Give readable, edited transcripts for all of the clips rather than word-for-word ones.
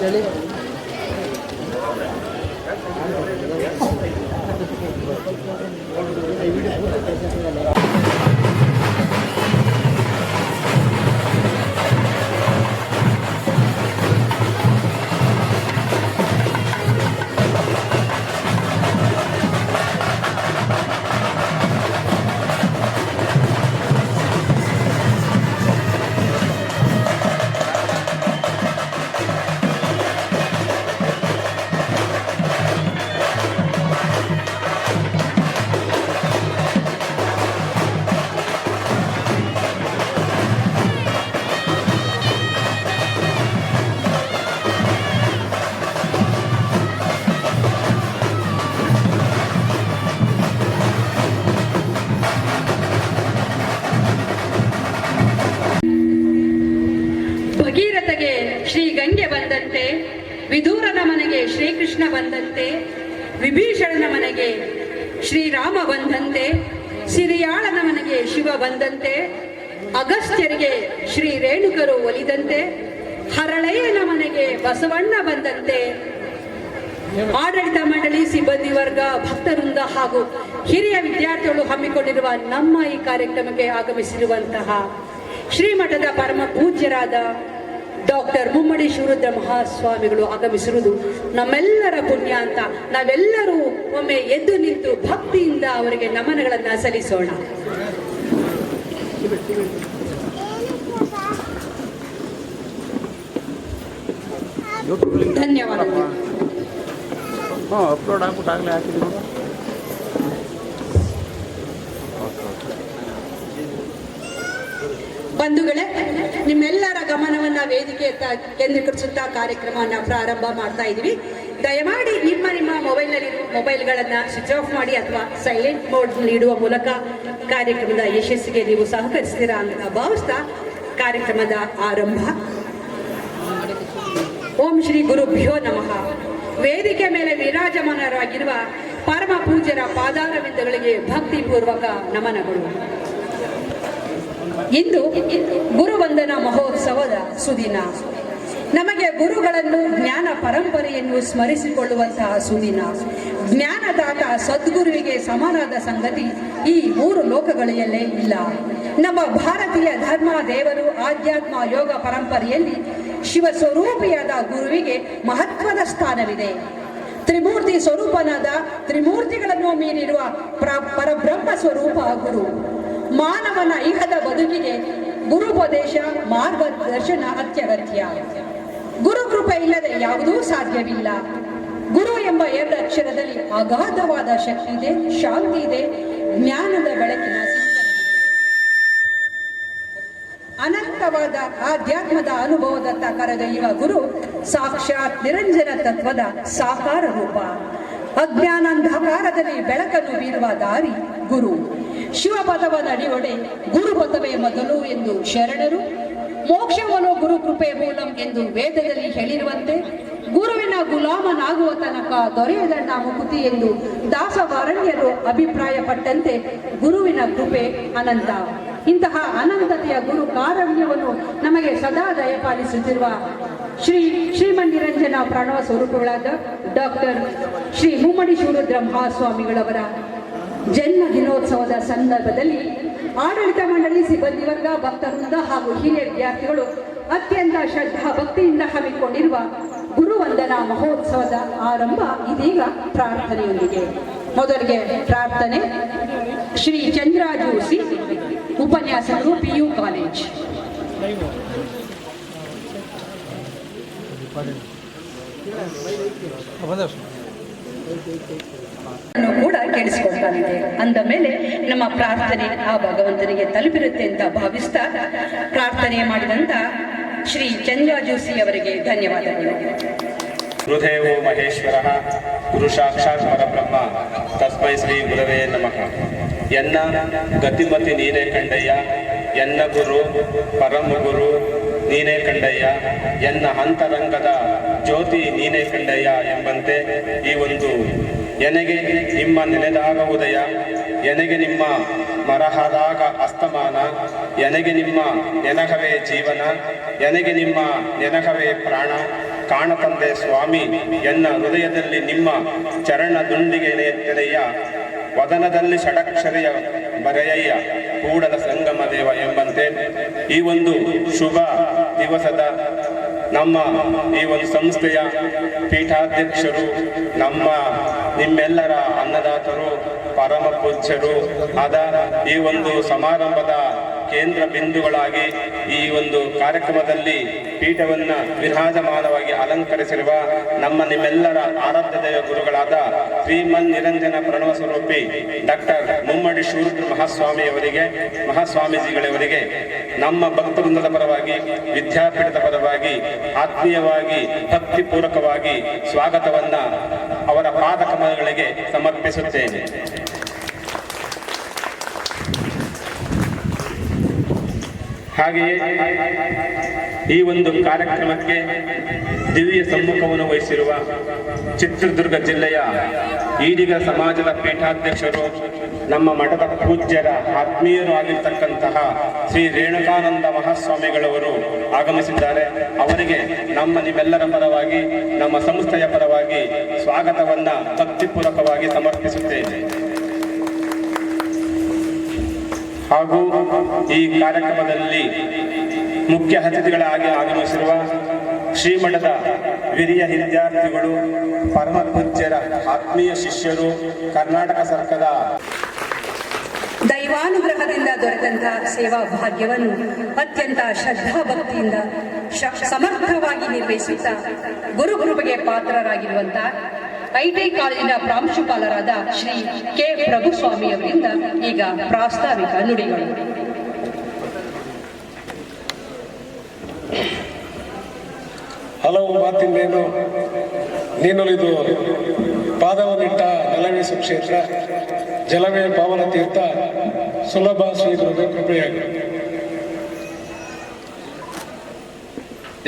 ಹೇಳಿ. ಭಗೀರಥಗೆ ಶ್ರೀ ಗಂಗೆ ಬಂದಂತೆ, ವಿದೂರನ ಮನೆಗೆ ಶ್ರೀಕೃಷ್ಣ ಬಂದಂತೆ, ವಿಭೀಷಣನ ಮನೆಗೆ ಶ್ರೀರಾಮ ಬಂದಂತೆ, ಸಿರಿಯಾಳನ ಮನೆಗೆ ಶಿವ ಬಂದಂತೆ, ಅಗಸ್ತ್ಯರಿಗೆ ಶ್ರೀ ರೇಣುಕರು ಒಲಿದಂತೆ, ಹರಳೆಯನ ಮನೆಗೆ ಬಸವಣ್ಣ ಬಂದಂತೆ, ಆಡಳಿತ ಮಂಡಳಿ, ಸಿಬ್ಬಂದಿ ವರ್ಗ, ಭಕ್ತವೃಂದ ಹಾಗೂ ಹಿರಿಯ ವಿದ್ಯಾರ್ಥಿಗಳು ಹಮ್ಮಿಕೊಂಡಿರುವ ನಮ್ಮ ಈ ಕಾರ್ಯಕ್ರಮಕ್ಕೆ ಆಗಮಿಸಿರುವಂತಹ ಶ್ರೀಮಠದ ಪರಮ ಪೂಜ್ಯರಾದ ಡಾಕ್ಟರ್ ಮುಮ್ಮಡಿ ಶಿವರುದ್ರ ಮಹಾಸ್ವಾಮಿಗಳು ಆಗಮಿಸಿರುವುದು ನಮ್ಮೆಲ್ಲರ ಪುಣ್ಯ ಅಂತ ನಾವೆಲ್ಲರೂ ಒಮ್ಮೆ ಎದ್ದು ನಿಂತು ಭಕ್ತಿಯಿಂದ ಅವರಿಗೆ ನಮನಗಳನ್ನು ಸಲ್ಲಿಸೋಣ. ಧನ್ಯವಾದಗಳು. ಅಪ್ಲೋಡ್ ಆಗ್ಬಿಟ್ಟಾಗಲೇ ಹಾಕಿದ್ದೀವಿ. ಬಂಧುಗಳೇ, ನಿಮ್ಮೆಲ್ಲರ ಗಮನವನ್ನ ವೇದಿಕೆಯತ್ತ ಕೇಂದ್ರೀಕರಿಸುತ್ತಾ ಕಾರ್ಯಕ್ರಮವನ್ನು ಪ್ರಾರಂಭ ಮಾಡ್ತಾ ಇದ್ದೀವಿ. ದಯಮಾಡಿ ನಿಮ್ಮ ಮೊಬೈಲ್ಗಳನ್ನ ಸ್ವಿಚ್ ಆಫ್ ಮಾಡಿ ಅಥವಾ ಸೈಲೆಂಟ್ ಮೋಡ್ ನೀಡುವ ಮೂಲಕ ಕಾರ್ಯಕ್ರಮದ ಯಶಸ್ಸಿಗೆ ನೀವು ಸಹಕರಿಸ್ತೀರಾ ಅಂತ ಭಾವಿಸ್ತಾ ಕಾರ್ಯಕ್ರಮದ ಆರಂಭ. ಓಂ ಶ್ರೀ ಗುರುಭ್ಯೋ ನಮಃ. ವೇದಿಕೆ ಮೇಲೆ ವಿರಾಜಮಾನರಾಗಿರುವ ಪರಮ ಪೂಜ್ಯರ ಪಾದಾರವಿಂದಗಳಿಗೆ ಭಕ್ತಿಪೂರ್ವಕ ನಮನಗಳು. ಇಂದು ಗುರುವಂದನಾ ಮಹೋತ್ಸವದ ಸುದಿನ. ನಮಗೆ ಗುರುಗಳನ್ನು, ಜ್ಞಾನ ಪರಂಪರೆಯನ್ನು ಸ್ಮರಿಸಿಕೊಳ್ಳುವಂತಹ ಸುದಿನ. ಜ್ಞಾನದಾತ ಸದ್ಗುರುವಿಗೆ ಸಮನಾದ ಸಂಗತಿ ಈ ಮೂರು ಲೋಕಗಳಲ್ಲೇ ಇಲ್ಲ. ನಮ್ಮ ಭಾರತೀಯ ಧರ್ಮ, ದೇವರು, ಆಧ್ಯಾತ್ಮ, ಯೋಗ ಪರಂಪರೆಯಲ್ಲಿ ಶಿವ ಸ್ವರೂಪಿಯಾದ ಗುರುವಿಗೆ ಮಹತ್ವದ ಸ್ಥಾನವಿದೆ. ತ್ರಿಮೂರ್ತಿ ಸ್ವರೂಪನಾದ, ತ್ರಿಮೂರ್ತಿಗಳನ್ನು ಮೀರಿರುವ ಪರಬ್ರಹ್ಮ ಸ್ವರೂಪ ಗುರು. ಮಾನವನ ಇಹದ ಬದುಕಿಗೆ ಗುರುಪದೇಶ, ಮಾರ್ಗದರ್ಶನ ಅತ್ಯಗತ್ಯ. ಗುರು ಕೃಪೆ ಇಲ್ಲದೆ ಯಾವುದೂ ಸಾಧ್ಯವಿಲ್ಲ. ಗುರು ಎಂಬ ಎರಡು ಅಕ್ಷರದಲ್ಲಿ ಅಗಾಧವಾದ ಶಕ್ತಿ ಇದೆ, ಶಾಂತಿ ಇದೆ, ಜ್ಞಾನದ ಬೆಳಕಿನ ಅನಂತವಾದ ಆಧ್ಯಾತ್ಮದ ಅನುಭವದತ್ತ ಕರೆದೊಯ್ಯುವ ಗುರು ಸಾಕ್ಷಾತ್ ನಿರಂಜನ ತತ್ವದ ಸಾಕಾರ ರೂಪ. ಅಜ್ಞಾನಾಂಧಕಾರದಲ್ಲಿ ಬೆಳಕನ್ನು ಬೀರುವ ದಾರಿ ಗುರು. ಶಿವಪದವ ನಡೆಯೊಡೆ ಗುರುಪದವೇ ಮೊದಲು ಎಂದು ಶರಣರು, ಮೋಕ್ಷವನು ಗುರು ಕೃಪೆ ಮೂಲಂ ಎಂದು ವೇದದಲ್ಲಿ ಹೇಳಿರುವಂತೆ, ಗುರುವಿನ ಗುಲಾಮನಾಗುವ ತನಕ ದೊರೆಯದಣ್ಣ ಮುಕುತಿ ಎಂದು ದಾಸವಾರಣ್ಯರು ಅಭಿಪ್ರಾಯಪಟ್ಟಂತೆ ಗುರುವಿನ ಕೃಪೆ ಅನಂತ. ಇಂತಹ ಅನಂತತೆಯ ಗುರು ಕಾರುಣ್ಯವನ್ನು ನಮಗೆ ಸದಾ ದಯಪಾಲಿಸುತ್ತಿರುವ ಶ್ರೀಮನ್ನಿರಂಜನ ಪ್ರಣವ ಸ್ವರೂಪಗಳಾದ ಡಾಕ್ಟರ್ ಶ್ರೀ ಮುಮ್ಮಡಿ ಶಿವರುದ್ರ ಮಹಾಸ್ವಾಮಿಗಳವರ ಜನ್ಮ ದಿನೋತ್ಸವದ ಸಂದರ್ಭದಲ್ಲಿ ಆಡಳಿತ ಮಂಡಳಿ, ಸಿಬ್ಬಂದಿ ವರ್ಗ, ಭಕ್ತವೃಂದ ಹಾಗೂ ಹಿರಿಯ ವಿದ್ಯಾರ್ಥಿಗಳು ಅತ್ಯಂತ ಶ್ರದ್ಧಾ ಭಕ್ತಿಯಿಂದ ಹಮ್ಮಿಕೊಂಡಿರುವ ಗುರುವಂದನಾ ಮಹೋತ್ಸವದ ಆರಂಭ ಇದೀಗ ಪ್ರಾರ್ಥನೆಯೊಂದಿಗೆ. ಮೊದಲಿಗೆ ಪ್ರಾರ್ಥನೆ. ಶ್ರೀ ಚಂದ್ರಾಜೋಸಿ, ಉಪನ್ಯಾಸಕರು, PU ಕಾಲೇಜ್. ಕೂಡ ಕೇಳಿಸಿಕೊಳ್ತಾನೆ. ಅಂದ ಮೇಲೆ ನಮ್ಮ ಪ್ರಾರ್ಥನೆ ಆ ಭಗವಂತನಿಗೆ ತಲುಪಿರುತ್ತೆ ಅಂತ ಭಾವಿಸ್ತಾ ಪ್ರಾರ್ಥನೆ ಮಾಡಿದಂತ ಶ್ರೀ ಚಂದ್ರಾಜೋಸಿ ಅವರಿಗೆ ಧನ್ಯವಾದಗಳು. ಗುರುದೇವೋ ಮಹೇಶ್ವರ, ಗುರು ಸಾಕ್ಷಾತ್ ಪರಬ್ರಹ್ಮ, ತಸ್ಮೈ ಶ್ರೀ ಗುರವೇ ನಮಃ. ಎನ್ನ ಗತಿಮತಿ ನೀನೇ ಕಂಡಯ್ಯ, ಎನ್ನ ಗುರು ಪರಮ ಗುರು ನೀನೇ ಕಂಡಯ್ಯ, ಎನ್ನ ಅಂತರಂಗದ ಜ್ಯೋತಿ ನೀನೇ ಕಂಡಯ್ಯ ಎಂಬಂತೆ ಈ ಒಂದು ಎನಗೆ ನಿಮ್ಮ ನೆನೆದಾಗ ಉದಯ ಎನಗೆ ನಿಮ್ಮ ಮರಹದಾಗ ಅಸ್ತಮಾನ, ಎನಗೆ ನಿಮ್ಮ ನೆನಹವೇ ಜೀವನ, ಎನಗೆ ನಿಮ್ಮ ನೆನಹವೇ ಪ್ರಾಣ. ಕಾಣತಂದೆ ಸ್ವಾಮಿ ಎನ್ನ ಹೃದಯದಲ್ಲಿ ನಿಮ್ಮ ಚರಣ ದುಂಡಿಗೆ ತೆರೆಯ, ವದನದಲ್ಲಿ ಷಡಕ್ಷರೆಯ ಬರೆಯಯ್ಯ ಕೂಡಲ ಸಂಗಮ ದೇವ ಎಂಬಂತೆ ಈ ಒಂದು ಶುಭ ದಿವಸದ ನಮ್ಮ ಈ ಒಂದು ಸಂಸ್ಥೆಯ ಪೀಠಾಧ್ಯಕ್ಷರು, ನಿಮ್ಮೆಲ್ಲರ ಅನ್ನದಾತರು, ಪರಮ ಪೂಜ್ಯರು ಆದ ಈ ಒಂದು ಸಮಾರಂಭದ ಕೇಂದ್ರ ಬಿಂದುಗಳಾಗಿ ಈ ಒಂದು ಕಾರ್ಯಕ್ರಮದಲ್ಲಿ ಪೀಠವನ್ನು ವಿರಾಜಮಾನವಾಗಿ ಅಲಂಕರಿಸಿರುವ ನಿಮ್ಮೆಲ್ಲರ ಆರಾಧ್ಯ ದೈವ ಗುರುಗಳಾದ ಶ್ರೀಮನ್ ನಿರಂಜನ ಪ್ರಣವ ಸ್ವರೂಪಿ ಡಾಕ್ಟರ್ ಮುಮ್ಮಡಿ ಶೂದ್ರ ಮಹಾಸ್ವಾಮೀಜಿಗಳವರಿಗೆ ನಮ್ಮ ಭಕ್ತವೃಂದದ ಪರವಾಗಿ, ವಿದ್ಯಾಪೀಠದ ಪರವಾಗಿ ಆತ್ಮೀಯವಾಗಿ ಭಕ್ತಿಪೂರ್ವಕವಾಗಿ ಸ್ವಾಗತವನ್ನ ಅವರ ಪಾದಕಮಲಗಳಿಗೆ ಸಮರ್ಪಿಸುತ್ತೇನೆ. ಹಾಗೆಯೇ ಈ ಒಂದು ಕಾರ್ಯಕ್ರಮಕ್ಕೆ ದಿವ್ಯ ಸಮ್ಮುಖವನ್ನು ವಹಿಸಿರುವ ಚಿತ್ರದುರ್ಗ ಜಿಲ್ಲೆಯ ಈಡಿಗ ಸಮಾಜದ ಪೀಠಾಧ್ಯಕ್ಷರು, ನಮ್ಮ ಮಠದ ಪೂಜ್ಯರ ಆತ್ಮೀಯರು ಆಗಿರ್ತಕ್ಕಂತಹ ಶ್ರೀ ರೇಣುಕಾನಂದ ಮಹಾಸ್ವಾಮಿಗಳವರು ಆಗಮಿಸಿದ್ದಾರೆ. ಅವರಿಗೆ ನಿಮ್ಮೆಲ್ಲರ ಪರವಾಗಿ, ನಮ್ಮ ಸಂಸ್ಥೆಯ ಪರವಾಗಿ ಸ್ವಾಗತವನ್ನ ಭಕ್ತಿಪೂರ್ವಕವಾಗಿ ಸಮರ್ಪಿಸುತ್ತೇನೆ. ಹಾಗೂ ಈ ಕಾರ್ಯಕ್ರಮದಲ್ಲಿ ಮುಖ್ಯ ಅತಿಥಿಗಳಾಗಿ ಆಗಮಿಸಿರುವ ಶ್ರೀಮಠದ ಹಿರಿಯ ವಿದ್ಯಾರ್ಥಿಗಳು, ಪರಮ ಪೂಜ್ಯರ ಆತ್ಮೀಯ ಶಿಷ್ಯರು, ಕರ್ನಾಟಕ ಸರ್ಕಾರದ ದೈವಾನುಗ್ರಹದಿಂದ ದೊರೆತಂತಹ ಸೇವಾ ಭಾಗ್ಯವನ್ನು ಅತ್ಯಂತ ಶ್ರದ್ಧಾಭಕ್ತಿಯಿಂದ ಸಮರ್ಥವಾಗಿ ನಿರ್ವಹಿಸುತ್ತಾ ಗುರುಕೃಪೆಗೆ ಪಾತ್ರರಾಗಿರುವಂತಹ ಐಟಿ ಕಾಲೇಜಿನ ಪ್ರಾಂಶುಪಾಲರಾದ ಶ್ರೀ ಕೆ ಪ್ರಭುಸ್ವಾಮಿ ಅವರಿಂದ ಈಗ ಪ್ರಾಸ್ತಾವಿಕ ನುಡಿಗಳು. ಹಲವು ಮಾತಿನ್ನೇನು ನೀನುಳಿದು ಪಾದವನ್ನಿಟ್ಟ ನೆಲವೇ ಸುಕ್ಷೇತ್ರ, ಜಲವೇ ಪಾವನ ತೀರ್ಥ, ಸುಲಭ ಶ್ರೀ ಗುರುವೇ ಕೃಪೆಯಾಗಿ.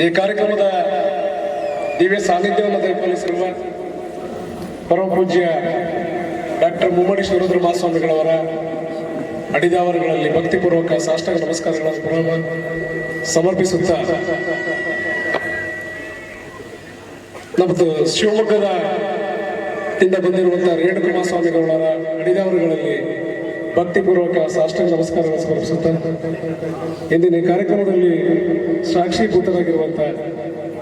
ಈ ಕಾರ್ಯಕ್ರಮದ ದಿವ್ಯ ಸಾನ್ನಿಧ್ಯವನ್ನು ದಯಪಾಲಿಸಿರುವ ಪರಮ ಪೂಜ್ಯ ಡಾಕ್ಟರ್ ಮುಮ್ಮಡಿ ಶಿವರುದ್ರ ಮಹಾಸ್ವಾಮಿಗಳವರ ಅಡಿದಾವರಗಳಲ್ಲಿ ಭಕ್ತಿಪೂರ್ವಕ ಸಾಷ್ಟಾಂಗ ನಮಸ್ಕಾರಗಳನ್ನು ಸಮರ್ಪಿಸುತ್ತಾ, ನಮ್ಮದು ಶಿವಮೊಗ್ಗದ ಇಂದ ಬಂದಿರುವಂತಹ ರೇಣುಕ ಮಹಾಸ್ವಾಮಿಗಳವರ ಅಡಿದಾವರಗಳಲ್ಲಿ ಭಕ್ತಿಪೂರ್ವಕ ಸಾಷ್ಟಾಂಗ ನಮಸ್ಕಾರಗಳನ್ನು ಸಮರ್ಪಿಸುತ್ತಾ, ಇಂದಿನ ಈ ಕಾರ್ಯಕ್ರಮದಲ್ಲಿ ಸಾಕ್ಷೀಭೂತರಾಗಿರುವಂತಹ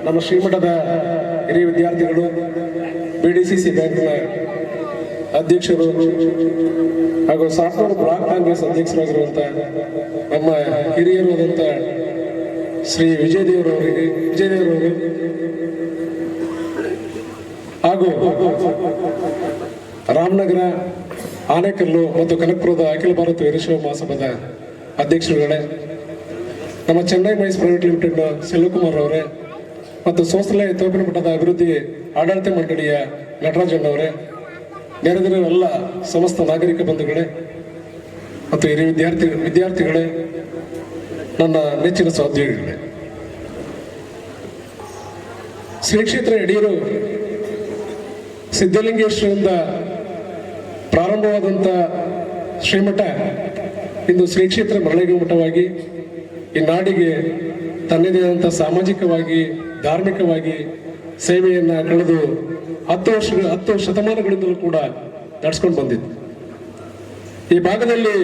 ನಮ್ಮ ಶ್ರೀಮಠದ ಹಿರಿಯ ವಿದ್ಯಾರ್ಥಿಗಳು, BDCC ಬ್ಯಾಂಕ್ನ ಅಧ್ಯಕ್ಷರು ಹಾಗೂ ಸಾಫ್ಟ್ವೇರ್ ಬ್ಲಾಕ್ ಕಾಂಗ್ರೆಸ್ ಅಧ್ಯಕ್ಷರಾಗಿರುವಂತಹ ನಮ್ಮ ಹಿರಿಯರು ಆದಂಥ ಶ್ರೀ ವಿಜಯದೇವರವರಿಗೆ ಹಾಗೂ ರಾಮನಗರ, ಆನೇಕಲ್ಲು ಮತ್ತು ಕನಕಪುರದ ಅಖಿಲ ಭಾರತ ವೀರಶೈವ ಮಹಾಸಭಾದ ಅಧ್ಯಕ್ಷರುಗಳೇ, ನಮ್ಮ Chennai mice private limited Selvakumar ಅವರೇ ಮತ್ತು ಸೋಸಲೆ ತೋಪಿನ ಮಠದ ಅಭಿವೃದ್ಧಿ ಆಡಳಿತ ಮಂಡಳಿಯ ನಟರಾಜಣ್ಣವರೇ, ನೆರೆದಿರುವ ಎಲ್ಲ ಸಮಸ್ತ ನಾಗರಿಕ ಬಂಧುಗಳೇ ಮತ್ತು ಹಿರಿಯ ವಿದ್ಯಾರ್ಥಿಗಳೇ, ನನ್ನ ನೆಚ್ಚಿನ ಸಹೋದ್ಯೋಗಿಗಳೇ, ಶ್ರೀ ಕ್ಷೇತ್ರ ಯಡಿಯೂರು ಸಿದ್ಧಲಿಂಗೇಶ್ವರರಿಂದ ಪ್ರಾರಂಭವಾದಂಥ ಶ್ರೀಮಠ ಇಂದು ಶ್ರೀ ಕ್ಷೇತ್ರ ಮರಳಿಗೆ ಮಠವಾಗಿ ಈ ನಾಡಿಗೆ ತನ್ನದೇ ಆದಂಥ ಸಾಮಾಜಿಕವಾಗಿ, ಧಾರ್ಮಿಕವಾಗಿ ಸೇವೆಯನ್ನು ಕಳೆದು 10 ಶತಮಾನಗಳಿಂದಲೂ ಕೂಡ ನಡೆಸ್ಕೊಂಡು ಬಂದಿದ್ದು. ಈ ಭಾಗದಲ್ಲಿ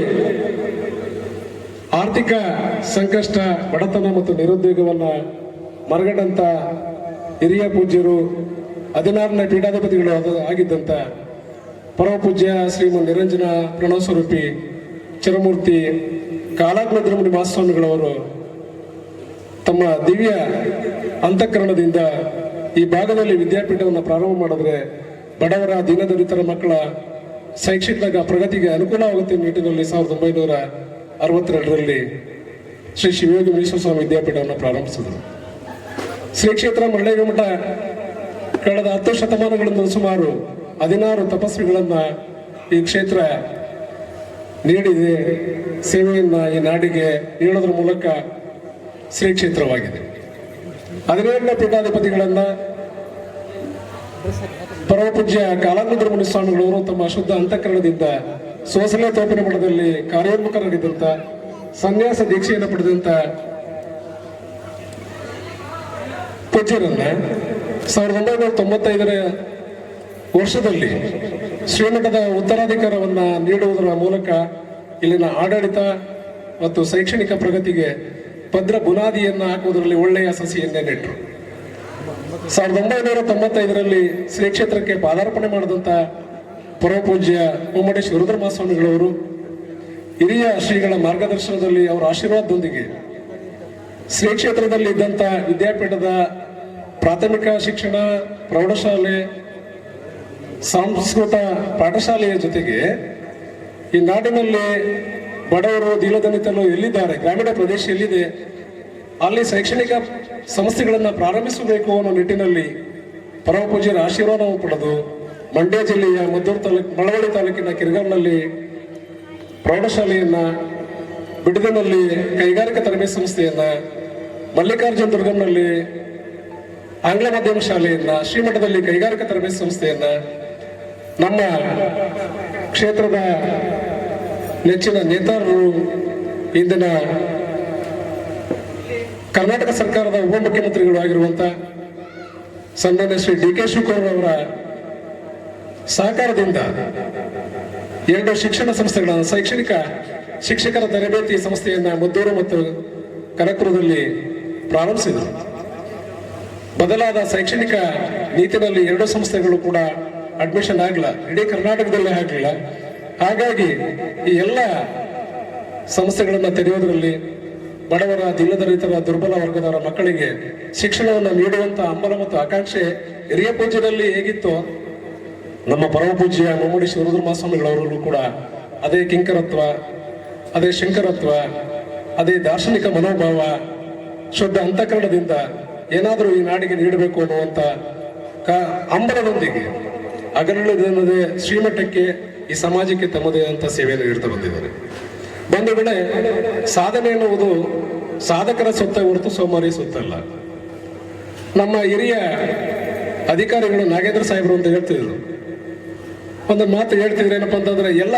ಆರ್ಥಿಕ ಸಂಕಷ್ಟ, ಬಡತನ ಮತ್ತು ನಿರುದ್ಯೋಗವನ್ನು ಮರಗಂಡಂತ ಹಿರಿಯ ಪೂಜ್ಯರು, 16ನೇ ಪೀಠಾಧಿಪತಿಗಳು ಆಗಿದ್ದಂಥ ಪರಮ ಪೂಜ್ಯ ಶ್ರೀಮನ್ ನಿರಂಜನ ಪ್ರಣವ ಸ್ವರೂಪಿ ಚಿರಮೂರ್ತಿ ಕಾಲಾಗ್ನದ್ರಮುನಿ ಮಹಾಸ್ವಾಮಿಗಳವರು ತಮ್ಮ ದಿವ್ಯ ಅಂತಃಕರಣದಿಂದ ಈ ಭಾಗದಲ್ಲಿ ವಿದ್ಯಾಪೀಠವನ್ನು ಪ್ರಾರಂಭ ಮಾಡಿದ್ರೆ ಬಡವರ, ದೀನದಲಿತರ ಮಕ್ಕಳ ಶೈಕ್ಷಣಿಕ ಪ್ರಗತಿಗೆ ಅನುಕೂಲವಾಗುತ್ತೆ ನಿಟ್ಟಿನಲ್ಲಿ 1962ರಲ್ಲಿ ಶ್ರೀ ಶಿವಯೋಗಿ ಮಹೇಶ್ವರ ಸ್ವಾಮಿ ವಿದ್ಯಾಪೀಠವನ್ನು ಪ್ರಾರಂಭಿಸಿದರು. ಶ್ರೀ ಕ್ಷೇತ್ರ ಮರಳಿಗೆ ಮಠ ಕಳೆದ 10 ಶತಮಾನಗಳಿಂದ ಸುಮಾರು 16 ತಪಸ್ವಿಗಳನ್ನ ಈ ಕ್ಷೇತ್ರ ನೀಡಿದೆ. ಸೇವೆಯನ್ನ ಈ ನಾಡಿಗೆ ನೀಡೋದ್ರ ಮೂಲಕ ಶ್ರೀ ಕ್ಷೇತ್ರವಾಗಿದೆ. 17ನೇ ಪೀಠಾಧಿಪತಿಗಳನ್ನ ಪರಮ ಪೂಜ್ಯ ಕಾಲಾಗ್ನದ್ರಮುನಿ ಸ್ವಾಮಿಗಳವರು ತಮ್ಮ ಶುದ್ಧ ಅಂತಃಕರಣದಿಂದ ಸೋಸಲೆ ತೋಪಿನ ಮಠದಲ್ಲಿ ಕಾರ್ಯೋನ್ಮುಖರಾಗಿದ್ದಂಥ ಸನ್ಯಾಸ ದೀಕ್ಷೆಯನ್ನು ಪಡೆದಂಥ ಪೂಜ್ಯರನ್ನ 1995ರ ವರ್ಷದಲ್ಲಿ ಶ್ರೀಮಠದ ಉತ್ತರಾಧಿಕಾರವನ್ನು ನೀಡುವುದರ ಮೂಲಕ ಇಲ್ಲಿನ ಆಡಳಿತ ಮತ್ತು ಶೈಕ್ಷಣಿಕ ಪ್ರಗತಿಗೆ ಭದ್ರ ಬುನಾದಿಯನ್ನು ಹಾಕುವುದರಲ್ಲಿ ಒಳ್ಳೆಯ ಸಸಿಯನ್ನೇ ನೆಟ್ಟರು. 1995ರಲ್ಲಿ ಶ್ರೀ ಕ್ಷೇತ್ರಕ್ಕೆ ಪಾದಾರ್ಪಣೆ ಮಾಡಿದಂಥ ಪರಮಪೂಜ್ಯ ಮುಮ್ಮಡಿ ರುದ್ರಮಹಾಸ್ವಾಮಿಗಳವರು ಹಿರಿಯ ಶ್ರೀಗಳ ಮಾರ್ಗದರ್ಶನದಲ್ಲಿ ಅವರ ಆಶೀರ್ವಾದದೊಂದಿಗೆ ಶ್ರೀ ಕ್ಷೇತ್ರದಲ್ಲಿ ಇದ್ದಂಥ ವಿದ್ಯಾಪೀಠದ ಪ್ರಾಥಮಿಕ ಶಿಕ್ಷಣ, ಪ್ರೌಢಶಾಲೆ, ಸಾಂಸ್ಕೃತ ಪಾಠಶಾಲೆಯ ಜೊತೆಗೆ ಈ ನಾಡಿನಲ್ಲಿ ಬಡವರು ದೀನದಲಿತರು ಎಲ್ಲಿದ್ದಾರೆ, ಗ್ರಾಮೀಣ ಪ್ರದೇಶ ಎಲ್ಲಿದೆ, ಅಲ್ಲಿ ಶೈಕ್ಷಣಿಕ ಸಂಸ್ಥೆಗಳನ್ನು ಪ್ರಾರಂಭಿಸಬೇಕು ಅನ್ನೋ ನಿಟ್ಟಿನಲ್ಲಿ ಪರಮಪೂಜ್ಯರ ಆಶೀರ್ವಾದವನ್ನು ಪಡೆದು ಮಂಡ್ಯ ಜಿಲ್ಲೆಯ ಮದ್ದೂರು ತಾಲೂಕು ಮಳವಳ್ಳಿ ತಾಲೂಕಿನ ಕಿರ್ಗಾಂವ್ನಲ್ಲಿ ಪ್ರೌಢಶಾಲೆಯನ್ನ, ಬಿಡದಿನಲ್ಲಿ ಕೈಗಾರಿಕಾ ತರಬೇತಿ ಸಂಸ್ಥೆಯನ್ನ, ಮಲ್ಲಿಕಾರ್ಜುನ ದುರ್ಗಂನಲ್ಲಿ ಆಂಗ್ಲ ಮಾಧ್ಯಮ ಶಾಲೆಯನ್ನ, ಶ್ರೀಮಠದಲ್ಲಿ ಕೈಗಾರಿಕಾ ತರಬೇತಿ ಸಂಸ್ಥೆಯನ್ನ, ನಮ್ಮ ಕ್ಷೇತ್ರದ ನೆಚ್ಚಿನ ನೇತಾರರು ಇಂದಿನ ಕರ್ನಾಟಕ ಸರ್ಕಾರದ ಉಪಮುಖ್ಯಮಂತ್ರಿಗಳು ಆಗಿರುವಂತ ಸನ್ಮಾನ್ಯ ಶ್ರೀ ಡಿ.ಕೆ. ಶಿವಕುಮಾರ್ ಅವರ ಸಹಕಾರದಿಂದ 2 ಶಿಕ್ಷಣ ಸಂಸ್ಥೆಗಳನ್ನು, ಶೈಕ್ಷಣಿಕ ಶಿಕ್ಷಕರ ತರಬೇತಿ ಸಂಸ್ಥೆಯನ್ನ ಮದ್ದೂರು ಮತ್ತು ಕನಕಪುರದಲ್ಲಿ ಪ್ರಾರಂಭಿಸಿದರು. ಬದಲಾದ ಶೈಕ್ಷಣಿಕ ನೀತಿನಲ್ಲಿ 2 ಸಂಸ್ಥೆಗಳು ಕೂಡ ಅಡ್ಮಿಷನ್ ಆಗಲಿಲ್ಲ, ಇಡೀ ಕರ್ನಾಟಕದಲ್ಲೇ ಆಗಲಿಲ್ಲ. ಹಾಗಾಗಿ ಈ ಎಲ್ಲ ಸಂಸ್ಥೆಗಳನ್ನು ತೆರೆಯೋದರಲ್ಲಿ ಬಡವರ, ದೀನದಲಿತರ, ದುರ್ಬಲ ವರ್ಗದವರ ಮಕ್ಕಳಿಗೆ ಶಿಕ್ಷಣವನ್ನು ನೀಡುವಂತ ಹಂಬಲ ಮತ್ತು ಆಕಾಂಕ್ಷೆ ಹಿರಿಯ ಪೂಜ್ಯದಲ್ಲಿ ಹೇಗಿತ್ತು, ನಮ್ಮ ಪರಮ ಪೂಜ್ಯ ಮುಮ್ಮಡಿ ರುದ್ರಮಹಾಸ್ವಾಮಿಗಳವರಲ್ಲೂ ಕೂಡ ಅದೇ ಕಿಂಕರತ್ವ, ಅದೇ ಶಂಕರತ್ವ, ಅದೇ ದಾರ್ಶನಿಕ ಮನೋಭಾವ, ಶುದ್ಧ ಅಂತಃಕರಣದಿಂದ ಏನಾದರೂ ಈ ನಾಡಿಗೆ ನೀಡಬೇಕು ಅನ್ನುವಂಥ ಹಂಬಲದೊಂದಿಗೆ ಅಗಲಿಲ್ಲದೆ ಶ್ರೀಮಠಕ್ಕೆ, ಈ ಸಮಾಜಕ್ಕೆ ತಮ್ಮದೇ ಅಂತ ಸೇವೆಯನ್ನು ನೀಡ್ತಾ ಬಂದಿದ್ದಾರೆ. ಬಂಧುಗಳೇ, ಸಾಧನೆ ಎನ್ನುವುದು ಸಾಧಕರ ಸೊತ್ತ ಹೊರತು ಸೋಮಾರಿ ಸೊತ್ತಲ್ಲ. ನಮ್ಮ ಹಿರಿಯ ಅಧಿಕಾರಿಗಳು ನಾಗೇಂದ್ರ ಸಾಹೇಬರು ಅಂತ ಹೇಳ್ತಿದ್ರು, ಒಂದು ಮಾತು ಹೇಳ್ತಿದ್ರು, ಏನಪ್ಪ ಅಂತಂದ್ರೆ ಎಲ್ಲ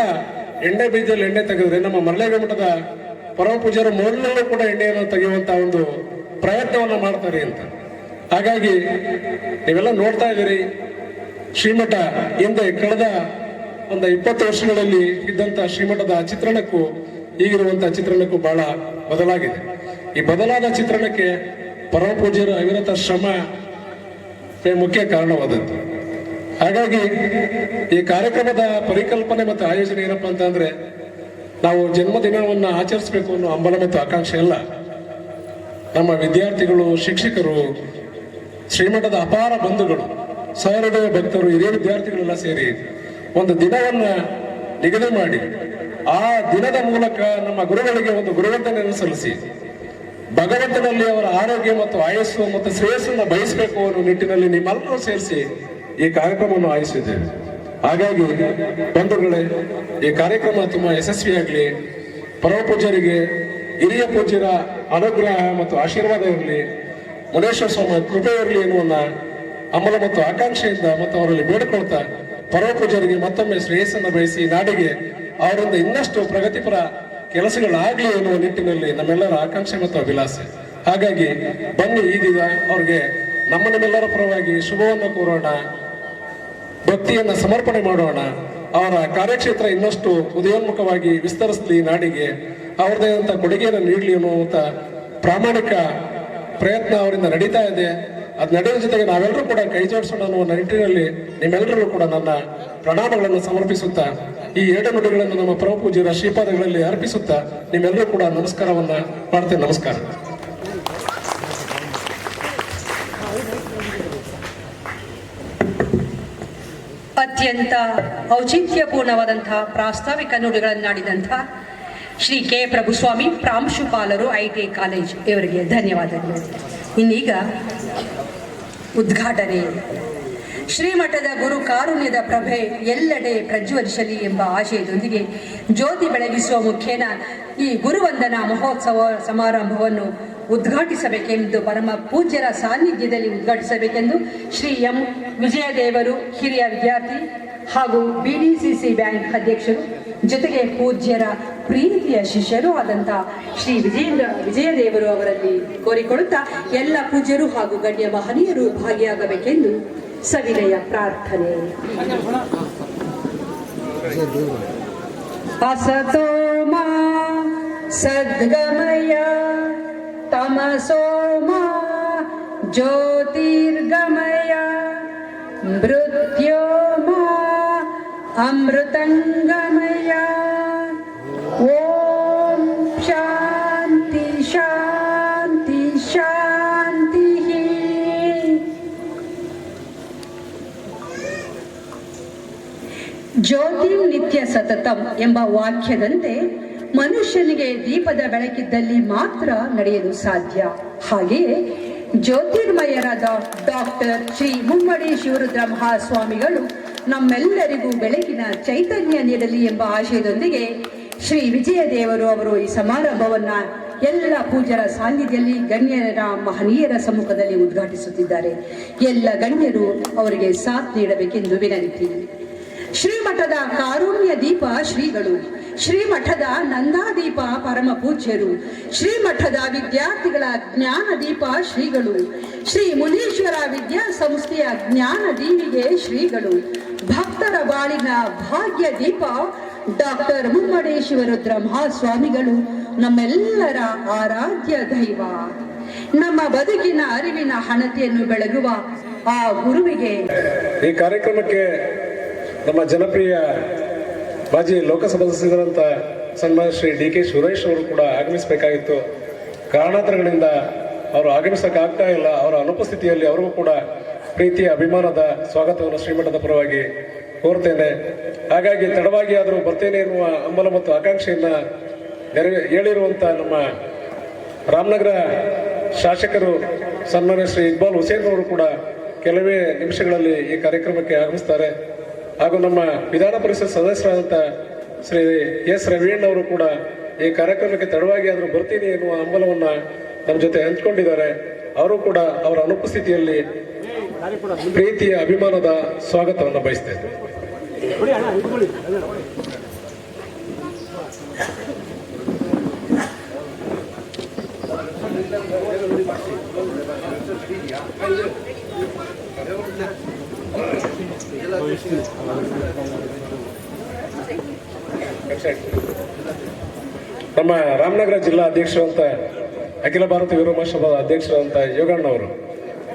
ಎಣ್ಣೆ ಬೀಜದಲ್ಲಿ ಎಣ್ಣೆ ತೆಗೆದ್ರೆ ನಮ್ಮ ಮರಳೇಗ ಮಠದ ಪರಮ ಪೂಜ್ಯರು ಮೊದಲಲ್ಲೂ ಕೂಡ ಎಣ್ಣೆಯನ್ನು ತೆಗೆಯುವಂತ ಒಂದು ಪ್ರಯತ್ನವನ್ನ ಮಾಡ್ತಾರೆ ಅಂತ. ಹಾಗಾಗಿ ನೀವೆಲ್ಲ ನೋಡ್ತಾ ಇದ್ದೀರಿ, ಶ್ರೀಮಠ ಹಿಂದೆ ಕಳೆದ ಒಂದು 20 ವರ್ಷಗಳಲ್ಲಿ ಇದ್ದಂತ ಶ್ರೀಮಠದ ಚಿತ್ರಣಕ್ಕೂ ಈಗಿರುವಂತಹ ಚಿತ್ರಣಕ್ಕೂ ಬಹಳ ಬದಲಾಗಿದೆ. ಈ ಬದಲಾದ ಚಿತ್ರಣಕ್ಕೆ ಪರಮ ಪೂಜ್ಯರ ಅವಿರತ ಶ್ರಮ ಮುಖ್ಯ ಕಾರಣವಾದದ್ದು. ಹಾಗಾಗಿ ಈ ಕಾರ್ಯಕ್ರಮದ ಪರಿಕಲ್ಪನೆ ಮತ್ತು ಆಯೋಜನೆ ಏನಪ್ಪಾ ಅಂತಂದ್ರೆ, ನಾವು ಜನ್ಮದಿನವನ್ನು ಆಚರಿಸಬೇಕು ಅನ್ನೋ ಹಂಬಲ ಮತ್ತು ಆಕಾಂಕ್ಷೆ ಅಲ್ಲ. ನಮ್ಮ ವಿದ್ಯಾರ್ಥಿಗಳು, ಶಿಕ್ಷಕರು, ಶ್ರೀಮಠದ ಅಪಾರ ಬಂಧುಗಳು, ಸಹೃದಯ ಭಕ್ತರು, ಹಿರಿಯ ವಿದ್ಯಾರ್ಥಿಗಳೆಲ್ಲ ಸೇರಿ ಒಂದು ದಿನವನ್ನ ನಿಗದಿ ಮಾಡಿ ಆ ದಿನದ ಮೂಲಕ ನಮ್ಮ ಗುರುಗಳಿಗೆ ಒಂದು ಗುರುವಂದನೆಯನ್ನು ಸಲ್ಲಿಸಿ ಭಗವಂತನಲ್ಲಿ ಅವರ ಆರೋಗ್ಯ ಮತ್ತು ಆಯಸ್ಸು ಮತ್ತು ಶ್ರೇಯಸ್ಸನ್ನು ಬಯಸಬೇಕು ಅನ್ನೋ ನಿಟ್ಟಿನಲ್ಲಿ ನಿಮ್ಮೆಲ್ಲರೂ ಸೇರಿಸಿ ಈ ಕಾರ್ಯಕ್ರಮವನ್ನು ಆಯೋಜಿಸಿದ್ದೇವೆ. ಹಾಗಾಗಿ ಬಂಧುಗಳೇ, ಈ ಕಾರ್ಯಕ್ರಮ ತುಂಬಾ ಯಶಸ್ವಿಯಾಗಲಿ, ಪರಮ ಪೂಜ್ಯರಿಗೆ, ಹಿರಿಯ ಪೂಜ್ಯರ ಅನುಗ್ರಹ ಮತ್ತು ಆಶೀರ್ವಾದ ಇರಲಿ, ಮುನೇಶ್ವರ ಸ್ವಾಮಿ ಕೃಪೆ ಇರಲಿ ಎನ್ನುವ ಹಂಬಲ ಮತ್ತು ಆಕಾಂಕ್ಷೆಯಿಂದ ಮತ್ತು ಅವರಲ್ಲಿ ಬೇಡಿಕೊಳ್ತಾ ಪರಮ ಪೂಜ್ಯರಿಗೆ ಮತ್ತೊಮ್ಮೆ ಶ್ರೇಯಸ್ಸನ್ನು ಬಯಸಿ ನಾಡಿಗೆ ಅವರಿಂದ ಇನ್ನಷ್ಟು ಪ್ರಗತಿಪರ ಕೆಲಸಗಳಾಗಲಿ ಎನ್ನುವ ನಿಟ್ಟಿನಲ್ಲಿ ನಮ್ಮೆಲ್ಲರ ಆಕಾಂಕ್ಷೆ ಮತ್ತು ಅಭಿಲಾಷೆ. ಹಾಗಾಗಿ ಬನ್ನಿ, ಈ ದಿನ ಅವ್ರಿಗೆ ನಮ್ಮೆಲ್ಲರ ಪರವಾಗಿ ಶುಭವನ್ನು ಕೋರೋಣ, ಭಕ್ತಿಯನ್ನ ಸಮರ್ಪಣೆ ಮಾಡೋಣ. ಅವರ ಕಾರ್ಯಕ್ಷೇತ್ರ ಇನ್ನಷ್ಟು ಉದಯೋನ್ಮುಖವಾಗಿ ವಿಸ್ತರಿಸಲಿ, ನಾಡಿಗೆ ಅವರದೇ ಆದಂಥ ಕೊಡುಗೆಯನ್ನು ನೀಡಲಿ ಅನ್ನುವಂಥ ಪ್ರಾಮಾಣಿಕ ಪ್ರಯತ್ನ ಅವರಿಂದ ನಡೀತಾ ಇದೆ. ಅದು ನಡೆಯುವ ಜೊತೆಗೆ ನಾವೆಲ್ಲರೂ ಕೂಡ ಕೈ ಜೋಡಿಸೋಣ ಅನ್ನುವ ನಿಟ್ಟಿನಲ್ಲಿ ನಿಮ್ಮೆಲ್ಲರೂ ಕೂಡ ನನ್ನ ಪ್ರಣಾಮಗಳನ್ನು ಸಮರ್ಪಿಸುತ್ತಾ ಈ 2 ನುಡಿಗಳನ್ನು ನಮ್ಮ ಪರಮ ಪೂಜ್ಯರ ಶ್ರೀಪಾದಗಳಲ್ಲಿ ಅರ್ಪಿಸುತ್ತಾ ನಿಮ್ಮೆಲ್ಲರೂ ಕೂಡ ನಮಸ್ಕಾರವನ್ನ ಮಾಡ್ತೇನೆ. ನಮಸ್ಕಾರ. ಅತ್ಯಂತ ಔಚಿತ್ಯಪೂರ್ಣವಾದಂತಹ ಪ್ರಾಸ್ತಾವಿಕ ನುಡಿಗಳನ್ನಾಡಿದಂತಹ ಶ್ರೀ ಕೆ. ಪ್ರಭುಸ್ವಾಮಿ, ಪ್ರಾಂಶುಪಾಲರು, ITI ಕಾಲೇಜ್, ಇವರಿಗೆ ಧನ್ಯವಾದಗಳು. ಇನ್ನೀಗ ಉದ್ಘಾಟನೆ. ಶ್ರೀಮಠದ ಗುರು ಕಾರುಣ್ಯದ ಪ್ರಭೆ ಎಲ್ಲೆಡೆ ಪ್ರಜ್ವಲಿಸಲಿ ಎಂಬ ಆಶಯದೊಂದಿಗೆ ಜ್ಯೋತಿ ಬೆಳಗಿಸುವ ಮುಖೇನ ಈ ಗುರುವಂದನಾ ಮಹೋತ್ಸವ ಸಮಾರಂಭವನ್ನು ಉದ್ಘಾಟಿಸಬೇಕೆಂದು ಪರಮ ಪೂಜ್ಯರ ಸಾನ್ನಿಧ್ಯದಲ್ಲಿ ಉದ್ಘಾಟಿಸಬೇಕೆಂದು ಶ್ರೀ ಎಂ ವಿಜಯದೇವರು ಹಿರಿಯ ವಿದ್ಯಾರ್ಥಿ ಹಾಗೂ BDCC ಬ್ಯಾಂಕ್ ಅಧ್ಯಕ್ಷರು ಜೊತೆಗೆ ಪೂಜ್ಯರ ಪ್ರೀತಿಯ ಶಿಷ್ಯರೂ ಆದಂತಹ ಶ್ರೀ ವಿಜಯದೇವರು ಅವರಲ್ಲಿ ಕೋರಿಕೊಳ್ಳುತ್ತಾ ಎಲ್ಲ ಪೂಜ್ಯರು ಹಾಗೂ ಗಣ್ಯ ಮಹನೀಯರು ಭಾಗಿಯಾಗಬೇಕೆಂದು ಸವಿನಯ ಪ್ರಾರ್ಥನೆ. ಅಸತೋ ಮಾ ಸದ್ಗಮಯ ತಮಸೋ ಮಾ ಜ್ಯೋತಿರ್ಗಮಯ ಮೃತ್ಯೋ ಮಾ ಅಮೃತಂಗಮಯ. ಓಂ ಶಾಂತಿ ಶಾಂತಿ ಶಾಂತಿ. ಜ್ಯೋತಿ ನಿತ್ಯ ಸತತಂ ಎಂಬ ವಾಕ್ಯದಂತೆ ಮನುಷ್ಯನಿಗೆ ದೀಪದ ಬೆಳಕಿದ್ದಲ್ಲಿ ಮಾತ್ರ ನಡೆಯಲು ಸಾಧ್ಯ. ಹಾಗೆಯೇ ಜ್ಯೋತಿರ್ಮಯರಾದ ಡಾಕ್ಟರ್ ಶ್ರೀ ಮುಮ್ಮಡಿ ಶಿವರುದ್ರ ಮಹಾಸ್ವಾಮಿಗಳು ನಮ್ಮೆಲ್ಲರಿಗೂ ಬೆಳಕಿನ ಚೈತನ್ಯ ನೀಡಲಿ ಎಂಬ ಆಶಯದೊಂದಿಗೆ ಶ್ರೀ ವಿಜಯದೇವರು ಅವರು ಈ ಸಮಾರಂಭವನ್ನ ಎಲ್ಲ ಪೂಜ್ಯರ ಸಾನ್ನಿಧ್ಯದಲ್ಲಿ ಗಣ್ಯರ ಮಹನೀಯರ ಸಮ್ಮುಖದಲ್ಲಿ ಉದ್ಘಾಟಿಸುತ್ತಿದ್ದಾರೆ. ಎಲ್ಲ ಗಣ್ಯರು ಅವರಿಗೆ ಸಾಥ್ ನೀಡಬೇಕೆಂದು ವಿನಂತಿ. ಶ್ರೀಮಠದ ಕಾರುಣ್ಯ ದೀಪ ಶ್ರೀಗಳು, ಶ್ರೀಮಠದ ನಂದಾದೀಪ ಪರಮ ಪೂಜ್ಯರು, ಶ್ರೀಮಠದ ವಿದ್ಯಾರ್ಥಿಗಳ ಜ್ಞಾನ ದೀಪ ಶ್ರೀಗಳು, ಶ್ರೀ ಮುನೀಶ್ವರ ವಿದ್ಯಾಸಂಸ್ಥೆಯ ಜ್ಞಾನ ದೀವಿಗೆ ಶ್ರೀಗಳು, ಭಕ್ತರ ಬಾಳಿನ ಭಾಗ್ಯ ದೀಪ ಡಾಕ್ಟರ್ ಮುಮ್ಮಡಿ ಶಿವರುದ್ರ ಮಹಾಸ್ವಾಮಿಗಳು ನಮ್ಮೆಲ್ಲರ ಆರಾಧ್ಯ ದೈವ. ನಮ್ಮ ಬದುಕಿನ ಅರಿವಿನ ಹಣತೆಯನ್ನು ಬೆಳಗುವ ಆ ಗುರುವಿಗೆ ಈ ಕಾರ್ಯಕ್ರಮಕ್ಕೆ ನಮ್ಮ ಜನಪ್ರಿಯ ಮಾಜಿ ಲೋಕಸಭಾ ಸದಸ್ಯರಂತ ಸನ್ಮಾನ್ಯ ಶ್ರೀ DK ಸುರೇಶ್ ಅವರು ಕೂಡ ಆಗಮಿಸಬೇಕಾಗಿತ್ತು. ಕಾರಣಾಂತರಗಳಿಂದ ಅವರು ಆಗಮಿಸಕ್ಕಾಗ್ತಾ ಇಲ್ಲ. ಅವರ ಅನುಪಸ್ಥಿತಿಯಲ್ಲಿ ಅವರಿಗೂ ಕೂಡ ಪ್ರೀತಿಯ ಅಭಿಮಾನದ ಸ್ವಾಗತವನ್ನು ಶ್ರೀಮಠದ ಪರವಾಗಿ ಕೋರ್ತೇನೆ. ಹಾಗಾಗಿ ತಡವಾಗಿ ಆದರೂ ಬರ್ತೇನೆ ಎನ್ನುವ ಹಂಬಲ ಮತ್ತು ಆಕಾಂಕ್ಷೆಯನ್ನ ಹೇಳಿರುವಂಥ ನಮ್ಮ ರಾಮನಗರ ಶಾಸಕರು ಸನ್ಮಾನ್ಯ ಶ್ರೀ ಇಕ್ಬಾಲ್ ಹುಸೇನ್ ಅವರು ಕೂಡ ಕೆಲವೇ ನಿಮಿಷಗಳಲ್ಲಿ ಈ ಕಾರ್ಯಕ್ರಮಕ್ಕೆ ಆಗಮಿಸ್ತಾರೆ. ಹಾಗೂ ನಮ್ಮ ವಿಧಾನ ಪರಿಷತ್ ಸದಸ್ಯರಾದಂಥ ಶ್ರೀ S ರವೀಣ್ ಅವರು ಕೂಡ ಈ ಕಾರ್ಯಕ್ರಮಕ್ಕೆ ತಡವಾಗಿ ಆದರೂ ಬರ್ತೀನಿ ಎನ್ನುವ ಹಂಬಲವನ್ನು ನಮ್ಮ ಜೊತೆ ಹಂಚಿಕೊಂಡಿದ್ದಾರೆ. ಅವರು ಕೂಡ ಅವರ ಅನುಪಸ್ಥಿತಿಯಲ್ಲಿ ಪ್ರೀತಿಯ ಅಭಿಮಾನದ ಸ್ವಾಗತವನ್ನು ಬಯಸ್ತೇನೆ. ನಮ್ಮ ರಾಮನಗರ ಜಿಲ್ಲಾ ಅಧ್ಯಕ್ಷರು ಅಂತ ಅಖಿಲ ಭಾರತ ವೀರ ಮಹಾಸಭಾದ ಅಧ್ಯಕ್ಷರಾದಂಥ ಯೋಗಣ್ಣ ಅವರು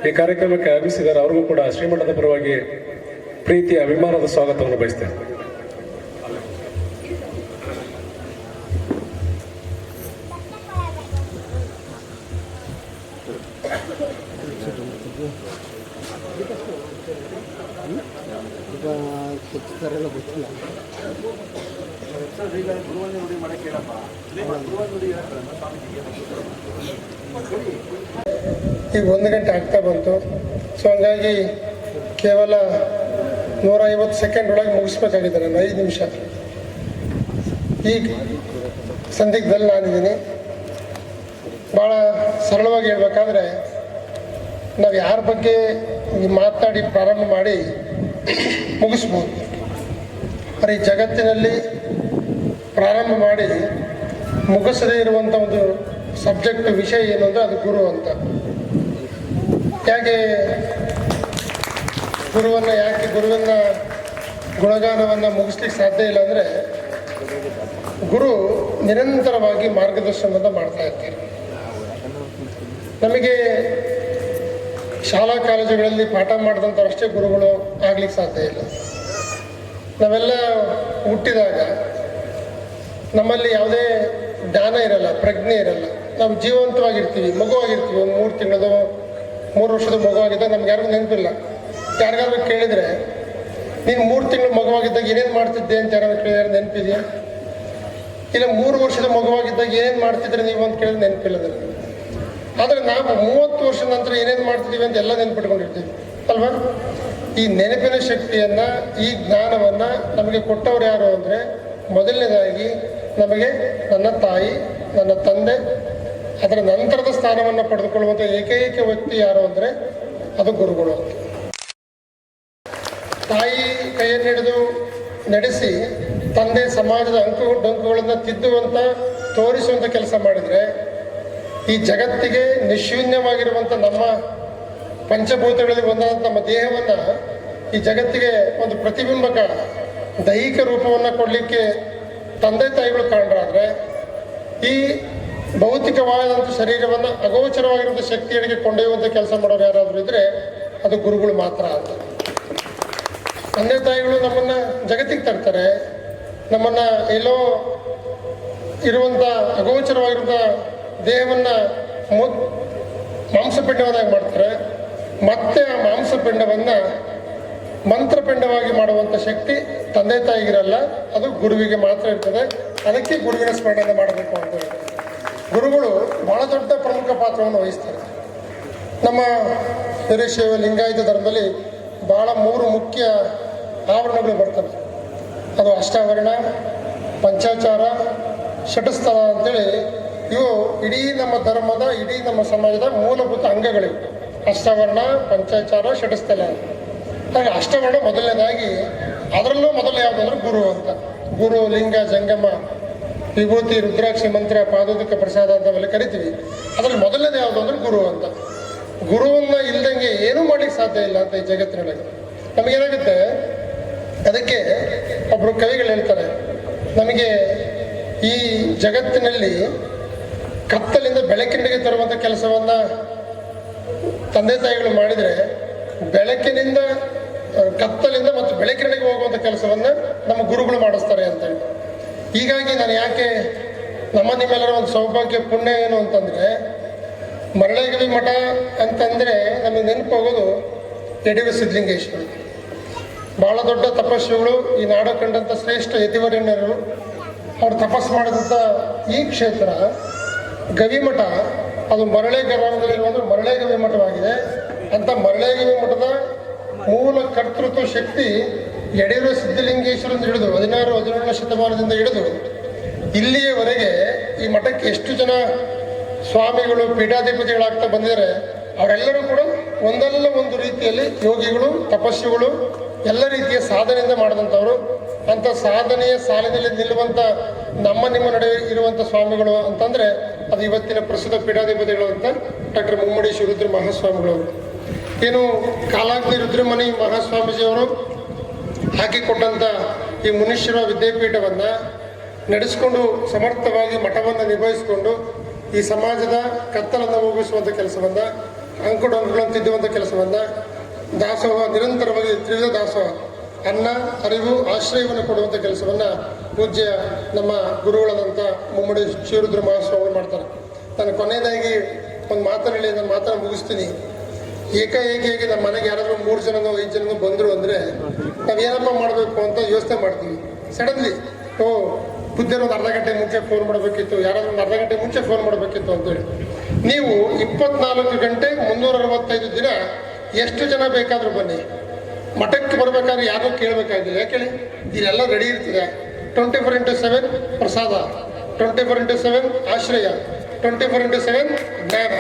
ಈ ಕಾರ್ಯಕ್ರಮಕ್ಕೆ ಆಗಮಿಸಿದ್ದಾರೆ. ಅವ್ರಿಗೂ ಕೂಡ ಶ್ರೀಮಠದ ಪರವಾಗಿ ಪ್ರೀತಿಯ ಅಭಿಮಾನದ ಸ್ವಾಗತವನ್ನು ಬಯಸ್ತೇನೆ. ಗೊತ್ತಿಲ್ಲ. ಈಗ 1 ಗಂಟೆ ಆಗ್ತಾ ಬಂತು. ಸೊ ಹಂಗಾಗಿ ಕೇವಲ 150 ಸೆಕೆಂಡ್ ಒಳಗೆ ಮುಗಿಸ್ಬೇಕಾಗಿದೆ. ನಾನು 5 ನಿಮಿಷ ಈಗ ಸಂದಿಗ್ಧದಲ್ಲಿ ನಾನಿದ್ದೀನಿ. ಭಾಳ ಸರಳವಾಗಿ ಹೇಳ್ಬೇಕಾದ್ರೆ ನಾವು ಯಾರ ಬಗ್ಗೆ ಮಾತನಾಡಿ ಪ್ರಾರಂಭ ಮಾಡಿ ಮುಗಿಸ್ಬೋದು. ಆದರೆ ಈ ಜಗತ್ತಿನಲ್ಲಿ ಪ್ರಾರಂಭ ಮಾಡಿ ಮುಗಿಸದೇ ಇರುವಂಥ ಒಂದು ಸಬ್ಜೆಕ್ಟ್ ವಿಷಯ ಏನು ಅಂದರೆ ಅದು ಗುರು ಅಂತ. ಯಾಕೆ ಗುರುವಿನ ಗುಣಗಾನವನ್ನು ಮುಗಿಸ್ಲಿಕ್ಕೆ ಸಾಧ್ಯ ಇಲ್ಲ ಅಂದರೆ ಗುರು ನಿರಂತರವಾಗಿ ಮಾರ್ಗದರ್ಶನವನ್ನು ಮಾಡ್ತಾ ಇರ್ತಾರೆ. ನಮಗೆ ಶಾಲಾ ಕಾಲೇಜುಗಳಲ್ಲಿ ಪಾಠ ಮಾಡಿದಂಥವರಷ್ಟೇ ಗುರುಗಳು ಆಗ್ಲಿಕ್ಕೆ ಸಾಧ್ಯ ಇಲ್ಲ. ನಾವೆಲ್ಲ ಹುಟ್ಟಿದಾಗ ನಮ್ಮಲ್ಲಿ ಯಾವುದೇ ಜ್ಞಾನ ಇರಲ್ಲ, ಪ್ರಜ್ಞೆ ಇರಲ್ಲ. ನಾವು ಜೀವಂತವಾಗಿರ್ತೀವಿ, ಮಗುವಾಗಿರ್ತೀವಿ. ಒಂದು 3 ತಿಂಗಳದು 3 ವರ್ಷದ ಮಗುವಾಗಿದ್ದಾಗ ನಮ್ಗೆ ಯಾರಿಗೂ ನೆನಪಿಲ್ಲ. ಯಾರಿಗಾದ್ರೂ ಕೇಳಿದರೆ ನೀನು 3 ತಿಂಗಳು ಮಗುವಾಗಿದ್ದಾಗ ಏನೇನು ಮಾಡ್ತಿದ್ದೆ ಅಂತ ಯಾರಾದ್ರು ಕೇಳಿದ್ರೆ ನೆನಪಿದೆಯಾ? ಇಲ್ಲ 3 ವರ್ಷದ ಮಗುವಾಗಿದ್ದಾಗ ಏನೇನು ಮಾಡ್ತಿದ್ರೆ ನೀವು ಅಂತ ಕೇಳಿದ್ರೆ ನೆನಪಿಲ್ಲ ನನಗೆ. ಆದರೆ ನಾವು 30 ವರ್ಷದ ನಂತರ ಏನೇನು ಮಾಡ್ತಿದ್ದೀವಿ ಅಂತ ಎಲ್ಲ ನೆನ್ಪಿಟ್ಕೊಂಡಿರ್ತೀವಿ ಅಲ್ವಾ? ಈ ನೆನಪಿನ ಶಕ್ತಿಯನ್ನು, ಈ ಜ್ಞಾನವನ್ನು ನಮಗೆ ಕೊಟ್ಟವ್ರು ಯಾರು ಅಂದರೆ ಮೊದಲನೇದಾಗಿ ನಮಗೆ ನನ್ನ ತಾಯಿ, ನನ್ನ ತಂದೆ, ಅದರ ನಂತರದ ಸ್ಥಾನವನ್ನು ಪಡೆದುಕೊಳ್ಳುವಂಥ ಏಕೈಕ ವ್ಯಕ್ತಿ ಯಾರು ಅಂದರೆ ಅದು ಗುರುಗಳು ಅಂತ. ತಾಯಿ ಕೈಯನ್ನು ಹಿಡಿದು ನಡೆಸಿ ತಂದೆ ಸಮಾಜದ ಅಂಕು ಡೊಂಕುಗಳನ್ನು ತಿದ್ದುವಂಥ ತೋರಿಸುವಂಥ ಕೆಲಸ ಮಾಡಿದರೆ ಈ ಜಗತ್ತಿಗೆ ನಿಶೂನ್ಯವಾಗಿರುವಂಥ ನಮ್ಮ ಪಂಚಭೂತಗಳಲ್ಲಿ ಒಂದಾದ ನಮ್ಮ ದೇಹವನ್ನು ಈ ಜಗತ್ತಿಗೆ ಒಂದು ಪ್ರತಿಬಿಂಬಕ ದೈಹಿಕ ರೂಪವನ್ನು ಕೊಡಲಿಕ್ಕೆ ತಂದೆ ತಾಯಿಗಳು ಕಾರಣರಾದರೆ ಈ ಭೌತಿಕವಾದಂಥ ಶರೀರವನ್ನು ಅಗೋಚರವಾಗಿರುವಂಥ ಶಕ್ತಿಯಡಿಗೆ ಕೊಂಡೊಯ್ಯುವಂಥ ಕೆಲಸ ಮಾಡೋರು ಯಾರಾದರೂ ಇದ್ದರೆ ಅದು ಗುರುಗಳು ಮಾತ್ರ ಅಂತ. ತಂದೆ ತಾಯಿಗಳು ನಮ್ಮನ್ನು ಜಗತ್ತಿಗೆ ತರ್ತಾರೆ, ನಮ್ಮನ್ನು ಎಲ್ಲೋ ಇರುವಂಥ ಅಗೋಚರವಾಗಿರುವಂಥ ದೇಹವನ್ನು ಮಾಂಸಪಿಂಡವನ್ನಾಗಿ ಮಾಡ್ತಾರೆ. ಮತ್ತೆ ಆ ಮಾಂಸಪಿಂಡವನ್ನು ಮಂತ್ರಪಿಂಡವಾಗಿ ಮಾಡುವಂಥ ಶಕ್ತಿ ತಂದೆ ತಾಯಿಗಿರಲ್ಲ, ಅದು ಗುರುವಿಗೆ ಮಾತ್ರ ಇರ್ತದೆ. ಅದಕ್ಕೆ ಗುರುವಿನ ಸ್ಮರಣೆ ಮಾಡಬೇಕು ಅಂತ ಹೇಳ್ತಾರೆ. ಗುರುಗಳು ಬಹಳ ದೊಡ್ಡ ಪ್ರಮುಖ ಪಾತ್ರವನ್ನು ವಹಿಸ್ತಾರೆ. ನಮ್ಮ ವೀರಶೈವ ಲಿಂಗಾಯತ ಧರ್ಮದಲ್ಲಿ ಬಹಳ 3 ಮುಖ್ಯ ಆವರಣಗಳು ಬರ್ತವೆ. ಅದು ಅಷ್ಟಾವರಣ, ಪಂಚಾಚಾರ, ಷಟಸ್ಥಲ ಅಂತೇಳಿ ಇವು ಇಡೀ ನಮ್ಮ ಧರ್ಮದ, ಇಡೀ ನಮ್ಮ ಸಮಾಜದ ಮೂಲಭೂತ ಅಂಗಗಳಿವೆ. ಅಷ್ಟಾವರಣ, ಪಂಚಾಚಾರ, ಷಟಸ್ಥಲ. ಹಾಗೆ ಅಷ್ಟವರ್ಣ ಮೊದಲನೇದಾಗಿ, ಅದರಲ್ಲೂ ಮೊದಲು ಯಾವುದಂದ್ರೆ ಗುರು ಅಂತ. ಗುರು, ಲಿಂಗ, ಜಂಗಮ, ವಿಭೂತಿ, ರುದ್ರಾಕ್ಷಿ, ಮಂತ್ರ, ಪಾದೋದಕ ಪ್ರಸಾದ ಅಂತಾವೆಲ್ಲ ಕರಿತೀವಿ. ಅದರಲ್ಲಿ ಮೊದಲನೇದು ಯಾವುದು ಅಂದ್ರೆ ಗುರು ಅಂತ. ಗುರುವನ್ನು ಇಲ್ದಂಗೆ ಏನೂ ಮಾಡ್ಲಿಕ್ಕೆ ಸಾಧ್ಯ ಇಲ್ಲ ಅಂತ ಈ ಜಗತ್ತಿನೊಳಗೆ. ನಮಗೇನಾಗುತ್ತೆ, ಅದಕ್ಕೆ ಒಬ್ಬರು ಕವಿಗಳು ಹೇಳ್ತಾರೆ, ನಮಗೆ ಈ ಜಗತ್ತಿನಲ್ಲಿ ಕತ್ತಲಿಂದ ಬೆಳಕಿನೆಡೆಗೆ ತರುವಂಥ ಕೆಲಸವನ್ನು ತಂದೆ ತಾಯಿಗಳು ಮಾಡಿದರೆ, ಬೆಳಕಿನಿಂದ ಕತ್ತಲಿಂದ ಮತ್ತು ಬೆಳಕಿನೆಡೆಗೆ ಹೋಗುವಂಥ ಕೆಲಸವನ್ನು ನಮ್ಮ ಗುರುಗಳು ಮಾಡಿಸ್ತಾರೆ ಅಂತೇಳಿ. ಹೀಗಾಗಿ ನಾನು ಯಾಕೆ ನಮ್ಮ ನಿಮ್ಮೆಲ್ಲರ ಒಂದು ಸೌಭಾಗ್ಯ ಪುಣ್ಯ ಏನು ಅಂತಂದರೆ, ಮರಳೇಗವಿ ಮಠ ಅಂತಂದರೆ ನಮಗೆ ನೆನಪಾಗೋದು ಯಡಿಯೂರು ಸಿದ್ಧಲಿಂಗೇಶ್ವರ. ಭಾಳ ದೊಡ್ಡ ತಪಸ್ವಿಗಳು, ಈ ನಾಡು ಕಂಡಂಥ ಶ್ರೇಷ್ಠ ಯತಿವರ್ಯರು. ಅವರು ತಪಸ್ಸು ಮಾಡಿದಂಥ ಈ ಕ್ಷೇತ್ರ ಗವಿಮಠ, ಅದು ಮರಳೆ ಗ್ರಾಮದಲ್ಲಿರುವಂಥ ಮರಳೇಗವಿ ಮಠವಾಗಿದೆ. ಅಂತ ಮರಳೇಗವಿ ಮಠದ ಮೂಲ ಕರ್ತೃತ್ವ ಶಕ್ತಿ ಯಡಿಯೂರು ಸಿದ್ಧಲಿಂಗೇಶ್ವರಿಂದ ಹಿಡಿದು 16-17ನೇ ಶತಮಾನದಿಂದ ಹಿಡಿದು ಇಲ್ಲಿಯವರೆಗೆ ಈ ಮಠಕ್ಕೆ ಎಷ್ಟು ಜನ ಸ್ವಾಮಿಗಳು, ಪೀಠಾಧಿಪತಿಗಳಾಗ್ತಾ ಬಂದಿದ್ದಾರೆ. ಅವರೆಲ್ಲರೂ ಕೂಡ ಒಂದಲ್ಲ ಒಂದು ರೀತಿಯಲ್ಲಿ ಯೋಗಿಗಳು, ತಪಸ್ವಿಗಳು, ಎಲ್ಲ ರೀತಿಯ ಸಾಧನೆಯಿಂದ ಮಾಡಿದಂಥವ್ರು. ಅಂಥ ಸಾಧನೆಯ ಸಾಲಿನಲ್ಲಿ ನಿಲ್ಲುವಂಥ ನಮ್ಮ ನಿಮ್ಮ ನಡುವೆ ಇರುವಂಥ ಸ್ವಾಮಿಗಳು ಅಂತಂದರೆ ಅದು ಇವತ್ತಿನ ಪ್ರಸಿದ್ಧ ಪೀಠಾಧಿಪತಿಗಳು ಅಂತ ಡಾಕ್ಟರ್ ಮುಮ್ಮಡಿ ಶಿವರುದ್ರ ಮಹಾಸ್ವಾಮಿಗಳವರು. ಏನು ಕಾಲಾಗ್ನಿ ರುದ್ರಮಣಿ ಮಹಾಸ್ವಾಮೀಜಿಯವರು ಹಾಕಿಕೊಟ್ಟಂಥ ಈ ಮುನೀಶ್ವರ ವಿದ್ಯಾಪೀಠವನ್ನು ನಡೆಸಿಕೊಂಡು ಸಮರ್ಥವಾಗಿ ಮಠವನ್ನು ನಿಭಾಯಿಸಿಕೊಂಡು ಈ ಸಮಾಜದ ಕತ್ತಲನ್ನು ಹೋಗಿಸುವಂಥ ಕೆಲಸವನ್ನು, ಅಂಕುಡೊಂಕುಗಳನ್ನು ತಿದ್ದುವಂಥ ಕೆಲಸವನ್ನು, ದಾಸೋಹ ನಿರಂತರವಾಗಿ ತ್ರಿವಿಧ ದಾಸೋಹ, ಅನ್ನ, ಅರಿವು, ಆಶ್ರಯವನ್ನು ಕೊಡುವಂಥ ಕೆಲಸವನ್ನು ಪೂಜ್ಯ ನಮ್ಮ ಗುರುಗಳಾದಂಥ ಮುಮ್ಮಡಿ ಶಿವರುದ್ರ ಮಹಾಸ್ವಾಮಿಗಳು ಮಾಡ್ತಾರೆ. ನಾನು ಕೊನೆಯದಾಗಿ ಒಂದು ಮಾತನಾಡಿ ನನ್ನ ಮಾತನ್ನು ಮುಗಿಸ್ತೀನಿ. ಏಕಾಏಕಿಯಾಗಿ ನಮ್ಮ ಮನೆಗೆ ಯಾರಾದರೂ 3 ಜನನೋ 5 ಜನನೋ ಬಂದರು ಅಂದರೆ ನಾವೇನಪ್ಪ ಮಾಡಬೇಕು ಅಂತ ಯೋಚನೆ ಮಾಡ್ತೀವಿ. ಸಡನ್ಲಿ ಬುದ್ಧಿನ ಒಂದು ಅರ್ಧ ಗಂಟೆ ಮುಂಚೆ ಫೋನ್ ಮಾಡಬೇಕಿತ್ತು, ಯಾರಾದ್ರೂ ಒಂದು ಅರ್ಧ ಗಂಟೆ ಮುಂಚೆ ಫೋನ್ ಮಾಡಬೇಕಿತ್ತು ಅಂತೇಳಿ. ನೀವು 24 ಗಂಟೆ 365 ದಿನ ಎಷ್ಟು ಜನ ಬೇಕಾದರೂ ಬನ್ನಿ. ಮಠಕ್ಕೆ ಬರಬೇಕಾದ್ರೆ ಯಾರೂ ಕೇಳಬೇಕಾಗಿಲ್ಲ. ಯಾಕೆ ಇಲ್ಲೆಲ್ಲ ರೆಡಿ ಇರ್ತದೆ. 24x7 ಪ್ರಸಾದ, 24x7 ಆಶ್ರಯ, 24x7 ಜ್ಞಾನ.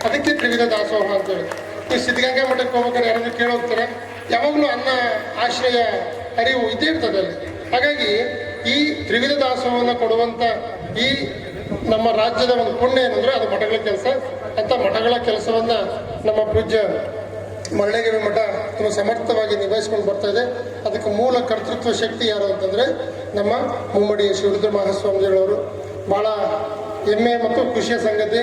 ಅದಕ್ಕೆ ತ್ರಿವಿಧ ದಾಸೋಹ ಅಂತೇಳಿ. ಈ ಸಿದ್ಧಗಂಗಾ ಮಠಕ್ಕೆ ಹೋಗ್ಬೇಕಾದ್ರೆ ಯಾರಾದ್ರೂ ಕೇಳೋಗ್ತಾರೆ, ಯಾವಾಗಲೂ ಅನ್ನ, ಆಶ್ರಯ, ಅರಿವು ಇದ್ದೇ ಇರ್ತದೆ ಅಲ್ಲಿ. ಹಾಗಾಗಿ ಈ ತ್ರಿವಿಧ ದಾಸೋಹವನ್ನು ಕೊಡುವಂಥ ಈ ನಮ್ಮ ರಾಜ್ಯದ ಒಂದು ಪುಣ್ಯ ಏನಂದರೆ ಅದು ಮಠಗಳ ಕೆಲಸ. ಅಂಥ ಮಠಗಳ ಕೆಲಸವನ್ನು ನಮ್ಮ ಪೂಜ್ಯ ಮರಳೇಗವಿ ಮಠ ತುಂಬ ಸಮರ್ಥವಾಗಿ ನಿಭಾಯಿಸ್ಕೊಂಡು ಬರ್ತಾ ಇದೆ. ಅದಕ್ಕೆ ಮೂಲ ಕರ್ತೃತ್ವ ಶಕ್ತಿ ಯಾರು ಅಂತಂದರೆ ನಮ್ಮ ಮುಮ್ಮಡಿ ಶಿವರುದ್ರ ಮಹಾಸ್ವಾಮೀಜಿಗಳವರು. ಭಾಳ ಹೆಮ್ಮೆ ಮತ್ತು ಖುಷಿಯ ಸಂಗತಿ,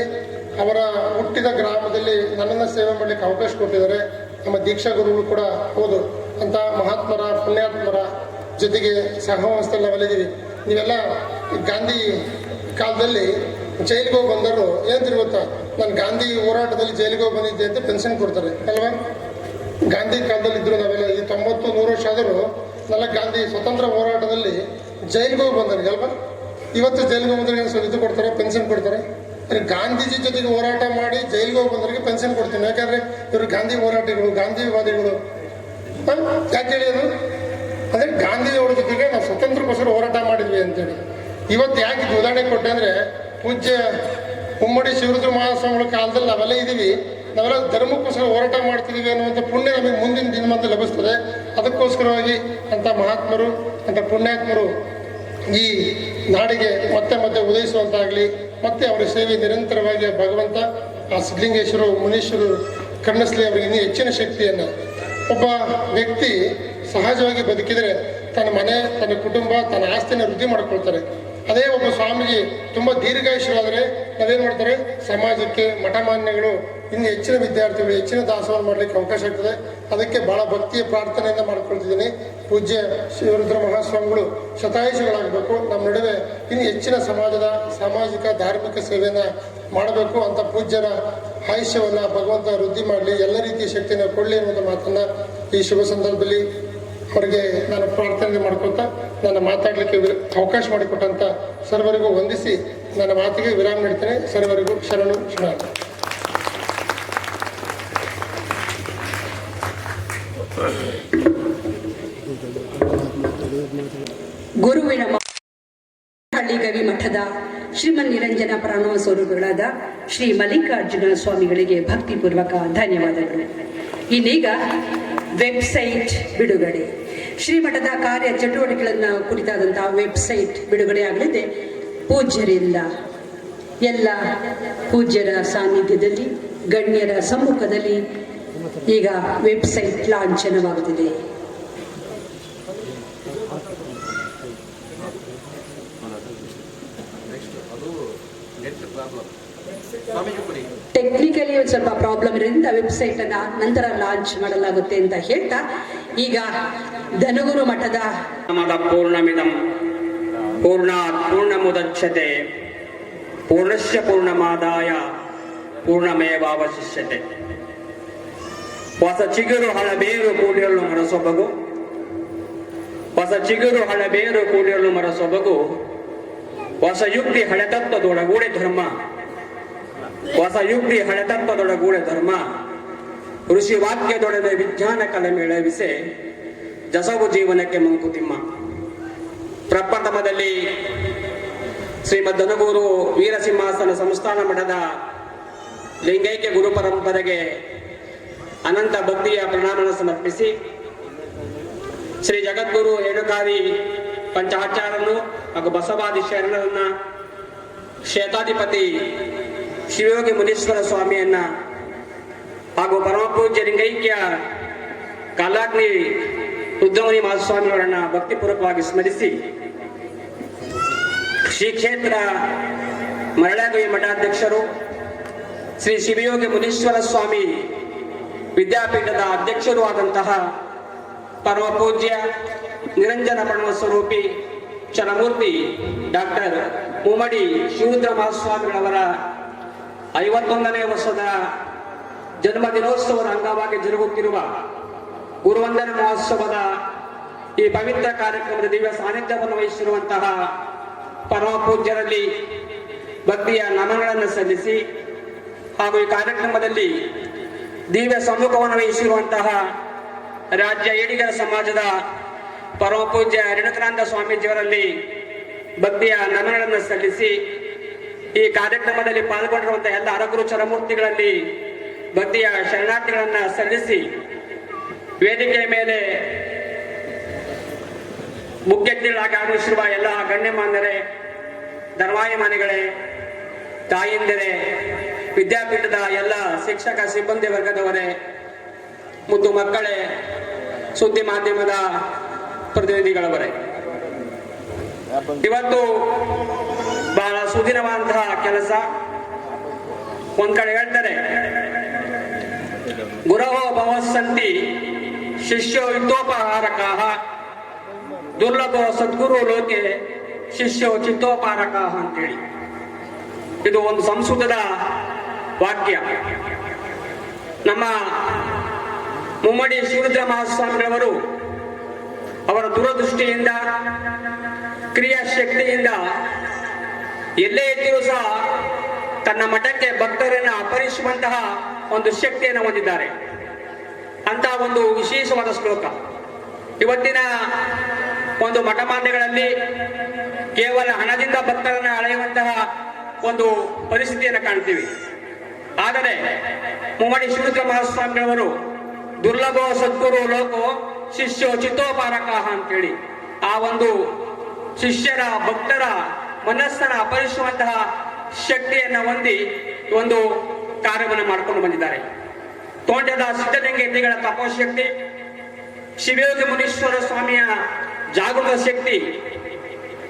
ಅವರ ಹುಟ್ಟಿದ ಗ್ರಾಮದಲ್ಲಿ ನನ್ನನ್ನು ಸೇವೆ ಮಾಡಲಿಕ್ಕೆ ಅವಕಾಶ ಕೊಟ್ಟಿದ್ದಾರೆ. ನಮ್ಮ ದೀಕ್ಷಾ ಗುರುಗಳು ಕೂಡ ಹೌದು. ಅಂಥ ಮಹಾತ್ಮರ, ಪುಣ್ಯಾತ್ಮರ ಜೊತೆಗೆ ಸಹವಾಸದಲ್ಲಿ ನಾವೆಲ್ಲಿದ್ದೀವಿ. ನೀವೆಲ್ಲ ಗಾಂಧಿ ಕಾಲದಲ್ಲಿ ಜೈಲಿಗೆ ಹೋಗಿ ಬಂದರು ಏನು ಗೊತ್ತಾ, ನಾನು ಗಾಂಧಿ ಹೋರಾಟದಲ್ಲಿ ಜೈಲಿಗೆ ಹೋಗಿ ಬಂದಿದ್ದೆ ಅಂತ ಪೆನ್ಷನ್ ಕೊಡ್ತಾರೆ ಅಲ್ವಾ. ಗಾಂಧಿ ಕಾಲದಲ್ಲಿ ಇದ್ರು ನಾವೆಲ್ಲ, ಈ 90-100 ವರ್ಷ ಆದರೂ ನಾವೆಲ್ಲ ಗಾಂಧಿ ಸ್ವತಂತ್ರ ಹೋರಾಟದಲ್ಲಿ ಜೈಲಿಗೆ ಹೋಗಿ ಬಂದರಿಗೆ ಅಲ್ವಾ. ಇವತ್ತು ಜೈಲಿಗೆ ಹೋಗಿ ಬಂದ್ರೆ ಇದು ಕೊಡ್ತಾರೆ, ಪೆನ್ಷನ್ ಕೊಡ್ತಾರೆ. ಗಾಂಧೀಜಿ ಜೊತೆಗೆ ಹೋರಾಟ ಮಾಡಿ ಜೈಲಿಗೆ ಹೋಗಿ ಬಂದವರಿಗೆ ಪೆನ್ಷನ್ ಕೊಡ್ತೀನಿ. ಯಾಕಂದರೆ ಇವರು ಗಾಂಧಿ ಹೋರಾಟಿಗಳು, ಗಾಂಧಿವಾದಿಗಳು. ಯಾಕೆ ಹೇಳಿ ಅದು ಅಂದರೆ ಗಾಂಧಿಯವರ ಜೊತೆಗೆ ನಾವು ಸ್ವತಂತ್ರಕ್ಕೋಸ್ಕರ ಹೋರಾಟ ಮಾಡಿದ್ವಿ ಅಂತೇಳಿ. ಇವತ್ತು ಯಾಕೆ ಉದಾಹರಣೆ ಕೊಟ್ಟೆ ಅಂದರೆ, ಪೂಜ್ಯ ಮುಮ್ಮಡಿ ಶಿವರುದ್ರ ಮಹಾಸ್ವಾಮಿಗಳ ಕಾಲದಲ್ಲಿ ನಾವೆಲ್ಲ ಇದ್ದೀವಿ, ನಾವೆಲ್ಲ ಧರ್ಮಕ್ಕೋಸ್ಕರ ಹೋರಾಟ ಮಾಡ್ತಿದ್ದೀವಿ ಅನ್ನುವಂಥ ಪುಣ್ಯ ನಮಗೆ ಮುಂದಿನ ದಿನಮಾನದಲ್ಲಿ ಲಭಿಸ್ತದೆ. ಅದಕ್ಕೋಸ್ಕರವಾಗಿ ಅಂಥ ಮಹಾತ್ಮರು, ಅಂಥ ಪುಣ್ಯಾತ್ಮರು ಈ ನಾಡಿಗೆ ಮತ್ತೆ ಮತ್ತೆ ಉದಯಿಸುವಂತಾಗಲಿ, ಮತ್ತೆ ಅವರ ಸೇವೆ ನಿರಂತರವಾಗಿ ಭಗವಂತ ಆ ಸಿದ್ಧಲಿಂಗೇಶ್ವರ ಮುನೀಶ್ವರರು ಕರುಣಿಸಲಿ ಅವರಿಗೆ ಇನ್ನೂ ಹೆಚ್ಚಿನ ಶಕ್ತಿಯನ್ನು. ಒಬ್ಬ ವ್ಯಕ್ತಿ ಸಹಜವಾಗಿ ಬದುಕಿದರೆ ತನ್ನ ಮನೆ, ತನ್ನ ಕುಟುಂಬ, ತನ್ನ ಆಸ್ತಿಯನ್ನು ವೃದ್ಧಿ ಮಾಡ್ಕೊಳ್ತಾರೆ. ಅದೇ ಒಬ್ಬ ಸ್ವಾಮೀಜಿ ತುಂಬ ದೀರ್ಘಾಯುಷ್ಯರಾದರೆ ನಾವೇನು ಮಾಡ್ತಾರೆ, ಸಮಾಜಕ್ಕೆ ಮಠಮಾನ್ಯಗಳು ಇನ್ನು ಹೆಚ್ಚಿನ ವಿದ್ಯಾರ್ಥಿಗಳು ಹೆಚ್ಚಿನ ದಾಸೋಹ ಮಾಡಲಿಕ್ಕೆ ಅವಕಾಶ ಆಗ್ತದೆ. ಅದಕ್ಕೆ ಭಾಳ ಭಕ್ತಿಯ ಪ್ರಾರ್ಥನೆಯಿಂದ ಮಾಡ್ಕೊಳ್ತಿದ್ದೀನಿ. ಪೂಜ್ಯ ಶಿವರುದ್ರ ಮಹಾಸ್ವಾಮಿಗಳು ಶತಾಯುಷಿಗಳಾಗಬೇಕು, ನಮ್ಮ ನಡುವೆ ಇನ್ನು ಹೆಚ್ಚಿನ ಸಾಮಾಜಿಕ ಧಾರ್ಮಿಕ ಸೇವೆಯನ್ನು ಮಾಡಬೇಕು ಅಂತ ಪೂಜ್ಯರ ಆಯುಷ್ಯವನ್ನು ಭಗವಂತ ವೃದ್ಧಿ ಮಾಡಲಿ, ಎಲ್ಲ ರೀತಿಯ ಶಕ್ತಿಯನ್ನು ಕೊಡಲಿ ಅನ್ನೋದು ಮಾತನ್ನು ಈ ಶುಭ ಸಂದರ್ಭದಲ್ಲಿ ಅವರಿಗೆ ನಾನು ಪ್ರಾರ್ಥನೆ ಮಾಡ್ಕೊತಾ ನನ್ನ ಮಾತಾಡಲಿಕ್ಕೆ ಅವಕಾಶ ಮಾಡಿಕೊಟ್ಟಂಥ ಸರ್ವರಿಗೂ ವಂದಿಸಿ ನನ್ನ ಮಾತಿಗೆ ವಿರಾಮ ನೀಡ್ತೇನೆ. ಸರ್ವರಿಗೂ ಶರಣು ಶರಣಾರ್ಥಿ. ಗುರುವಿನ ಹಳ್ಳಿ ಗವಿ ಮಠದ ಶ್ರೀಮನ್ ನಿರಂಜನ ಪ್ರಣವ ಸ್ವರೂಪಗಳಾದ ಶ್ರೀ ಮಲ್ಲಿಕಾರ್ಜುನ ಸ್ವಾಮಿಗಳಿಗೆ ಭಕ್ತಿಪೂರ್ವಕ ಧನ್ಯವಾದಗಳು. ಇನ್ನೀಗ ವೆಬ್ಸೈಟ್ ಬಿಡುಗಡೆ. ಶ್ರೀಮಠದ ಕಾರ್ಯ ಚಟುವಟಿಕೆಗಳನ್ನು ಕುರಿತಾದಂತಹ ವೆಬ್ಸೈಟ್ ಬಿಡುಗಡೆ ಆಗಲಿದೆ. ಪೂಜ್ಯರಿಂದ ಎಲ್ಲ ಪೂಜ್ಯರ ಸಾನ್ನಿಧ್ಯದಲ್ಲಿ ಗಣ್ಯರ ಸಮ್ಮುಖದಲ್ಲಿ ಈಗ ವೆಬ್ಸೈಟ್ ಲಾಂಛನವಾಗುತ್ತಿದೆ. ಟೆಕ್ನಿಕಲಿ ಒಂದು ಸ್ವಲ್ಪ ಪ್ರಾಬ್ಲಮ್ ಇರೋದ್ರಿಂದ ವೆಬ್ಸೈಟ್ ಅನ್ನ ನಂತರ ಲಾಂಚ್ ಮಾಡಲಾಗುತ್ತೆ ಅಂತ ಹೇಳ್ತಾ ಈಗ ಧನಗುರು ಮಠದ ಪೂರ್ಣಮಿದಂ ಪೂರ್ಣಾತ್ ಪೂರ್ಣಮುದಚ್ಯತೆ ಪೂರ್ಣಸ್ಯ ಪೂರ್ಣಮಾದಾಯ ಪೂರ್ಣಮೇವಾವಶಿಷ್ಯತೆ. ಹೊಸ ಚಿಗುರು ಹಳಬೇರು ಕೂಡಿಯಲು ಮರಸೊಬಗು, ಹೊಸ ಚಿಗುರು ಹಳಬೇರು ಕೂಡಿಯಲು ಮರಸೊಬಗು, ಹೊಸ ಯುಕ್ತಿ ಹಳೆತತ್ವದೊಳಗೂಡೆ ಧರ್ಮ, ಹೊಸ ಯುಕ್ತಿ ಹಳೆತತ್ವದೊಳಗೂಡೆ ಧರ್ಮ, ಋಷಿ ವಾಕ್ಯದೊಡನೆ ವಿಜ್ಞಾನ ಕಲೆ ಮೇಳವಿಸೆ ಜಸವು ಜೀವನಕ್ಕೆ ಮಂಕುತಿಮ್ಮ. ಪ್ರಪ್ರಥಮದಲ್ಲಿ ಶ್ರೀಮದ್ ಧನಗೂರು ವೀರಸಿಂಹಾಸನ ಸಂಸ್ಥಾನ ಮಠದ ಲಿಂಗೈಕ್ಯ ಗುರು ಪರಂಪರೆಗೆ ಅನಂತ ಭಕ್ತಿಯ ಪ್ರಣಾಮವನ್ನು ಸಮರ್ಪಿಸಿ ಶ್ರೀ ಜಗದ್ಗುರು ರೇಣುಕಾದಿ ಪಂಚಾಚಾರ್ಯರನ್ನು ಹಾಗೂ ಬಸವಾದಿ ಶರಣರನ್ನ, ಕ್ಷೇತ್ರಾಧಿಪತಿ ಶಿವಯೋಗಿ ಮುನೀಶ್ವರ ಸ್ವಾಮಿಯನ್ನ ಹಾಗೂ ಪರಮಪೂಜ್ಯ ಲಿಂಗೈಕ್ಯ ಕಾಲಾಗ್ನಿ ರುದ್ರಮುನಿ ಮಹಾಸ್ವಾಮಿಯವರನ್ನ ಭಕ್ತಿಪೂರ್ವಕವಾಗಿ ಸ್ಮರಿಸಿ ಶ್ರೀ ಕ್ಷೇತ್ರ ಮರಳಗವಿ ಮಠಾಧ್ಯಕ್ಷರು ಶ್ರೀ ಶಿವಯೋಗಿ ಮುನೀಶ್ವರ ಸ್ವಾಮಿ ವಿದ್ಯಾಪೀಠದ ಅಧ್ಯಕ್ಷರೂ ಆದಂತಹ ಪರಮಪೂಜ್ಯ ನಿರಂಜನ ಪ್ರಣವ ಸ್ವರೂಪಿ ಚರಮೂರ್ತಿ ಡಾಕ್ಟರ್ ಮುಮ್ಮಡಿ ಶಿವರುದ್ರ ಮಹಾಸ್ವಾಮಿಗಳವರ 51ನೇ ವರ್ಷದ ಜನ್ಮ ದಿನೋತ್ಸವದ ಅಂಗವಾಗಿ ಜರುಗುತ್ತಿರುವ ಗುರುವಂದನ ಮಹೋತ್ಸವದ ಈ ಪವಿತ್ರ ಕಾರ್ಯಕ್ರಮದ ದಿವ್ಯ ಸಾನ್ನಿಧ್ಯವನ್ನು ವಹಿಸಿರುವಂತಹ ಪರಮ ಪೂಜ್ಯರಲ್ಲಿ ಭಕ್ತಿಯ ನಮನಗಳನ್ನು ಸಲ್ಲಿಸಿ ಹಾಗೂ ಈ ಕಾರ್ಯಕ್ರಮದಲ್ಲಿ ದಿವ್ಯ ಸಮ್ಮುಖವನ್ನು ವಹಿಸಿರುವಂತಹ ರಾಜ್ಯ ಏಡಿಗರ ಸಮಾಜದ ಪರಮ ಪೂಜ್ಯ ರೇಣುಕಾನಂದ ಸ್ವಾಮೀಜಿಯವರಲ್ಲಿ ಭಕ್ತಿಯ ನಮನಗಳನ್ನು ಸಲ್ಲಿಸಿ ಈ ಕಾರ್ಯಕ್ರಮದಲ್ಲಿ ಪಾಲ್ಗೊಂಡಿರುವಂತಹ ಎಲ್ಲ ಹರಗುರು ಚರಮೂರ್ತಿಗಳಲ್ಲಿ ಭಕ್ತಿಯ ಶರಣಾರ್ಥಿಗಳನ್ನ ಸಲ್ಲಿಸಿ ವೇದಿಕೆಯ ಮೇಲೆ ಮುಖ್ಯತಿಗಳಾಗಿ ಆಗಮಿಸಿರುವ ಎಲ್ಲ ಗಣ್ಯಮಾನ್ಯರೇ, ಧರ್ಮಾಭಿಮಾನಿಗಳೇ, ತಾಯಿಂದರೇ, ವಿದ್ಯಾಪೀಠದ ಎಲ್ಲ ಶಿಕ್ಷಕ ಸಿಬ್ಬಂದಿ ವರ್ಗದವರೇ, ಮುದ್ದು ಮಕ್ಕಳೇ, ಸುದ್ದಿ ಮಾಧ್ಯಮದ ಪ್ರತಿನಿಧಿಗಳವರೇ, ಇವತ್ತು ಬಹಳ ಸುದಿನವಾದಂತಹ ಕೆಲಸ. ಒಂದ್ ಕಡೆ ಹೇಳ್ತಾರೆ, ಗುರವೋ ಭವಸ್ಸಂತಿ ಶಿಷ್ಯೋ ಯುದ್ಧೋಪಹಾರಕಾಹ ದುರ್ಲಭೋ ಸದ್ಗುರು ಲೋಕೆ ಶಿಷ್ಯೋ ಚಿತ್ತೋಪಾರಕಾಹ ಅಂತೇಳಿ. ಇದು ಒಂದು ಸಂಸ್ಕೃತದ ವಾಕ್ಯ. ನಮ್ಮ ಮುಮ್ಮಡಿ ಶಿವರುದ್ರ ಮಹಾಸ್ವಾಮಿಗಳವರು ಅವರ ದೂರದೃಷ್ಟಿಯಿಂದ, ಕ್ರಿಯಾಶಕ್ತಿಯಿಂದ ಎಲ್ಲೇ ಇದ್ದರೂ ಸಹ ತನ್ನ ಮಠಕ್ಕೆ ಭಕ್ತರನ್ನು ಅಪಹರಿಸುವಂತಹ ಒಂದು ಶಕ್ತಿಯನ್ನು ಹೊಂದಿದ್ದಾರೆ. ಅಂತಹ ಒಂದು ವಿಶೇಷವಾದ ಶ್ಲೋಕ ಇವತ್ತಿನ ಒಂದು ಮಠಮಾನ್ಯಗಳಲ್ಲಿ ಕೇವಲ ಹಣದಿಂದ ಭಕ್ತರನ್ನು ಅಳೆಯುವಂತಹ ಒಂದು ಪರಿಸ್ಥಿತಿಯನ್ನು ಕಾಣ್ತೀವಿ. ಆದರೆ ಮುಮ್ಮಡಿ ಶಿವರುದ್ರ ಮಹಾಸ್ವಾಮಿಗಳವರು ದುರ್ಲಭೋ ಸದ್ಗುರು ಲೋಕೋ ಶಿಷ್ಯೋ ಚಿತ್ತೋಪಾರಕಾಹ ಅಂತೇಳಿ ಆ ಒಂದು ಶಿಷ್ಯರ ಭಕ್ತರ ಮನಸ್ಸನ್ನು ಅಪರಿಸುವಂತಹ ಶಕ್ತಿಯನ್ನು ಹೊಂದಿ ಒಂದು ಕಾರ್ಯವನ್ನು ಮಾಡಿಕೊಂಡು ಬಂದಿದ್ದಾರೆ. ತೋಂಟದ ಸಿದ್ಧಲಿಂಗ ಯತಿಗಳ ತಪೋಶಕ್ತಿ, ಶಿವಯೋಗಿ ಮುನೀಶ್ವರ ಸ್ವಾಮಿಯ ಜಾಗೃತ ಶಕ್ತಿ,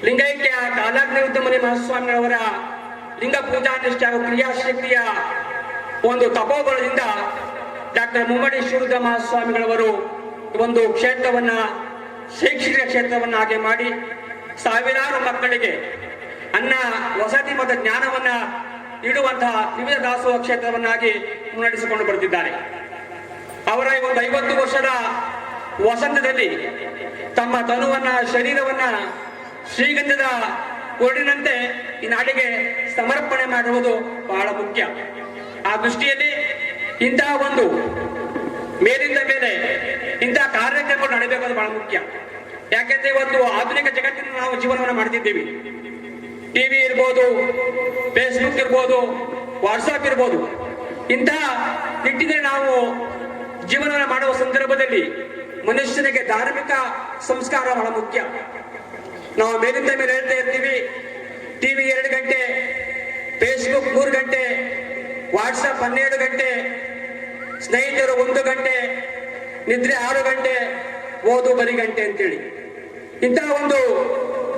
ಲಿಂಗೈಕ್ಯ ಕಾಲಾಗ್ನಿರುದ್ಧ ಮುನಿ ಮಹಾಸ್ವಾಮಿಗಳವರ ಲಿಂಗ ಪೂಜಾ ನಿಷ್ಠೆ ಹಾಗೂ ಕ್ರಿಯಾಶಕ್ತಿಯ ಒಂದು ತಪೋಬಲದಿಂದ ಡಾಕ್ಟರ್ ಮುಮ್ಮಡಿ ಶಿವರುದ್ರ ಮಹಾಸ್ವಾಮಿಗಳವರು ಒಂದು ಕ್ಷೇತ್ರವನ್ನ ಶೈಕ್ಷಣಿಕ ಕ್ಷೇತ್ರವನ್ನ ಹಾಗೆ ಮಾಡಿ ಸಾವಿರಾರು ಮಕ್ಕಳಿಗೆ ಅನ್ನ ವಸತಿ ಮತ್ತು ಜ್ಞಾನವನ್ನ ನೀಡುವಂತಹ ತ್ರಿವಿಧ ದಾಸೋಹ ಕ್ಷೇತ್ರವನ್ನಾಗಿ ಮುನ್ನಡೆಸಿಕೊಂಡು ಬರುತ್ತಿದ್ದಾರೆ. ಅವರ ಒಂದು 50 ವರ್ಷದ ವಸಂತದಲ್ಲಿ ತಮ್ಮ ತನುವನ್ನ ಶರೀರವನ್ನ ಶ್ರೀಗಂಧದ ಕೊರಡಿನಂತೆ ಈ ನಾಡಿಗೆ ಸಮರ್ಪಣೆ ಮಾಡುವುದು ಬಹಳ ಮುಖ್ಯ. ಆ ದೃಷ್ಟಿಯಲ್ಲಿ ಇಂತಹ ಒಂದು ಮೇಲಿಂದ ಮೇಲೆ ಇಂತಹ ಕಾರ್ಯಕ್ರಮಗಳು ನಡೆಯಬೇಕಾದ ಬಹಳ ಮುಖ್ಯ. ಯಾಕೆಂದ್ರೆ ಇವತ್ತು ಆಧುನಿಕ ಜಗತ್ತಿನ ನಾವು ಜೀವನವನ್ನು ಮಾಡ್ತಿದ್ದೀವಿ. ಟಿವಿ ಇರ್ಬೋದು, ಫೇಸ್ಬುಕ್ ಇರ್ಬೋದು, ವಾಟ್ಸಾಪ್ ಇರ್ಬೋದು. ಇಂತಹ ನಿಟ್ಟಿನಲ್ಲಿ ನಾವು ಜೀವನವನ್ನು ಮಾಡುವ ಸಂದರ್ಭದಲ್ಲಿ ಮನುಷ್ಯನಿಗೆ ಧಾರ್ಮಿಕ ಸಂಸ್ಕಾರ ಬಹಳ ಮುಖ್ಯ. ನಾವು ಮೇಲಿಂದ ಮೇಲೆ ಹೇಳ್ತಾ ಇರ್ತೀವಿ, ಟಿವಿ 2 ಗಂಟೆ, ಫೇಸ್ಬುಕ್ 3 ಗಂಟೆ, ವಾಟ್ಸಪ್ 12 ಗಂಟೆ, ಸ್ನೇಹಿತರು 1 ಗಂಟೆ, ನಿದ್ರೆ 6 ಗಂಟೆ, ಓದು ಬರಿ ಗಂಟೆ ಅಂತೇಳಿ ಇಂತಹ ಒಂದು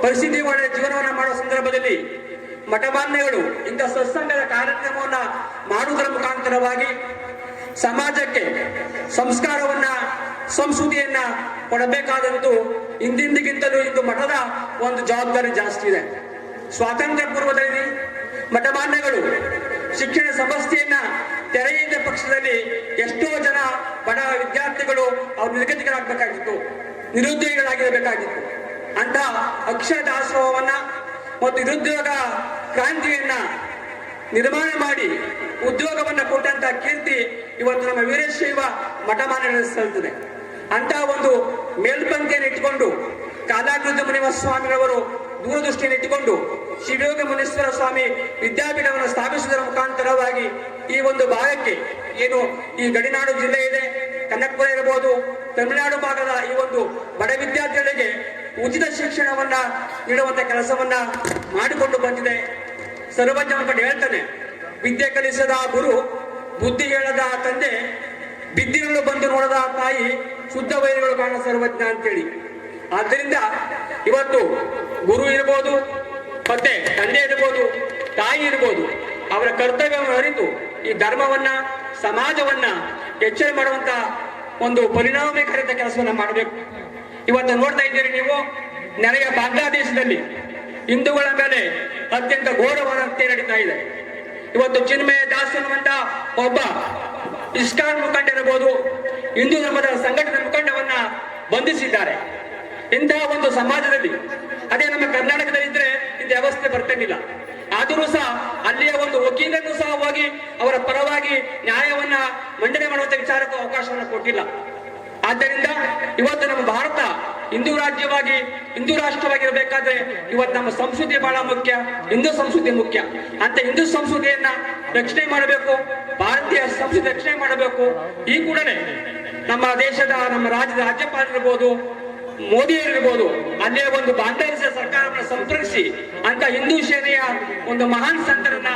ಪರಿಸ್ಥಿತಿ ಒಳ್ಳೆಯ ಜೀವನವನ್ನು ಮಾಡುವ ಸಂದರ್ಭದಲ್ಲಿ ಮಠಮಾನ್ಯಗಳು ಇಂತಹ ಸತ್ಸಂಗದ ಕಾರ್ಯಕ್ರಮವನ್ನ ಮಾಡುವುದರ ಮುಖಾಂತರವಾಗಿ ಸಮಾಜಕ್ಕೆ ಸಂಸ್ಕಾರವನ್ನ ಸಂಸ್ಕೃತಿಯನ್ನ ಕೊಡಬೇಕಾದಂತೂ ಹಿಂದಿಂದಿಗಿಂತಲೂ ಇಂದು ಮಠದ ಒಂದು ಜವಾಬ್ದಾರಿ ಜಾಸ್ತಿ ಇದೆ. ಸ್ವಾತಂತ್ರ್ಯ ಪೂರ್ವದಲ್ಲಿ ಮಠಮಾನ್ಯಗಳು ಶಿಕ್ಷಣ ಸಂಸ್ಥೆಯನ್ನ ತೆರೆಯುವ ಪಕ್ಷದಲ್ಲಿ ಎಷ್ಟೋ ಜನ ಬಡ ವಿದ್ಯಾರ್ಥಿಗಳು ಅವರು ನಿರ್ಗತಿಕರಾಗಬೇಕಾಗಿತ್ತು, ನಿರುದ್ಯೋಗಿಗಳಾಗಿರಬೇಕಾಗಿತ್ತು. ಅಂತ ಅಕ್ಷರ ದಾಸೋಹವನ್ನ ಮತ್ತು ನಿರುದ್ಯೋಗ ಕ್ರಾಂತಿಯನ್ನ ನಿರ್ಮಾಣ ಮಾಡಿ ಉದ್ಯೋಗವನ್ನ ಕೊಟ್ಟಂತ ಕೀರ್ತಿ ಇವತ್ತು ನಮ್ಮ ವೀರಶೈವ ಮಠಮಾನ್ಯಗಳಲ್ಲಿ ಸಲ್ತದೆ. ಅಂತ ಒಂದು ಮೇಲ್ಪಂಕ್ತಿಯನ್ನು ಇಟ್ಟುಕೊಂಡು ಕಾಲಾಗ್ನಿರುದ್ಧ ಮುನಿ ಸ್ವಾಮಿಗಳವರು ದೂರದೃಷ್ಟಿಯನ್ನು ಇಟ್ಟುಕೊಂಡು ಶಿವಯೋಗಿ ಮುನೀಶ್ವರ ಸ್ವಾಮಿ ವಿದ್ಯಾಪೀಠವನ್ನು ಸ್ಥಾಪಿಸುವುದರ ಮುಖಾಂತರವಾಗಿ ಈ ಒಂದು ಭಾಗಕ್ಕೆ ಏನು ಈ ಗಡಿನಾಡು ಜಿಲ್ಲೆ ಇದೆ, ಕನ್ನಡಪುರ ಇರಬಹುದು, ತಮಿಳುನಾಡು ಭಾಗದ ಈ ಒಂದು ಬಡ ವಿದ್ಯಾರ್ಥಿಗಳಿಗೆ ಉಚಿತ ಶಿಕ್ಷಣವನ್ನ ನೀಡುವಂತ ಕೆಲಸವನ್ನ ಮಾಡಿಕೊಂಡು ಬಂದಿದೆ. ಸರ್ವಜ್ಞ ಕಡೆ ಹೇಳ್ತಾನೆ, ವಿದ್ಯೆ ಕಲಿಸದ ಗುರು, ಬುದ್ಧಿ ಹೇಳದ ತಂದೆ, ಬಿದ್ದಿರಲು ಬಂದು ನೋಡದ ತಾಯಿ, ಶುದ್ಧ ವೈರಿಗಳು ಕಾಣ ಸರ್ವಜ್ಞ ಅಂತೇಳಿ. ಆದ್ದರಿಂದ ಇವತ್ತು ಗುರು ಇರ್ಬೋದು, ಮತ್ತೆ ತಂದೆ ಇರ್ಬೋದು, ತಾಯಿ ಇರ್ಬೋದು, ಅವರ ಕರ್ತವ್ಯವನ್ನು ಅರಿತು ಈ ಧರ್ಮವನ್ನ ಸಮಾಜವನ್ನ ಎಚ್ಚರ ಮಾಡುವಂತ ಒಂದು ಪರಿಣಾಮಕಾರಿತ ಕೆಲಸವನ್ನ ಮಾಡಬೇಕು. ಇವತ್ತು ನೋಡ್ತಾ ಇದ್ದೀರಿ ನೀವು, ನೆರೆಯ ಬಾಂಗ್ಲಾದೇಶದಲ್ಲಿ ಹಿಂದೂಗಳ ಮೇಲೆ ಅತ್ಯಂತ ಘೋರವಾದ ಹತ್ಯೆ ನಡೀತಾ ಇದೆ. ಇವತ್ತು ಚಿನ್ಮಯ ದಾಸ್ ಅನ್ನುವಂತ ಒಬ್ಬ ಇಸ್ಕಾನ್ ಮುಖಂಡ ಇರಬಹುದು, ಹಿಂದೂ ಧರ್ಮದ ಸಂಘಟನೆ ಮುಖಂಡವನ್ನ ಬಂಧಿಸಿದ್ದಾರೆ. ಇಂತಹ ಒಂದು ಸಮಾಜದಲ್ಲಿ, ಅದೇ ನಮ್ಮ ಕರ್ನಾಟಕದಲ್ಲಿ ಇದ್ರೆ ಇಂಥ ವ್ಯವಸ್ಥೆ ಬರ್ತಿರ್ಲಿಲ್ಲ. ಆದರೂ ಸಹ ಅಲ್ಲಿಯ ಒಂದು ವಕೀಲನ್ನು ಸಹ ಹೋಗಿ ಅವರ ಪರವಾಗಿ ನ್ಯಾಯವನ್ನ ಮಂಡನೆ ಮಾಡುವಂತ ವಿಚಾರಕ್ಕೂ ಅವಕಾಶವನ್ನು ಕೊಟ್ಟಿಲ್ಲ. ಆದ್ದರಿಂದ ಇವತ್ತು ನಮ್ಮ ಭಾರತ ಹಿಂದೂ ರಾಜ್ಯವಾಗಿ, ಹಿಂದೂ ರಾಷ್ಟ್ರವಾಗಿರಬೇಕಾದ್ರೆ ಇವತ್ತು ನಮ್ಮ ಸಂಸ್ಕೃತಿ ಬಹಳ ಮುಖ್ಯ, ಹಿಂದೂ ಸಂಸ್ಕೃತಿ ಮುಖ್ಯ. ಅಂತ ಹಿಂದೂ ಸಂಸ್ಕೃತಿಯನ್ನ ರಕ್ಷಣೆ ಮಾಡಬೇಕು, ಭಾರತೀಯ ಸಂಸ್ಕೃತಿ ರಕ್ಷಣೆ ಮಾಡಬೇಕು. ಈ ಕೂಡಲೇ ನಮ್ಮ ದೇಶದ, ನಮ್ಮ ರಾಜ್ಯದ ರಾಜ್ಯಪಾಲರಿರ್ಬೋದು, ಮೋದಿಯರಿರ್ಬೋದು, ಅಲ್ಲೇ ಒಂದು ಬಾಂಗ್ಲಾದೇಶ ಸರ್ಕಾರವನ್ನು ಸಂಪರ್ಕಿಸಿ ಅಂತ ಹಿಂದೂ ಸೇನೆಯ ಒಂದು ಮಹಾನ್ ಸಂತರನ್ನ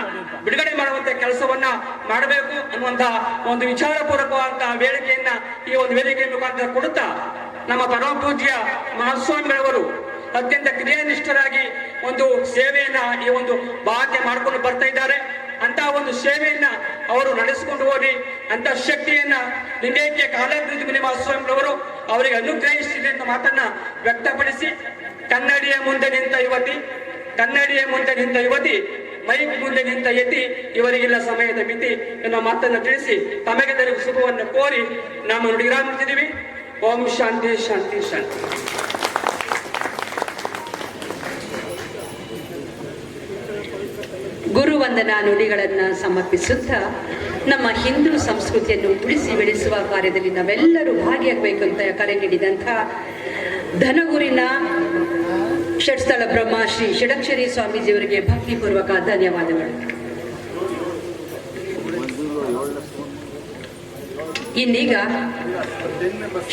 ಬಿಡುಗಡೆ ಮಾಡುವಂತ ಕೆಲಸವನ್ನ ಮಾಡಬೇಕು ಅನ್ನುವಂತಹ ಒಂದು ವಿಚಾರಪೂರ್ವಕವಾದಂತಹ ವೇದಿಕೆಯನ್ನ ಈ ಒಂದು ವೇದಿಕೆಯ ಮುಖಾಂತರ ಕೊಡುತ್ತಾ, ನಮ್ಮ ಪರಮ ಪೂಜ್ಯ ಮಹಾಸ್ವಾಮಿಗಳವರು ಅತ್ಯಂತ ಕ್ರಿಯಾನಿಷ್ಠರಾಗಿ ಒಂದು ಸೇವೆಯನ್ನ ಈ ಒಂದು ಭಾಗಕ್ಕೆ ಮಾಡ್ಕೊಂಡು ಬರ್ತಾ ಇದ್ದಾರೆ. ಅಂತ ಒಂದು ಸೇವೆಯನ್ನ ಅವರು ನಡೆಸಿಕೊಂಡು ಹೋಗಿ ಅಂತ ಶಕ್ತಿಯನ್ನ ಲಿಂಗೈಕ್ಯ ಕಾಲಾಗ್ನಿರುದ್ಧ ಮುನಿ ಮಹಾಸ್ವಾಮಿಗಳವರು ಅವರಿಗೆ ಅನುಗ್ರಹಿಸಿದೆ ಅಂತ ಮಾತನ್ನ ವ್ಯಕ್ತಪಡಿಸಿ, ಕನ್ನಡಿಯ ಮುಂದೆ ನಿಂತ ಯುವತಿ, ಕನ್ನಡಿಯ ಮುಂದೆ ನಿಂತ ಯುವತಿ, ಮೈಕ್ ಮುಂದೆ ನಿಂತ ಯತಿ, ಇವರಿಗಿಲ್ಲ ಸಮಯದ ಮಿತಿ ಎನ್ನುವ ಮಾತನ್ನು ತಿಳಿಸಿ ತಮಗೆ ಶುಭವನ್ನು ಕೋರಿ ನಾವು ನುಡಿರಾಮಿದ್ದೀವಿ. ಓಂ ಶಾಂತಿ ಶಾಂತಿ ಶಾಂತಿ. ಗುರುವಂದನಾ ನುಡಿಗಳನ್ನು ಸಮರ್ಪಿಸುತ್ತಾ ನಮ್ಮ ಹಿಂದೂ ಸಂಸ್ಕೃತಿಯನ್ನು ಉಳಿಸಿ ಬೆಳೆಸುವ ಕಾರ್ಯದಲ್ಲಿ ನಾವೆಲ್ಲರೂ ಭಾಗಿಯಾಗಬೇಕು ಅಂತ ಕರೆ ನೀಡಿದಂಥ ಧನಗುರಿನ ಷಟ್ಸ್ಥಳ ಬ್ರಹ್ಮ ಶ್ರೀ ಷಡಕ್ಷರಿ ಸ್ವಾಮೀಜಿಯವರಿಗೆ ಭಕ್ತಿಪೂರ್ವಕ ಧನ್ಯವಾದಗಳು. ಇನ್ನೀಗ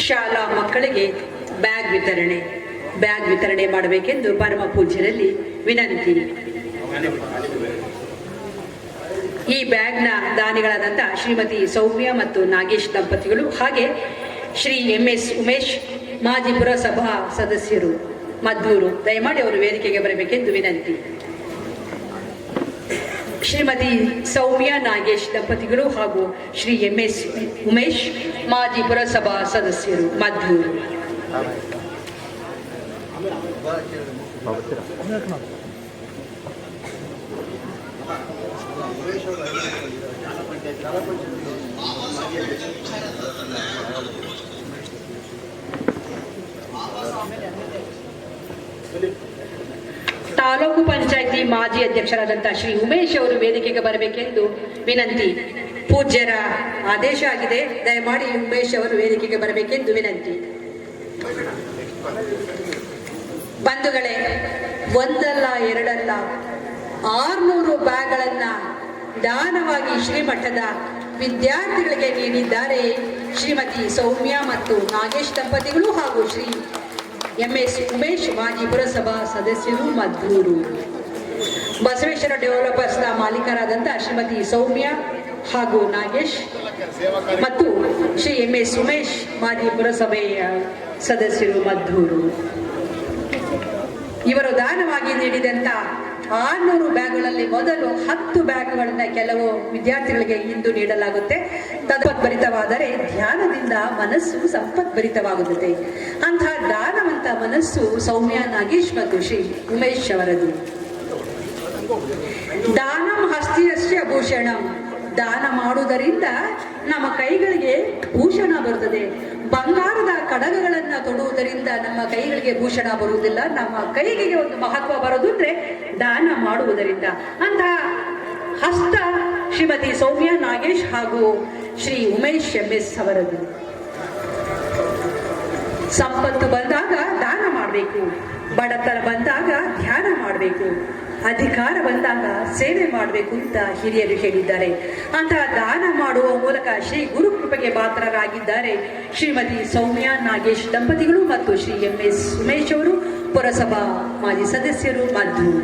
ಶಾಲಾ ಮಕ್ಕಳಿಗೆ ಬ್ಯಾಗ್ ವಿತರಣೆ ಮಾಡಬೇಕೆಂದು ಪರಮ ಪೂಜ್ಯರಲ್ಲಿ ವಿನಂತಿ. ಈ ಬ್ಯಾಗ್ನ ದಾನಿಗಳಾದಂಥ ಶ್ರೀಮತಿ ಸೌಮ್ಯ ಮತ್ತು ನಾಗೇಶ್ ದಂಪತಿಗಳು, ಹಾಗೆ ಶ್ರೀ MS ಉಮೇಶ್ ಮಾಜಿ ಪುರಸಭಾ ಸದಸ್ಯರು ಮದ್ದೂರು, ದಯಮಾಡಿ ಅವರು ವೇದಿಕೆಗೆ ಬರಬೇಕೆಂದು ವಿನಂತಿ. ಶ್ರೀಮತಿ ಸೌಮ್ಯ ನಾಗೇಶ್ ದಂಪತಿಗಳು ಹಾಗೂ ಶ್ರೀ MS ಉಮೇಶ್ ಮಾಜಿ ಪುರಸಭಾ ಸದಸ್ಯರು ಮದ್ದೂರು. ತಾಲೂಕು ಪಂಚಾಯಿತಿ ಮಾಜಿ ಅಧ್ಯಕ್ಷರಾದಂತಹ ಶ್ರೀ ಉಮೇಶ್ ಅವರು ವೇದಿಕೆಗೆ ಬರಬೇಕೆಂದು ವಿನಂತಿ. ಪೂಜ್ಯರ ಆದೇಶ ಆಗಿದೆ, ದಯಮಾಡಿ ಉಮೇಶ್ ಅವರು ವೇದಿಕೆಗೆ ಬರಬೇಕೆಂದು ವಿನಂತಿ. ಬಂಧುಗಳೇ, ಒಂದಲ್ಲ ಎರಡಲ್ಲ 600 ಬ್ಯಾಗ್ಗಳನ್ನ ದಾನವಾಗಿ ಶ್ರೀಮಠದ ವಿದ್ಯಾರ್ಥಿಗಳಿಗೆ ನೀಡಿದ್ದಾರೆ ಶ್ರೀಮತಿ ಸೌಮ್ಯ ಮತ್ತು ನಾಗೇಶ್ ದಂಪತಿಗಳು ಹಾಗೂ ಶ್ರೀ MS ಉಮೇಶ್ ಮಾಜಿ ಪುರಸಭಾ ಸದಸ್ಯರು ಮದ್ದೂರು. ಬಸವೇಶ್ವರ ಡೆವಲಪರ್ಸ್ನ ಮಾಲೀಕರಾದಂಥ ಶ್ರೀಮತಿ ಸೌಮ್ಯ ಹಾಗೂ ನಾಗೇಶ್ ಮತ್ತು ಶ್ರೀ MS ಉಮೇಶ್ ಮಾಜಿ ಪುರಸಭೆಯ ಸದಸ್ಯರು ಮದ್ದೂರು. ಇವರು ದಾನವಾಗಿ ನೀಡಿದಂಥ 600 ಬ್ಯಾಗ್ಗಳಲ್ಲಿ ಮೊದಲು 10 ಬ್ಯಾಗ್ಗಳನ್ನ ಕೆಲವು ವಿದ್ಯಾರ್ಥಿಗಳಿಗೆ ಇಂದು ನೀಡಲಾಗುತ್ತೆ. ತದ್ಭರಿತವಾದರೆ ಧ್ಯಾನದಿಂದ ಮನಸ್ಸು ಸಂಪದ್ಭರಿತವಾಗುತ್ತದೆ. ಅಂತಹ ದಾನವಂತ ಮನಸ್ಸು ಸೌಮ್ಯ ನಾಗೇಶ್ ಮತ್ತು ಶ್ರೀ ಉಮೇಶ್ ಅವರದು. ದಾನಂ ಹಸ್ತಿಯಸ್ಯ ಭೂಷಣಂ, ದಾನ ಮಾಡುವುದರಿಂದ ನಮ್ಮ ಕೈಗಳಿಗೆ ಭೂಷಣ ಬರುತ್ತದೆ. ಬಂಗಾರದ ಕಡಗಗಳನ್ನು ತೊಡುವುದರಿಂದ ನಮ್ಮ ಕೈಗಳಿಗೆ ಭೂಷಣ ಬರುವುದಿಲ್ಲ. ನಮ್ಮ ಕೈಗೆ ಒಂದು ಮಹತ್ವ ಬರೋದು ಅಂದ್ರೆ ದಾನ ಮಾಡುವುದರಿಂದ. ಅಂತ ಹಸ್ತ ಶ್ರೀಮತಿ ಸೌಮ್ಯ ನಾಗೇಶ್ ಹಾಗೂ ಶ್ರೀ ಉಮೇಶ್ MS ಅವರದು. ಸಂಪತ್ತು ಬಂದಾಗ ದಾನ ಮಾಡಬೇಕು, ಬಡತನ ಬಂದಾಗ ಧ್ಯಾನ ಮಾಡಬೇಕು, ಅಧಿಕಾರ ಬಂದಾಗ ಸೇವೆ ಮಾಡಬೇಕು ಅಂತ ಹಿರಿಯರು ಹೇಳಿದ್ದಾರೆ. ಅಂತಹ ದಾನ ಮಾಡುವ ಮೂಲಕ ಶ್ರೀ ಗುರು ಕೃಪೆಗೆ ಪಾತ್ರರಾಗಿದ್ದಾರೆ ಶ್ರೀಮತಿ ಸೌಮ್ಯ ನಾಗೇಶ್ ದಂಪತಿಗಳು ಮತ್ತು ಶ್ರೀ MS ಉಮೇಶ್ ಅವರು ಪುರಸಭಾ ಮಾಜಿ ಸದಸ್ಯರು ಮದ್ದೂರು.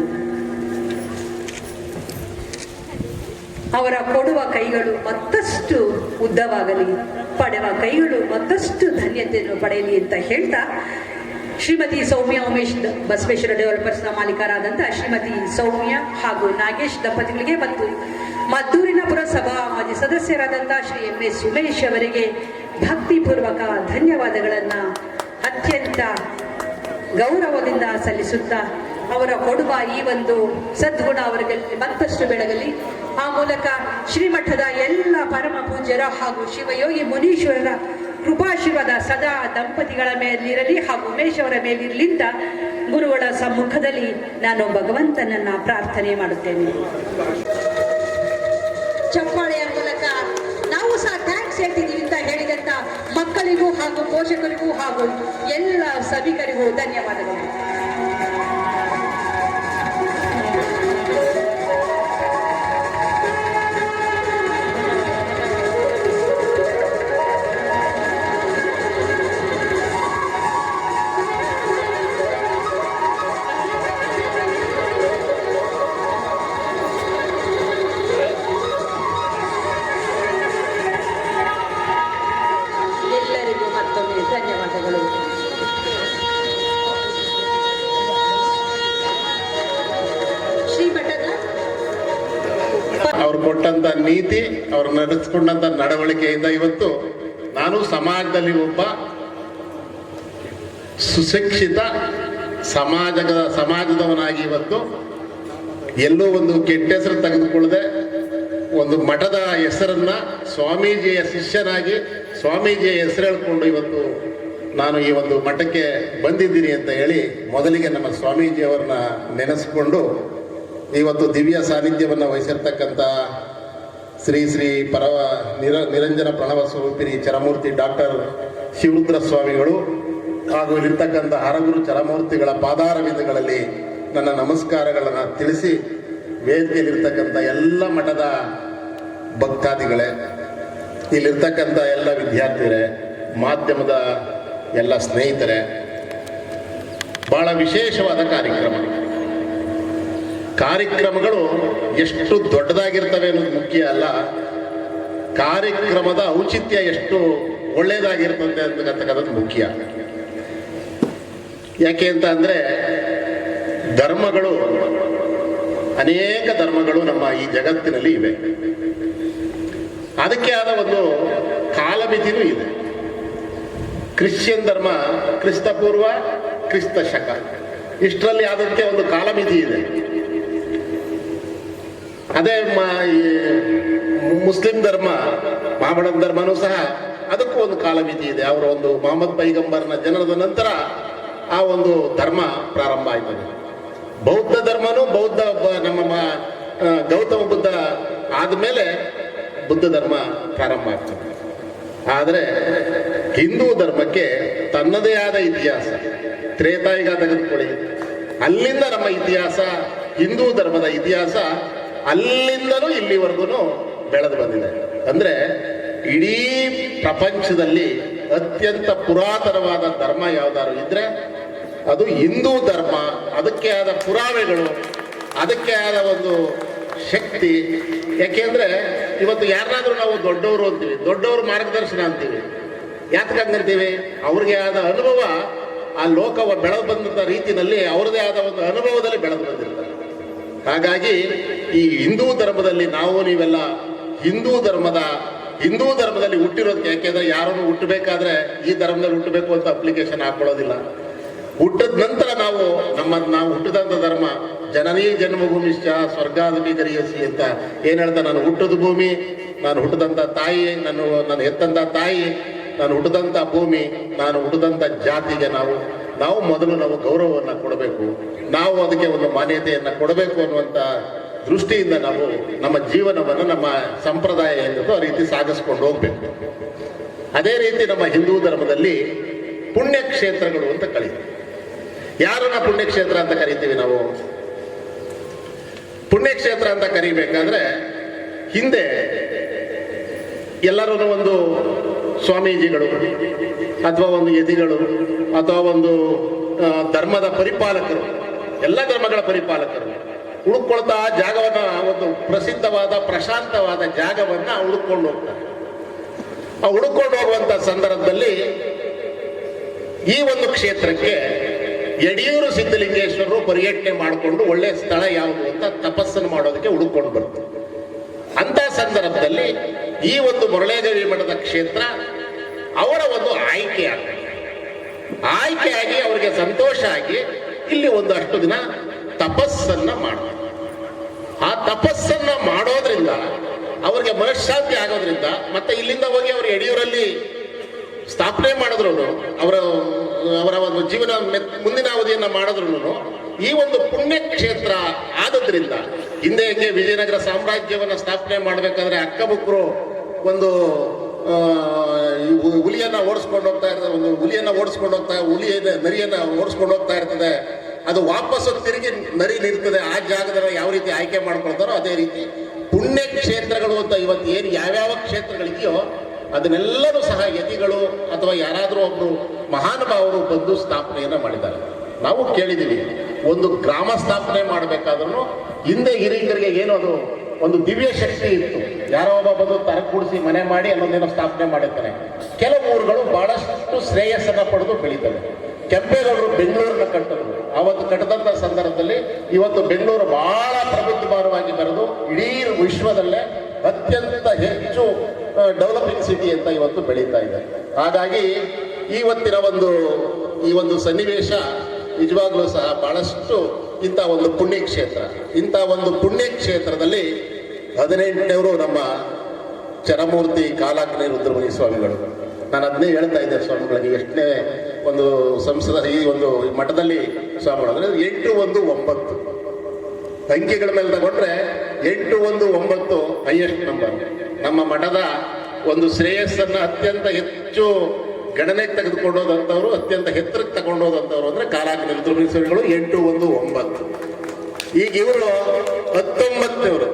ಅವರ ಕೊಡುವ ಕೈಗಳು ಮತ್ತಷ್ಟು ಉದ್ದವಾಗಲಿ, ಪಡೆವ ಕೈಗಳು ಮತ್ತಷ್ಟು ಧನ್ಯತೆಯನ್ನು ಪಡೆಯಲಿ ಅಂತ ಹೇಳ್ತಾ ಶ್ರೀಮತಿ ಸೌಮ್ಯ ಉಮೇಶ್ ಬಸವೇಶ್ವರ ಡೆವಲಪರ್ಸ್ನ ಮಾಲೀಕರಾದಂಥ ಶ್ರೀಮತಿ ಸೌಮ್ಯ ಹಾಗೂ ನಾಗೇಶ್ ದಂಪತಿಗಳಿಗೆ ಮತ್ತು ಮದ್ದೂರಿನ ಪುರಸಭಾ ಮಾಜಿ ಸದಸ್ಯರಾದಂಥ ಶ್ರೀ MS ಉಮೇಶ್ ಅವರಿಗೆ ಭಕ್ತಿಪೂರ್ವಕ ಧನ್ಯವಾದಗಳನ್ನು ಅತ್ಯಂತ ಗೌರವದಿಂದ ಸಲ್ಲಿಸುತ್ತಾ ಅವರ ಕೊಡುವ ಈ ಒಂದು ಸದ್ಗುಣ ಅವರಿಗೆ ಮತ್ತಷ್ಟು ಬೆಳಗಲಿ. ಆ ಮೂಲಕ ಶ್ರೀಮಠದ ಎಲ್ಲ ಪರಮ ಪೂಜ್ಯರ ಹಾಗೂ ಶಿವಯೋಗಿ ಮುನೀಶ್ವರರ ಕೃಪಾಶೀರ್ವಾದ ಸದಾ ದಂಪತಿಗಳ ಮೇಲಿರಲಿ ಹಾಗೂ ಉಮೇಶ್ ಅವರ ಮೇಲಿರಲಿ ಅಂತ ಗುರುಗಳ ಸಮ್ಮುಖದಲ್ಲಿ ನಾನು ಭಗವಂತನನ್ನ ಪ್ರಾರ್ಥನೆ ಮಾಡುತ್ತೇನೆ. ಚಪ್ಪಾಳೆಯ ಮೂಲಕ ನಾವು ಸಹ ಥ್ಯಾಂಕ್ಸ್ ಹೇಳ್ತಿದ್ದೀವಿ ಅಂತ ಹೇಳಿದಂತ ಮಕ್ಕಳಿಗೂ ಹಾಗೂ ಪೋಷಕರಿಗೂ ಹಾಗೂ ಎಲ್ಲ ಸಭಿಕರಿಗೂ ಧನ್ಯವಾದಗಳು. ಅವರು ಕೊಟ್ಟಂತ ನೀತಿ, ಅವರು ನಡೆಸ್ಕೊಂಡಂತ ನಡವಳಿಕೆಯಿಂದ ಇವತ್ತು ನಾನು ಸಮಾಜದಲ್ಲಿ ಒಬ್ಬ ಸುಶಿಕ್ಷಿತ ಸಮಾಜದವನಾಗಿ ಇವತ್ತು ಎಲ್ಲೋ ಒಂದು ಕೆಟ್ಟ ಹೆಸರು ತೆಗೆದುಕೊಳ್ಳದೆ ಒಂದು ಮಠದ ಹೆಸರನ್ನ ಸ್ವಾಮೀಜಿಯ ಶಿಷ್ಯನಾಗಿ ಸ್ವಾಮೀಜಿಯ ಹೆಸರು ಹೇಳ್ಕೊಂಡು ಇವತ್ತು ನಾನು ಈ ಒಂದು ಮಠಕ್ಕೆ ಬಂದಿದ್ದೀನಿ ಅಂತ ಹೇಳಿ ಮೊದಲಿಗೆ ನಮ್ಮ ಸ್ವಾಮೀಜಿಯವರನ್ನ ನೆನೆಸ್ಕೊಂಡು ಇವತ್ತು ದಿವ್ಯ ಸಾನ್ನಿಧ್ಯವನ್ನು ವಹಿಸಿರ್ತಕ್ಕಂಥ ಶ್ರೀ ಶ್ರೀ ನಿರಂಜನ ಪ್ರಣವ ಸ್ವರೂಪಿಣಿ ಚರಮೂರ್ತಿ ಡಾಕ್ಟರ್ ಶಿವರುದ್ರ ಸ್ವಾಮಿಗಳು ಹಾಗೂ ಇಲ್ಲಿರ್ತಕ್ಕಂಥ ಹರಗುರು ಚರಮೂರ್ತಿಗಳ ಪಾದಾರವಿಂದಗಳಲ್ಲಿ ನನ್ನ ನಮಸ್ಕಾರಗಳನ್ನು ತಿಳಿಸಿ, ವೇದಿಕೆಯಲ್ಲಿರ್ತಕ್ಕಂಥ ಎಲ್ಲ ಮಠದ ಭಕ್ತಾದಿಗಳೇ, ಇಲ್ಲಿರ್ತಕ್ಕಂಥ ಎಲ್ಲ ವಿದ್ಯಾರ್ಥಿಗಳೇ, ಮಾಧ್ಯಮದ ಎಲ್ಲ ಸ್ನೇಹಿತರೆ, ಬಹಳ ವಿಶೇಷವಾದ ಕಾರ್ಯಕ್ರಮಗಳು ಎಷ್ಟು ದೊಡ್ಡದಾಗಿರ್ತವೆ ಅನ್ನೋದು ಮುಖ್ಯ ಅಲ್ಲ, ಕಾರ್ಯಕ್ರಮದ ಔಚಿತ್ಯ ಎಷ್ಟು ಒಳ್ಳೆಯದಾಗಿರ್ತದೆ ಅಂತಕ್ಕಂಥದ್ದು ಮುಖ್ಯ. ಯಾಕೆ ಅಂತ ಅಂದರೆ ಧರ್ಮಗಳು, ಅನೇಕ ಧರ್ಮಗಳು ನಮ್ಮ ಈ ಜಗತ್ತಿನಲ್ಲಿ ಇವೆ. ಅದಕ್ಕೆ ಆದ ಒಂದು ಕಾಲಮಿತಿನೂ ಇದೆ. ಕ್ರಿಶ್ಚಿಯನ್ ಧರ್ಮ ಕ್ರಿಸ್ತಪೂರ್ವ, ಕ್ರಿಸ್ತ ಶಕ, ಇಷ್ಟರಲ್ಲಿ ಅದಕ್ಕೆ ಒಂದು ಕಾಲಮಿತಿ ಇದೆ. ಅದೇ ಮುಸ್ಲಿಂ ಧರ್ಮ, ಮಹಮ್ಮದನ ಧರ್ಮನೂ ಸಹ ಅದಕ್ಕೂ ಒಂದು ಕಾಲಮಿತಿ ಇದೆ. ಅವರ ಒಂದು ಮೊಹಮ್ಮದ್ ಪೈಗಂಬರ್ನ ಜನನದ ನಂತರ ಆ ಒಂದು ಧರ್ಮ ಪ್ರಾರಂಭ ಆಯ್ತದೆ. ಬೌದ್ಧ ಧರ್ಮನೂ ನಮ್ಮ ಗೌತಮ ಬುದ್ಧ ಆದಮೇಲೆ ಬುದ್ಧ ಧರ್ಮ ಪ್ರಾರಂಭ ಆಗ್ತದೆ. ಆದರೆ ಹಿಂದೂ ಧರ್ಮಕ್ಕೆ ತನ್ನದೇ ಆದ ಇತಿಹಾಸ. ತ್ರೇತಾಯುಗ ತೆಗೆದುಕೊಳ್ಳಿ, ಅಲ್ಲಿಂದ ನಮ್ಮ ಇತಿಹಾಸ, ಹಿಂದೂ ಧರ್ಮದ ಇತಿಹಾಸ ಅಲ್ಲಿಂದಲೂ ಇಲ್ಲಿವರೆಗೂ ಬೆಳೆದು ಬಂದಿದೆ. ಅಂದರೆ ಇಡೀ ಪ್ರಪಂಚದಲ್ಲಿ ಅತ್ಯಂತ ಪುರಾತನವಾದ ಧರ್ಮ ಯಾವ್ದಾದ್ರು ಇದ್ರೆ ಅದು ಹಿಂದೂ ಧರ್ಮ. ಅದಕ್ಕೆ ಆದ ಪುರಾವೆಗಳು, ಅದಕ್ಕೆ ಆದ ಒಂದು ಶಕ್ತಿ. ಯಾಕೆಂದ್ರೆ ಇವತ್ತು ಯಾರನ್ನಾದ್ರೂ ನಾವು ದೊಡ್ಡವರು ಅಂತೀವಿ, ದೊಡ್ಡವರು ಮಾರ್ಗದರ್ಶನ ಅಂತೀವಿ. ಯಾತಕ್ಕಂತೀವಿ? ಅವ್ರಿಗೆ ಆದ ಅನುಭವ, ಆ ಲೋಕವ ಬೆಳೆದು ಬಂದಂಥ ರೀತಿಯಲ್ಲಿ ಅವ್ರದೇ ಆದ ಒಂದು ಅನುಭವದಲ್ಲಿ ಬೆಳೆದು ಬಂದಿರ್ತಾರೆ. ಹಾಗಾಗಿ ಈ ಹಿಂದೂ ಧರ್ಮದಲ್ಲಿ ನೀವೆಲ್ಲ ಹಿಂದೂ ಧರ್ಮದಲ್ಲಿ ಹುಟ್ಟಿರೋದಕ್ಕೆ, ಯಾಕೆಂದ್ರೆ ಯಾರನ್ನು ಹುಟ್ಟಬೇಕಾದ್ರೆ ಈ ಧರ್ಮದಲ್ಲಿ ಹುಟ್ಟಬೇಕು ಅಂತ ಅಪ್ಲಿಕೇಶನ್ ಹಾಕೊಳ್ಳೋದಿಲ್ಲ. ಹುಟ್ಟಿದ ನಂತರ ನಾವು ಹುಟ್ಟಿದಂಥ ಧರ್ಮ ಜನನೀ ಜನ್ಮಭೂಮಿಶ್ಚ ಸ್ವರ್ಗಾದಪಿ ಗರಿಯಸಿ ಅಂತ ಏನು ಹೇಳ್ತಾ, ನಾನು ಹುಟ್ಟದ ಭೂಮಿ, ನಾನು ಹುಟ್ಟಿದಂಥ ತಾಯಿ, ನಾನು ಹೆತ್ತಂಥ ತಾಯಿ, ನಾನು ಹುಟ್ಟಿದಂಥ ಭೂಮಿ, ನಾನು ಹುಟ್ಟಿದಂಥ ಜಾತಿಗೆ ನಾವು ಮೊದಲು ಗೌರವವನ್ನು ಕೊಡಬೇಕು, ನಾವು ಅದಕ್ಕೆ ಒಂದು ಮಾನ್ಯತೆಯನ್ನು ಕೊಡಬೇಕು ಅನ್ನುವಂಥ ದೃಷ್ಟಿಯಿಂದ ನಾವು ನಮ್ಮ ಜೀವನವನ್ನು, ನಮ್ಮ ಸಂಪ್ರದಾಯ ಏನಿರುತ್ತೋ ಆ ರೀತಿ ಸಾಗಿಸ್ಕೊಂಡು ಹೋಗ್ಬೇಕು. ಅದೇ ರೀತಿ ನಮ್ಮ ಹಿಂದೂ ಧರ್ಮದಲ್ಲಿ ಪುಣ್ಯಕ್ಷೇತ್ರಗಳು ಅಂತ ಕರೀತೀವಿ. ಯಾರನ್ನ ಪುಣ್ಯಕ್ಷೇತ್ರ ಅಂತ ಕರಿತೀವಿ ನಾವು? ಪುಣ್ಯಕ್ಷೇತ್ರ ಅಂತ ಕರಿಬೇಕಾದ್ರೆ ಹಿಂದೆ ಎಲ್ಲರೂ ಒಂದು ಸ್ವಾಮೀಜಿಗಳು ಅಥವಾ ಒಂದು ಯತಿಗಳು ಅಥವಾ ಒಂದು ಧರ್ಮದ ಪರಿಪಾಲಕರು, ಎಲ್ಲ ಧರ್ಮಗಳ ಪರಿಪಾಲಕರು ಹುಡುಕೊಳ್ತಾ ಜಾಗವನ್ನ, ಒಂದು ಪ್ರಸಿದ್ಧವಾದ ಪ್ರಶಾಂತವಾದ ಜಾಗವನ್ನ ಹುಡುಕೊಂಡು ಹೋಗ್ತಾರೆ. ಆ ಹುಡುಕೊಂಡು ಹೋಗುವಂತ ಸಂದರ್ಭದಲ್ಲಿ ಈ ಒಂದು ಕ್ಷೇತ್ರಕ್ಕೆ ಯಡಿಯೂರು ಸಿದ್ಧಲಿಂಗೇಶ್ವರರು ಪರ್ಯಟನೆ ಮಾಡಿಕೊಂಡು ಒಳ್ಳೆಯ ಸ್ಥಳ ಯಾವುದು ಅಂತ ತಪಸ್ಸನ್ನು ಮಾಡೋದಕ್ಕೆ ಹುಡುಕೊಂಡು ಬರ್ತಾರೆ. ಅಂತ ಸಂದರ್ಭದಲ್ಲಿ ಈ ಒಂದು ಮುರಳೇದೇವಿ ಮಠದ ಕ್ಷೇತ್ರ ಅವರ ಒಂದು ಆಯ್ಕೆಯಾಗಿ ಅವರಿಗೆ ಸಂತೋಷ ಆಗಿ ಇಲ್ಲಿ ಒಂದಷ್ಟು ದಿನ ತಪಸ್ಸನ್ನ ಮಾಡ್ತಾರೆ. ಆ ತಪಸ್ಸನ್ನ ಮಾಡೋದ್ರಿಂದ ಅವ್ರಿಗೆ ಮನಃಶಾಂತಿ ಆಗೋದ್ರಿಂದ, ಮತ್ತೆ ಇಲ್ಲಿಂದ ಹೋಗಿ ಅವರು ಯಡಿಯೂರಲ್ಲಿ ಸ್ಥಾಪನೆ ಮಾಡಿದ್ರು, ಅವರ ಒಂದು ಜೀವನ ಮುಂದಿನ ಅವಧಿಯನ್ನ ಮಾಡಿದ್ರು, ಈ ಒಂದು ಪುಣ್ಯಕ್ಷೇತ್ರ ಆದದ್ರಿಂದ, ಹಿಂದೆ ಹೆಂಗೆ ವಿಜಯನಗರ ಸಾಮ್ರಾಜ್ಯವನ್ನ ಸ್ಥಾಪನೆ ಮಾಡಬೇಕಾದ್ರೆ ಅಕ್ಕಬುಕ್ಕರು ಒಂದು ಹುಲಿಯನ್ನ ಓಡಿಸ್ಕೊಂಡು ಹೋಗ್ತಾ ಇರ್ತದೆ, ಒಂದು ಹುಲಿಯನ್ನ ಓಡಿಸ್ಕೊಂಡು ನರಿಯನ್ನ ಓಡಿಸ್ಕೊಂಡು ಹೋಗ್ತಾ ಇರ್ತದೆ, ಅದು ವಾಪಸ್ಸು ತಿರುಗಿ ನರಿ ನಿಲ್ತದೆ. ಆ ಜಾಗದಲ್ಲಿ ಯಾವ ರೀತಿ ಆಯ್ಕೆ ಮಾಡ್ಕೊಳ್ತಾರೋ ಅದೇ ರೀತಿ ಪುಣ್ಯಕ್ಷೇತ್ರಗಳು ಅಂತ ಇವತ್ತು ಏನು ಯಾವ್ಯಾವ ಕ್ಷೇತ್ರಗಳಿದೆಯೋ ಅದನ್ನೆಲ್ಲರೂ ಸಹ ಯತಿಗಳು ಅಥವಾ ಯಾರಾದರೂ ಒಬ್ರು ಮಹಾನುಭಾವರು ಬಂದು ಸ್ಥಾಪನೆಯನ್ನ ಮಾಡಿದ್ದಾರೆ. ನಾವು ಕೇಳಿದ್ದೀವಿ, ಒಂದು ಗ್ರಾಮ ಸ್ಥಾಪನೆ ಮಾಡಬೇಕಾದ್ರೂ ಹಿಂದೆ ಹಿರಿಯರಿಗೆ ಏನೋ ಅದು ಒಂದು ದಿವ್ಯ ಶಕ್ತಿ ಇತ್ತು. ಯಾರೋ ಒಬ್ಬ ಬಂದು ತರಕೂಡಿಸಿ ಮನೆ ಮಾಡಿ ಅಲ್ಲೊಂದೇನೋ ಸ್ಥಾಪನೆ ಮಾಡಿರ್ತಾನೆ. ಕೆಲವು ಊರುಗಳು ಬಹಳಷ್ಟು ಶ್ರೇಯಸ್ಸನ್ನ ಪಡೆದು ಬೆಳೀತವೆ. ಕೆಂಪೇಗೌಡರು ಬೆಂಗಳೂರನ್ನ ಕಟ್ಟಿದ್ರು. ಅವತ್ತು ಕಟ್ಟಿದಂಥ ಸಂದರ್ಭದಲ್ಲಿ ಇವತ್ತು ಬೆಂಗಳೂರು ಬಹಳ ಪ್ರಬುದ್ಧಮಾನವಾಗಿ ಬೆಳೆದು ಇಡೀ ವಿಶ್ವದಲ್ಲೇ ಅತ್ಯಂತ ಹೆಚ್ಚು ಡೆವಲಪಿಂಗ್ ಸಿಟಿ ಅಂತ ಇವತ್ತು ಬೆಳೀತಾ ಇದೆ. ಹಾಗಾಗಿ ಇವತ್ತಿನ ಈ ಒಂದು ಸನ್ನಿವೇಶ ನಿಜವಾಗ್ಲೂ ಸಹ ಬಹಳಷ್ಟು ಇಂಥ ಒಂದು ಪುಣ್ಯಕ್ಷೇತ್ರ. ಇಂಥ ಒಂದು ಪುಣ್ಯಕ್ಷೇತ್ರದಲ್ಲಿ 18ನೇವರು ನಮ್ಮ ಚರಮೂರ್ತಿ ಕಾಲಾಗ್ನಿ ರುದ್ರಮುನಿ ಸ್ವಾಮಿಗಳು. ನಾನು ಅದನ್ನೇ ಹೇಳ್ತಾ ಇದ್ದೆ ಸ್ವಾಮಿಗಳಿಗೆ, ಎಷ್ಟನೇ ಒಂದು ಸಂಸದ ಈ ಒಂದು ಮಠದಲ್ಲಿ ಸ್ವಾಮಿಗಳು ಅಂದರೆ 8, 1, 9 ಅಂಕಿಗಳ ಮೇಲೆ ತಗೊಂಡ್ರೆ 8, 1, 9 ಹೈಯೆಸ್ಟ್ ನಂಬರ್. ನಮ್ಮ ಮಠದ ಒಂದು ಶ್ರೇಯಸ್ಸನ್ನು ಅತ್ಯಂತ ಹೆಚ್ಚು ಗಣನೆಗೆ ತೆಗೆದುಕೊಂಡೋದಂಥವ್ರು, ಅತ್ಯಂತ ಎತ್ತರಕ್ಕೆ ತಗೊಂಡೋದಂಥವ್ರು ಅಂದರೆ ಕಾಲಾಗ್ನಿ ರುದ್ರಮುನೀಶ್ವರಿಗಳು 8, 1, 9. ಈಗ ಇವರು 19ನೆವರು.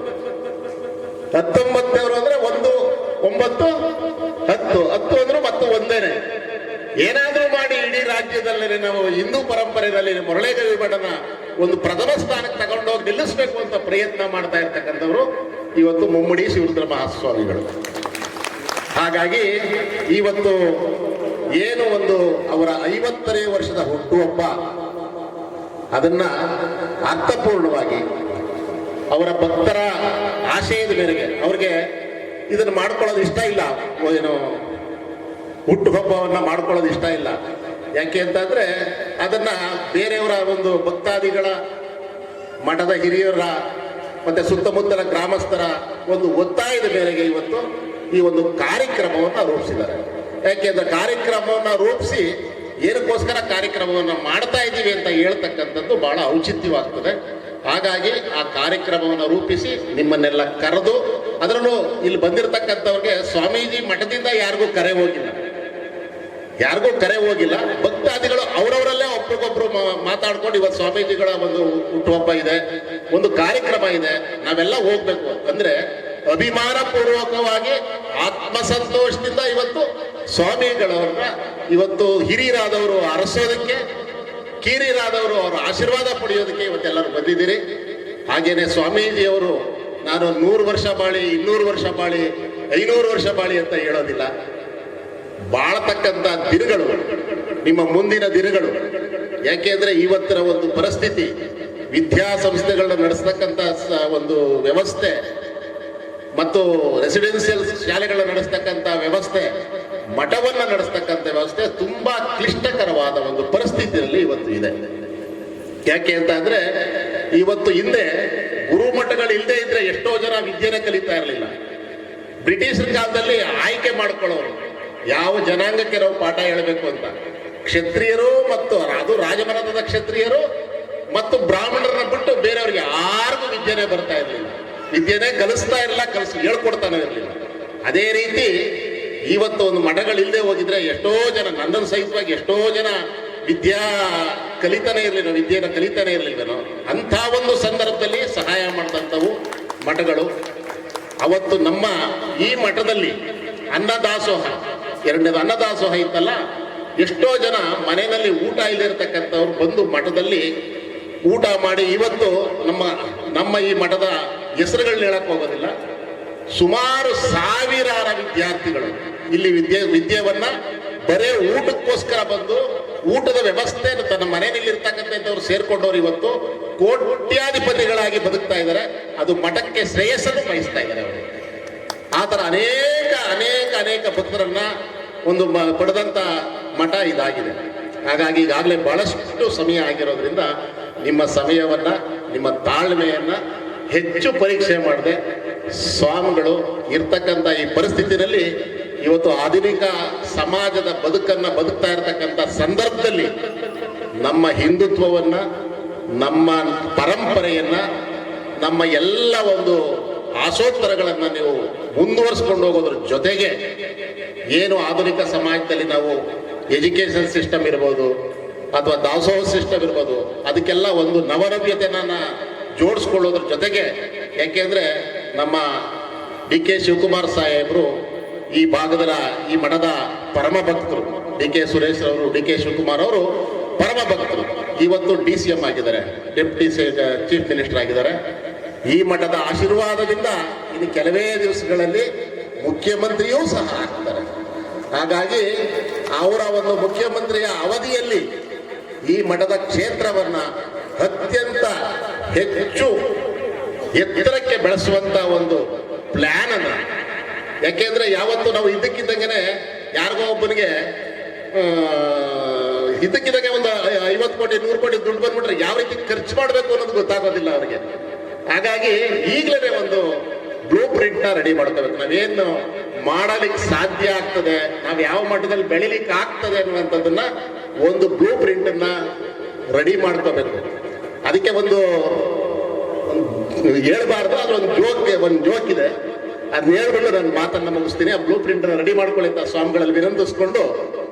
19ನೆವರು ಅಂದರೆ 1, 9, 10 ಅಂದ್ರೆ ಮತ್ತು ಒಂದೇನೆ. ಏನಾದರೂ ಮಾಡಿ ಇಡೀ ರಾಜ್ಯದಲ್ಲಿ ನಾವು ಹಿಂದೂ ಪರಂಪರೆಯಲ್ಲಿ ಮುರಳೇಗವಿ ಮಠನ ಒಂದು ಪ್ರಥಮ ಸ್ಥಾನಕ್ಕೆ ತಗೊಂಡೋಗಿ ನಿಲ್ಲಿಸಬೇಕು ಅಂತ ಪ್ರಯತ್ನ ಮಾಡ್ತಾ ಇರ್ತಕ್ಕಂಥವ್ರು ಇವತ್ತು ಮುಮ್ಮಡಿ ಶಿವರುದ್ರ ಮಹಾಸ್ವಾಮಿಗಳು. ಹಾಗಾಗಿ ಇವತ್ತು ಏನು ಒಂದು ಅವರ 50ನೇ ವರ್ಷದ ಹುಟ್ಟುಹಬ್ಬ, ಅದನ್ನ ಅರ್ಥಪೂರ್ಣವಾಗಿ ಅವರ ಭಕ್ತರ ಆಶಯದ ಮೇರೆಗೆ, ಅವ್ರಿಗೆ ಇದನ್ನು ಮಾಡ್ಕೊಳ್ಳೋದು ಇಷ್ಟ ಇಲ್ಲ, ಏನು ಹುಟ್ಟುಹಬ್ಬವನ್ನ ಮಾಡ್ಕೊಳ್ಳೋದು ಇಷ್ಟ ಇಲ್ಲ. ಯಾಕೆ ಅಂತಂದ್ರೆ ಅದನ್ನ ಬೇರೆಯವರ ಒಂದು ಭಕ್ತಾದಿಗಳ, ಮಠದ ಹಿರಿಯರ ಮತ್ತೆ ಸುತ್ತಮುತ್ತಲ ಗ್ರಾಮಸ್ಥರ ಒಂದು ಒತ್ತಾಯದ ಮೇರೆಗೆ ಇವತ್ತು ಈ ಒಂದು ಕಾರ್ಯಕ್ರಮವನ್ನು ರೂಪಿಸಿದ್ದಾರೆ. ಯಾಕೆಂದ್ರೆ ಕಾರ್ಯಕ್ರಮವನ್ನು ರೂಪಿಸಿ ಏನಕ್ಕೋಸ್ಕರ ಕಾರ್ಯಕ್ರಮವನ್ನು ಮಾಡ್ತಾ ಇದ್ದೀವಿ ಅಂತ ಹೇಳ್ತಕ್ಕಂಥದ್ದು ಬಹಳ ಔಚಿತ್ಯವಾಗ್ತದೆ. ಹಾಗಾಗಿ ಆ ಕಾರ್ಯಕ್ರಮವನ್ನು ರೂಪಿಸಿ ನಿಮ್ಮನ್ನೆಲ್ಲ ಕರೆದು, ಅದರಲ್ಲೂ ಇಲ್ಲಿ ಬಂದಿರತಕ್ಕಂಥವ್ರಿಗೆ ಸ್ವಾಮೀಜಿ ಮಠದಿಂದ ಯಾರಿಗೂ ಕರೆ ಹೋಗಿಲ್ಲ, ಭಕ್ತಾದಿಗಳು ಅವರವರಲ್ಲೇ ಒಬ್ರಿಗೊಬ್ರು ಮಾತಾಡ್ಕೊಂಡು ಇವತ್ತು ಸ್ವಾಮೀಜಿಗಳ ಒಂದು ಹುಟ್ಟುಹಬ್ಬ ಇದೆ, ಒಂದು ಕಾರ್ಯಕ್ರಮ ಇದೆ, ನಾವೆಲ್ಲ ಹೋಗ್ಬೇಕು ಅಂದ್ರೆ ಅಭಿಮಾನ ಪೂರ್ವಕವಾಗಿ ಆತ್ಮಸಂತೋಷದಿಂದ ಇವತ್ತು ಸ್ವಾಮಿಗಳವ್ರನ್ನ ಇವತ್ತು ಹಿರಿಯರಾದವರು ಅರಸೋದಕ್ಕೆ, ಕಿರಿಯರಾದವರು ಅವರ ಆಶೀರ್ವಾದ ಪಡೆಯೋದಕ್ಕೆ ಇವತ್ತೆಲ್ಲರೂ ಬಂದಿದ್ದೀರಿ. ಹಾಗೇನೆ ಸ್ವಾಮೀಜಿಯವರು ನಾನು 100 ವರ್ಷ ಬಾಳಿ, 200 ವರ್ಷ ಬಾಳಿ, 500 ವರ್ಷ ಬಾಳಿ ಅಂತ ಹೇಳೋದಿಲ್ಲ. ಬಾಳತಕ್ಕಂಥ ದಿನಗಳು ನಿಮ್ಮ ಮುಂದಿನ ದಿನಗಳು. ಯಾಕೆಂದ್ರೆ ಇವತ್ತಿನ ಒಂದು ಪರಿಸ್ಥಿತಿ, ವಿದ್ಯಾಸಂಸ್ಥೆಗಳನ್ನ ನಡೆಸ್ತಕ್ಕಂಥ ಒಂದು ವ್ಯವಸ್ಥೆ ಮತ್ತು ರೆಸಿಡೆನ್ಸಿಯಲ್ ಶಾಲೆಗಳನ್ನ ನಡೆಸ್ತಕ್ಕಂಥ ವ್ಯವಸ್ಥೆ, ಮಠವನ್ನ ನಡೆಸ್ತಕ್ಕಂಥ ವ್ಯವಸ್ಥೆ ತುಂಬಾ ಕ್ಲಿಷ್ಟಕರವಾದ ಒಂದು ಪರಿಸ್ಥಿತಿಯಲ್ಲಿ ಇವತ್ತು ಇದೆ. ಯಾಕೆ ಅಂತ ಅಂದ್ರೆ ಇವತ್ತು ಹಿಂದೆ ಗುರುಮಠಗಳು ಇಲ್ಲದೆ ಇದ್ರೆ ಎಷ್ಟೋ ಜನ ವಿದ್ಯೆನ ಕಲಿತಾ ಇರಲಿಲ್ಲ. ಬ್ರಿಟಿಷರ ಕಾಲದಲ್ಲಿ ಆಯ್ಕೆ ಮಾಡ್ಕೊಳ್ಳೋರು ಯಾವ ಜನಾಂಗಕ್ಕೆ ನಾವು ಪಾಠ ಹೇಳಬೇಕು ಅಂತ. ಕ್ಷತ್ರಿಯರು ಮತ್ತು ಅದು ರಾಜಮನೆತನದ ಕ್ಷತ್ರಿಯರು ಮತ್ತು ಬ್ರಾಹ್ಮಣರನ್ನ ಬಿಟ್ಟು ಬೇರೆಯವ್ರಿಗೆ ಯಾರಿಗೂ ವಿದ್ಯೆನೇ ಬರ್ತಾ ಇರಲಿಲ್ಲ, ವಿದ್ಯೆನೇ ಕಲಿಸ್ತಾ ಇರಲಿಲ್ಲ, ಹೇಳ್ಕೊಡ್ತಾನೆ ಇರಲಿಲ್ಲ. ಅದೇ ರೀತಿ ಇವತ್ತು ಒಂದು ಮಠಗಳಿಲ್ಲದೆ ಹೋಗಿದ್ರೆ ಎಷ್ಟೋ ಜನ, ನನ್ನನ್ನು ಸಹಿತವಾಗಿ ಎಷ್ಟೋ ಜನ ವಿದ್ಯೆನ ಕಲಿತಾನೆ ಇರಲಿಲ್ವೇನೋ ಅಂಥ ಒಂದು ಸಂದರ್ಭದಲ್ಲಿ ಸಹಾಯ ಮಾಡಿದಂಥವು ಮಠಗಳು. ಅವತ್ತು ನಮ್ಮ ಈ ಮಠದಲ್ಲಿ ಅನ್ನದಾಸೋಹ, 2ನೇದು ಅನ್ನದಾಸೋಹ ಇತ್ತಲ್ಲ, ಎಷ್ಟೋ ಜನ ಮನೆಯಲ್ಲಿ ಊಟ ಇಲ್ಲಿರ್ತಕ್ಕಂಥವ್ರು ಬಂದು ಮಠದಲ್ಲಿ ಊಟ ಮಾಡಿ ಇವತ್ತು ನಮ್ಮ ಈ ಮಠದ ಹೆಸರುಗಳನ್ನ ಹೇಳಕ್ ಹೋಗೋದಿಲ್ಲ, ಸುಮಾರು ಸಾವಿರಾರು ವಿದ್ಯಾರ್ಥಿಗಳು ಇಲ್ಲಿ ವಿದ್ಯೆಯನ್ನ ಬರೇ ಊಟಕ್ಕೋಸ್ಕರ ಬಂದು ಊಟದ ವ್ಯವಸ್ಥೆ ತನ್ನ ಮನೆಯಲ್ಲಿ ಇರ್ತಕ್ಕಂಥವ್ರು ಸೇರ್ಕೊಂಡವ್ರು ಇವತ್ತು ಕೋಟ್ಯಾಧಿಪತಿಗಳಾಗಿ ಬದುಕ್ತಾ ಇದ್ದಾರೆ. ಅದು ಮಠಕ್ಕೆ ಶ್ರೇಯಸ್ಸನ್ನು ಬಯಸ್ತಾ ಇದ್ದಾರೆ ಅವರು. ಆ ಥರ ಅನೇಕ ಭಕ್ತರನ್ನ ಒಂದು ಪಡೆದಂಥ ಮಠ ಇದಾಗಿದೆ. ಹಾಗಾಗಿ ಈಗಾಗಲೇ ಬಹಳಷ್ಟು ಸಮಯ ಆಗಿರೋದ್ರಿಂದ ನಿಮ್ಮ ಸಮಯವನ್ನ, ನಿಮ್ಮ ತಾಳ್ಮೆಯನ್ನ ಹೆಚ್ಚು ಪರೀಕ್ಷೆ ಮಾಡದೆ ಸ್ವಾಮಿಗಳು ಇರ್ತಕ್ಕಂಥ ಈ ಪರಿಸ್ಥಿತಿಯಲ್ಲಿ ಇವತ್ತು ಆಧುನಿಕ ಸಮಾಜದ ಬದುಕನ್ನ ಬದುಕ್ತಾ ಇರತಕ್ಕಂಥ ಸಂದರ್ಭದಲ್ಲಿ ನಮ್ಮ ಹಿಂದುತ್ವವನ್ನ, ನಮ್ಮ ಪರಂಪರೆಯನ್ನ, ನಮ್ಮ ಎಲ್ಲ ಒಂದು ಆಶೋತ್ತರಗಳನ್ನು ನೀವು ಮುಂದುವರಿಸ್ಕೊಂಡು ಹೋಗೋದ್ರ ಜೊತೆಗೆ ಏನು ಆಧುನಿಕ ಸಮಾಜದಲ್ಲಿ ನಾವು ಎಜುಕೇಶನ್ ಸಿಸ್ಟಮ್ ಇರ್ಬೋದು ಅಥವಾ ದಾಸೋಹ ಸಿಸ್ಟಮ್ ಇರ್ಬೋದು, ಅದಕ್ಕೆಲ್ಲ ಒಂದು ನವನವ್ಯತೆಯನ್ನ ಜೋಡಿಸ್ಕೊಳ್ಳೋದ್ರ ಜೊತೆಗೆ, ಯಾಕೆಂದ್ರೆ ನಮ್ಮ ಡಿ.ಕೆ. ಶಿವಕುಮಾರ್ ಸಾಹೇಬರು ಈ ಭಾಗದ ಈ ಮಠದ ಪರಮ ಭಕ್ತರು. ಡಿ.ಕೆ. ಸುರೇಶ್ ಅವರು, ಡಿ.ಕೆ. ಶಿವಕುಮಾರ್ ಅವರು ಪರಮ ಭಕ್ತರು. ಇವತ್ತು DCM ಆಗಿದ್ದಾರೆ, ಡೆಪ್ಟಿ ಚೀಫ್ ಮಿನಿಸ್ಟರ್ ಆಗಿದ್ದಾರೆ. ಈ ಮಠದ ಆಶೀರ್ವಾದದಿಂದ ಇನ್ನು ಕೆಲವೇ ದಿವಸಗಳಲ್ಲಿ ಮುಖ್ಯಮಂತ್ರಿಯೂ ಸಹ ಆಗ್ತಾರೆ. ಹಾಗಾಗಿ ಅವರ ಒಂದು ಮುಖ್ಯಮಂತ್ರಿಯ ಅವಧಿಯಲ್ಲಿ ಈ ಮಠದ ಕ್ಷೇತ್ರವನ್ನ ಅತ್ಯಂತ ಹೆಚ್ಚು ಎತ್ತರಕ್ಕೆ ಬೆಳೆಸುವಂತ ಒಂದು ಪ್ಲಾನ್ ಅನ್ನ, ಯಾಕೆಂದ್ರೆ ಯಾವತ್ತು ನಾವು ಇದ್ದಕ್ಕಿದ್ದಂಗೆ ಯಾರಿಗೋ ಒಬ್ಬನಿಗೆ ಇದ್ದಕ್ಕಿದ್ದಂಗೆ ಒಂದು 50 ಕೋಟಿ 100 ಕೋಟಿ ದುಡ್ಡು ಬಂದ್ಬಿಟ್ರೆ ಯಾವ ರೀತಿ ಖರ್ಚು ಮಾಡಬೇಕು ಅನ್ನೋದು ಗೊತ್ತಾಗೋದಿಲ್ಲ ಅವರಿಗೆ. ಹಾಗಾಗಿ ಈಗಲೇ ಒಂದು ಬ್ಲೂ ಪ್ರಿಂಟ್ ನ ರೆಡಿ ಮಾಡ್ಕೋಬೇಕು. ನಾವೇನು ಮಾಡಲಿಕ್ಕೆ ಸಾಧ್ಯ ಆಗ್ತದೆ, ನಾವು ಯಾವ ಮಟ್ಟದಲ್ಲಿ ಬೆಳಿಲಿಕ್ಕೆ ಆಗ್ತದೆ ಅನ್ನುವಂಥದ್ದನ್ನ ಒಂದು ಬ್ಲೂ ಪ್ರಿಂಟ್ ಅನ್ನ ರೆಡಿ ಮಾಡ್ಕೋಬೇಕು. ಅದಕ್ಕೆ ಒಂದು ಹೇಳ್ಬಾರ್ದು, ಅದ್ರೊಂದು ಜೋಕ್ ಇದೆ, ಅದನ್ನ ಹೇಳ್ಬಿಟ್ಟು ನಾನು ಮಾತನ್ನ ಮುಗಿಸ್ತೀನಿ. ಆ ಬ್ಲೂ ಪ್ರಿಂಟ್ ರೆಡಿ ಮಾಡ್ಕೊಳ್ಳಿ ಅಂತ ಸ್ವಾಮಿಗಳಲ್ಲಿ ವಿನಂತಿಸ್ಕೊಂಡು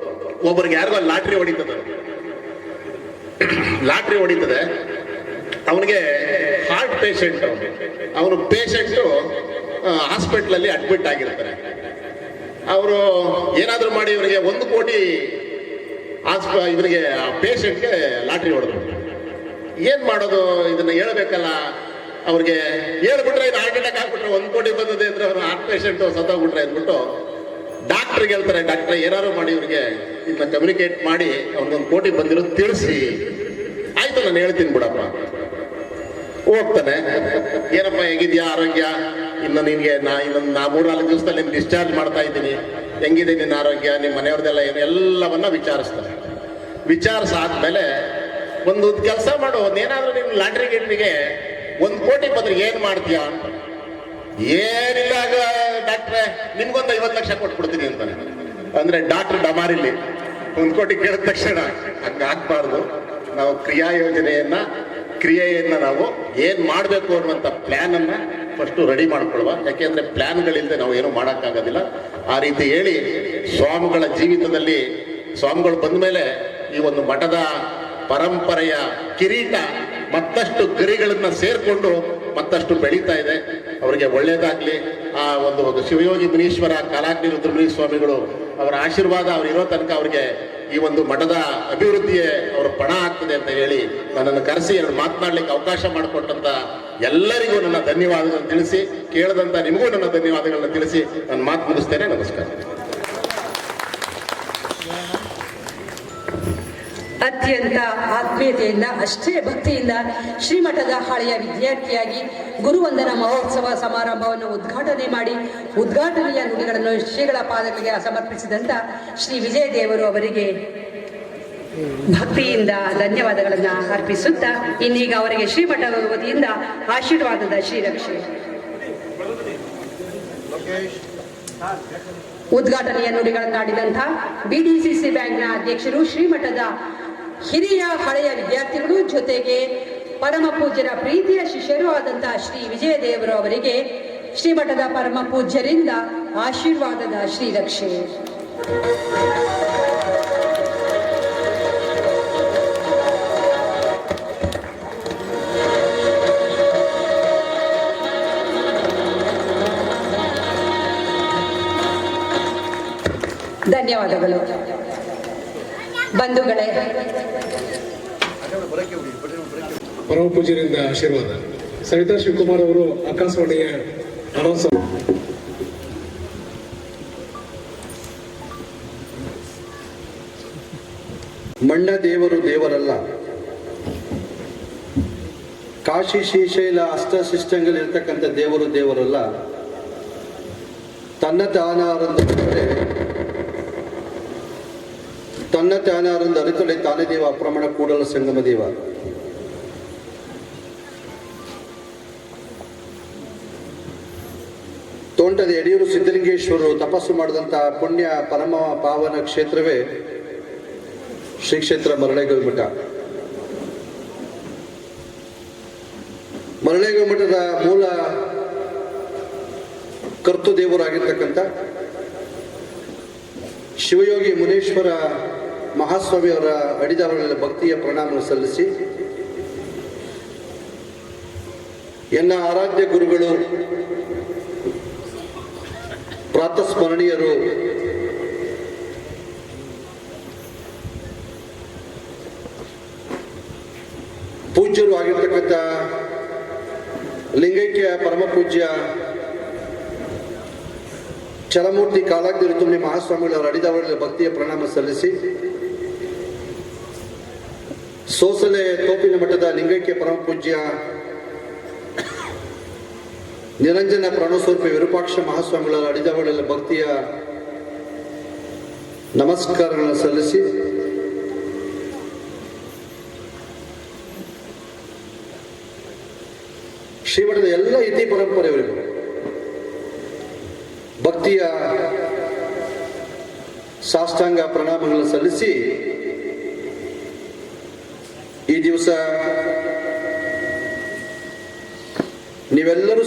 ಒಬ್ಬರಿಗೆ ಯಾರಿಗೋ ಲಾಟ್ರಿ ಹೊಡಿತದೆ, ಲಾಟ್ರಿ ಹೊಡಿತದೆ. ಅವನಿಗೆ ಹಾರ್ಟ್ ಪೇಷಂಟ್, ಅವನು ಪೇಷಂಟು ಹಾಸ್ಪಿಟ್ಲಲ್ಲಿ ಅಡ್ಮಿಟ್ ಆಗಿರ್ತಾರೆ. ಅವರು ಏನಾದರೂ ಮಾಡಿ ಇವನಿಗೆ 1 ಕೋಟಿ ಇವನಿಗೆ ಪೇಷಂಟ್ಗೆ ಲಾಟ್ರಿ ಹೊಡೆದ್ರು. ಏನು ಮಾಡೋದು, ಇದನ್ನ ಹೇಳಬೇಕಲ್ಲ ಅವ್ರಿಗೆ. ಹೇಳ್ಬಿಟ್ರೆ ಇದು ಹಾರ್ಟ್ ಅಟ್ಯಾಕ್ ಆಗ್ಬಿಟ್ರೆ 1 ಕೋಟಿ ಬಂದಿದೆ ಅಂದ್ರೆ ಅವ್ರು ಹಾರ್ಟ್ ಪೇಷಂಟು ಸತ್ತೋಗ್ಬಿಟ್ರೆ ಅಂದ್ಬಿಟ್ಟು ಡಾಕ್ಟ್ರಿಗೆ ಹೇಳ್ತಾರೆ, ಡಾಕ್ಟ್ರೆ ಏನಾದ್ರು ಮಾಡಿ ಇವ್ರಿಗೆ ಇದನ್ನ ಕಮ್ಯುನಿಕೇಟ್ ಮಾಡಿ ಅವ್ನಿಗೊಂದು 1 ಕೋಟಿ ಬಂದಿರೋದು ತಿಳಿಸಿ. ಆಯ್ತು ನಾನು ಹೇಳ್ತೀನಿ ಬಿಡಪ್ಪ. ಹೋಗ್ತಾನೆ, ಏನಪ್ಪ ಹೇಗಿದ್ಯಾ ಆರೋಗ್ಯ, ಇನ್ನು ನಿನ್ಗೆ ಇನ್ನೊಂದು 3-4 ದಿವಸದಲ್ಲಿ ನಿಮ್ಗೆ ಡಿಸ್ಚಾರ್ಜ್ ಮಾಡ್ತಾ ಇದ್ದೀನಿ, ಹೆಂಗಿದೆ ನಿನ್ನ ಆರೋಗ್ಯ, ನಿಮ್ಮ ಮನೆಯವ್ರದ್ದೆಲ್ಲ ಏನು ಎಲ್ಲವನ್ನ ವಿಚಾರಿಸ್ತಾನೆ. ವಿಚಾರಿಸಾದ್ಮೇಲೆ ಒಂದು ಕೆಲಸ ಮಾಡು, ಏನಾದ್ರೂ ನಿಮ್ಮ ಲಾಟ್ರಿ ಗಿಟ್ರಿಗೆ 1 ಕೋಟಿ ಬಂದ್ರೆ ಏನ್ ಮಾಡ್ತೀಯಾ ಅಂತ. ಏನಿಲ್ಲ ಡಾಕ್ಟ್ರೆ, ನಿಮ್ಗೊಂದು 50 ಲಕ್ಷ ಕೊಟ್ಬಿಡ್ತೀನಿ ಅಂತಾನೆ. ಅಂದ್ರೆ ಡಾಕ್ಟರ್ ಡಮಾರಿಲಿ 1 ಕೋಟಿ ಕೇಳಿದ ತಕ್ಷಣ ಹಂಗಾಗ್ಬಾರ್ದು. ನಾವು ಕ್ರಿಯೆಯನ್ನ ನಾವು ಏನ್ ಮಾಡಬೇಕು ಅನ್ನುವಂಥ ಪ್ಲಾನ್ ಅನ್ನ ಫಸ್ಟ್ ರೆಡಿ ಮಾಡ್ಕೊಳ್ವ. ಯಾಕೆಂದ್ರೆ ಪ್ಲಾನ್ಗಳಿಲ್ಲದೆ ನಾವು ಏನೂ ಮಾಡೋಕ್ಕಾಗೋದಿಲ್ಲ. ಆ ರೀತಿ ಹೇಳಿ ಸ್ವಾಮಿಗಳ ಜೀವಿತದಲ್ಲಿ ಸ್ವಾಮಿಗಳು ಬಂದ ಮೇಲೆ ಈ ಒಂದು ಮಠದ ಪರಂಪರೆಯ ಕಿರೀಟ ಮತ್ತಷ್ಟು ಗರಿಗಳನ್ನ ಸೇರ್ಕೊಂಡು ಮತ್ತಷ್ಟು ಬೆಳೀತಾ ಇದೆ. ಅವರಿಗೆ ಒಳ್ಳೇದಾಗ್ಲಿ. ಆ ಒಂದು ಶಿವಯೋಗಿ ಮುನೀಶ್ವರ ಕಾಲಾಗ್ನಿ ರುದ್ರಮುನಿ ಸ್ವಾಮಿಗಳು ಅವರ ಆಶೀರ್ವಾದ ಅವ್ರು ಇರೋ ತನಕ ಅವ್ರಿಗೆ ಈ ಒಂದು ಮಠದ ಅಭಿವೃದ್ಧಿಯೇ ಅವರ ಪಣ ಆಗ್ತದೆ ಅಂತ ಹೇಳಿ ನನ್ನನ್ನು ಕರೆಸಿ 2 ಮಾತನಾಡ್ಲಿಕ್ಕೆ ಅವಕಾಶ ಮಾಡಿಕೊಟ್ಟಂತ ಎಲ್ಲರಿಗೂ ನನ್ನ ಧನ್ಯವಾದಗಳನ್ನು ತಿಳಿಸಿ, ಕೇಳದಂತ ನಿಮಗೂ ನನ್ನ ಧನ್ಯವಾದಗಳನ್ನ ತಿಳಿಸಿ ನನ್ನ ಮಾತು ಮುಗಿಸ್ತೇನೆ. ನಮಸ್ಕಾರ. ಅತ್ಯಂತ ಆತ್ಮೀಯತೆಯಿಂದ ಅಷ್ಟೇ ಭಕ್ತಿಯಿಂದ ಶ್ರೀಮಠದ ಹಳೆಯ ವಿದ್ಯಾರ್ಥಿಯಾಗಿ ಗುರುವಂದನ ಮಹೋತ್ಸವ ಸಮಾರಂಭವನ್ನು ಉದ್ಘಾಟನೆ ಮಾಡಿ ಉದ್ಘಾಟನೆಯ ನುಡಿಗಳನ್ನು ಶ್ರೀಗಳ ಪಾದಗಳಿಗೆ ಸಮರ್ಪಿಸಿದಂತ ಶ್ರೀ ವಿಜಯ ದೇವರು ಅವರಿಗೆ ಭಕ್ತಿಯಿಂದ ಧನ್ಯವಾದಗಳನ್ನು ಅರ್ಪಿಸುತ್ತಾ ಇನ್ನೀಗ ಅವರಿಗೆ ಶ್ರೀಮಠದ ವತಿಯಿಂದ ಆಶೀರ್ವಾದದ ಶ್ರೀರಕ್ಷೆ. ಉದ್ಘಾಟನೆಯ ನುಡಿಗಳನ್ನಾಡಿದಂತಹ BDCC ಬ್ಯಾಂಕ್ನ ಅಧ್ಯಕ್ಷರು, ಶ್ರೀಮಠದ ಹಿರಿಯ ಹಳೆಯ ವಿದ್ಯಾರ್ಥಿಗಳು, ಜೊತೆಗೆ ಪರಮ ಪೂಜ್ಯರ ಪ್ರೀತಿಯ ಶಿಷ್ಯರು ಆದಂತಹ ಶ್ರೀ ವಿಜಯ ದೇವರು ಅವರಿಗೆ ಶ್ರೀಮಠದ ಪರಮ ಪೂಜ್ಯರಿಂದ ಆಶೀರ್ವಾದದ ಶ್ರೀರಕ್ಷೆ. ಧನ್ಯವಾದಗಳು. ಬಂಧುಗಳೇ, ಪರಮ ಪೂಜ್ಯರಿಂದ ಆಶೀರ್ವಾದ. ಸವಿತಾ ಶಿವಕುಮಾರ್ ಅವರು ಆಕಾಶವಾಣಿಯ ಅನೌನ್ಸ್. ಮಣ್ಣ ದೇವರು ದೇವರಲ್ಲ, ಕಾಶಿ ಶ್ರೀಶೈಲ ಅಷ್ಟಶಿಷ್ಟಂಗಳಿರ್ತಕ್ಕಂಥ ದೇವರು ದೇವರಲ್ಲ. ತನ್ನ ಅರಿತೊಳೆ ತಾನೇ ದೇವ ಅಪ್ರಮಾಣ ಕೂಡಲ ಸಂಗಮ ದೇವ. ತೋಂಟದ ಯಡಿಯೂರು ಸಿದ್ಧಲಿಂಗೇಶ್ವರರು ತಪಸ್ಸು ಮಾಡಿದಂತಹ ಪುಣ್ಯ ಪರಮ ಪಾವನ ಕ್ಷೇತ್ರವೇ ಶ್ರೀ ಕ್ಷೇತ್ರ ಮರಳೇಗವಿ ಮಠ. ಮರಳೇಗವಿ ಮಠದ ಮೂಲ ಕರ್ತು ದೇವರಾಗಿರ್ತಕ್ಕಂಥ ಶಿವಯೋಗಿ ಮುನೇಶ್ವರ ಮಹಾಸ್ವಾಮಿಯವರ ಅಡಿದಾರಗಳಲ್ಲಿ ಭಕ್ತಿಯ ಪ್ರಣಾಮ ಸಲ್ಲಿಸಿ, ಎನ್ನ ಆರಾಧ್ಯ ಗುರುಗಳು, ಪ್ರಾತಸ್ಮರಣೀಯರು, ಪೂಜ್ಯರು ಆಗಿರ್ತಕ್ಕಂಥ ಲಿಂಗೈಕ್ಯ ಪರಮ ಪೂಜ್ಯ ಚಲಮೂರ್ತಿ ಕಾಲಾಗ್ನಿ ಋತುಮುನಿ ಮಹಾಸ್ವಾಮಿಗಳವರ ಅಡಿದಾವರಲ್ಲಿ ಭಕ್ತಿಯ ಪ್ರಣಾಮ ಸಲ್ಲಿಸಿ, ಸೋಸಲೆ ತೋಪಿನ ಮಠದ ಲಿಂಗೈಕ್ಯ ಪರಮ ಪೂಜ್ಯ ನಿರಂಜನ ಪ್ರಾಣಸ್ವರೂಪಿ ವಿರೂಪಾಕ್ಷ ಮಹಾಸ್ವಾಮಿಗಳವರ ಅಡಿದಾವರಲ್ಲಿ ಭಕ್ತಿಯ ನಮಸ್ಕಾರಗಳನ್ನು ಸಲ್ಲಿಸಿ, ಶ್ರೀಮಠದ ಎಲ್ಲ ಇತಿ ಪರಂಪರೆಯವರಿಗೂ ಭಕ್ತಿಯ ಸಾಷ್ಟಾಂಗ ಪ್ರಣಾಮಗಳನ್ನು ಸಲ್ಲಿಸಿ, ಈ ದಿವಸ ನೀವೆಲ್ಲರೂ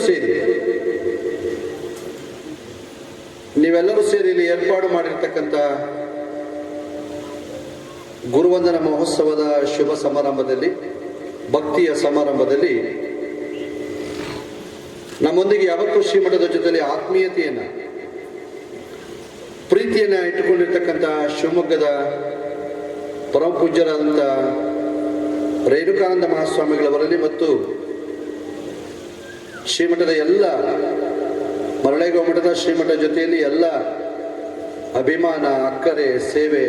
ಸೇರಿ ಇಲ್ಲಿ ಏರ್ಪಾಡು ಮಾಡಿರ್ತಕ್ಕಂಥ ಗುರುವಂದನ ಮಹೋತ್ಸವದ ಶುಭ ಸಮಾರಂಭದಲ್ಲಿ, ಭಕ್ತಿಯ ಸಮಾರಂಭದಲ್ಲಿ ನಮ್ಮೊಂದಿಗೆ ಯಾವತ್ತೂ ಶ್ರೀಮಠದ ಜೊತೆಲಿ ಆತ್ಮೀಯತೆಯನ್ನ, ಪ್ರೀತಿಯನ್ನ ಇಟ್ಟುಕೊಂಡಿರ್ತಕ್ಕಂಥ ಶಿವಮೊಗ್ಗದ ಪರಮ ಪೂಜ್ಯರಾದಂಥ ರೇಣುಕಾನಂದ ಮಹಾಸ್ವಾಮಿಗಳವರಲ್ಲಿ ಮತ್ತು ಶ್ರೀಮಠದ ಎಲ್ಲ ಮರಳೇಗಾಂವ್ ಮಠದ ಶ್ರೀಮಠ ಜೊತೆಯಲ್ಲಿ ಎಲ್ಲ ಅಭಿಮಾನ, ಅಕ್ಕರೆ, ಸೇವೆ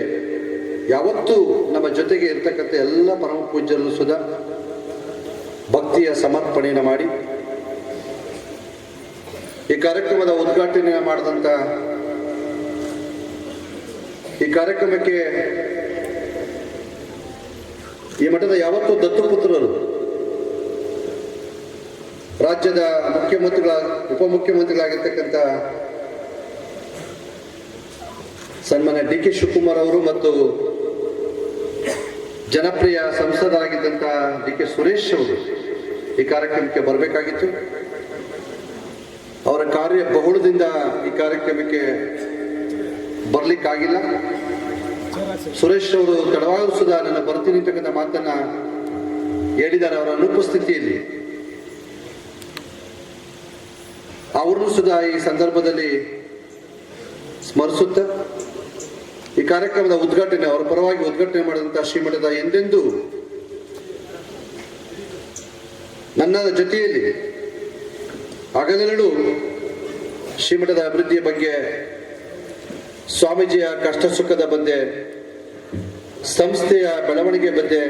ಯಾವತ್ತೂ ನಮ್ಮ ಜೊತೆಗೆ ಇರ್ತಕ್ಕಂಥ ಎಲ್ಲ ಪರಮ ಪೂಜ್ಯರಲ್ಲೂ ಸುಧಾ ಭಕ್ತಿಯ ಸಮರ್ಪಣೆಯನ್ನು ಮಾಡಿ ಈ ಕಾರ್ಯಕ್ರಮದ ಉದ್ಘಾಟನೆ ಮಾಡಿದಂಥ, ಈ ಕಾರ್ಯಕ್ರಮಕ್ಕೆ ಈ ಮಠದ ಯಾವತ್ತೂ ದತ್ತುಪುತ್ರರು, ರಾಜ್ಯದ ಉಪಮುಖ್ಯಮಂತ್ರಿಗಳಾಗಿರ್ತಕ್ಕಂಥ ಸನ್ಮಾನ್ಯ ಡಿ ಕೆ ಶಿವಕುಮಾರ್ ಅವರು ಮತ್ತು ಜನಪ್ರಿಯ ಸಂಸದರಾಗಿದ್ದಂಥ ಡಿ ಕೆ ಸುರೇಶ್ ಅವರು ಈ ಕಾರ್ಯಕ್ರಮಕ್ಕೆ ಬರಬೇಕಾಗಿತ್ತು. ಅವರ ಕಾರ್ಯ ಬಹುಳದಿಂದ ಈ ಕಾರ್ಯಕ್ರಮಕ್ಕೆ ಬರ್ಲಿಕ್ಕಾಗಿಲ್ಲ. ಸುರೇಶ್ ಅವರು ತಡವಾದರೂ ಸುಧಾ ನನ್ನ ಬರ್ತೀನಿ ಅಂತಕ್ಕಂಥ ಮಾತನ್ನ ಹೇಳಿದ್ದಾರೆ. ಅವರ ಅನುಪಸ್ಥಿತಿಯಲ್ಲಿ ಅವ್ರನ್ನೂ ಸುಧಾ ಈ ಸಂದರ್ಭದಲ್ಲಿ ಸ್ಮರಿಸುತ್ತಾ ಈ ಕಾರ್ಯಕ್ರಮದ ಉದ್ಘಾಟನೆ, ಅವರ ಪರವಾಗಿ ಉದ್ಘಾಟನೆ ಮಾಡಿದಂಥ ಶ್ರೀಮಠದ ಎಂದೆಂದೂ ನನ್ನ ಜೊತೆಯಲ್ಲಿ ಹಗಲಿರುಳು ಶ್ರೀಮಠದ ಅಭಿವೃದ್ಧಿಯ ಬಗ್ಗೆ, ಸ್ವಾಮೀಜಿಯ ಕಷ್ಟ ಸುಖದ ಬಗ್ಗೆ, ಸಂಸ್ಥೆಯ ಬೆಳವಣಿಗೆ ಬಗ್ಗೆ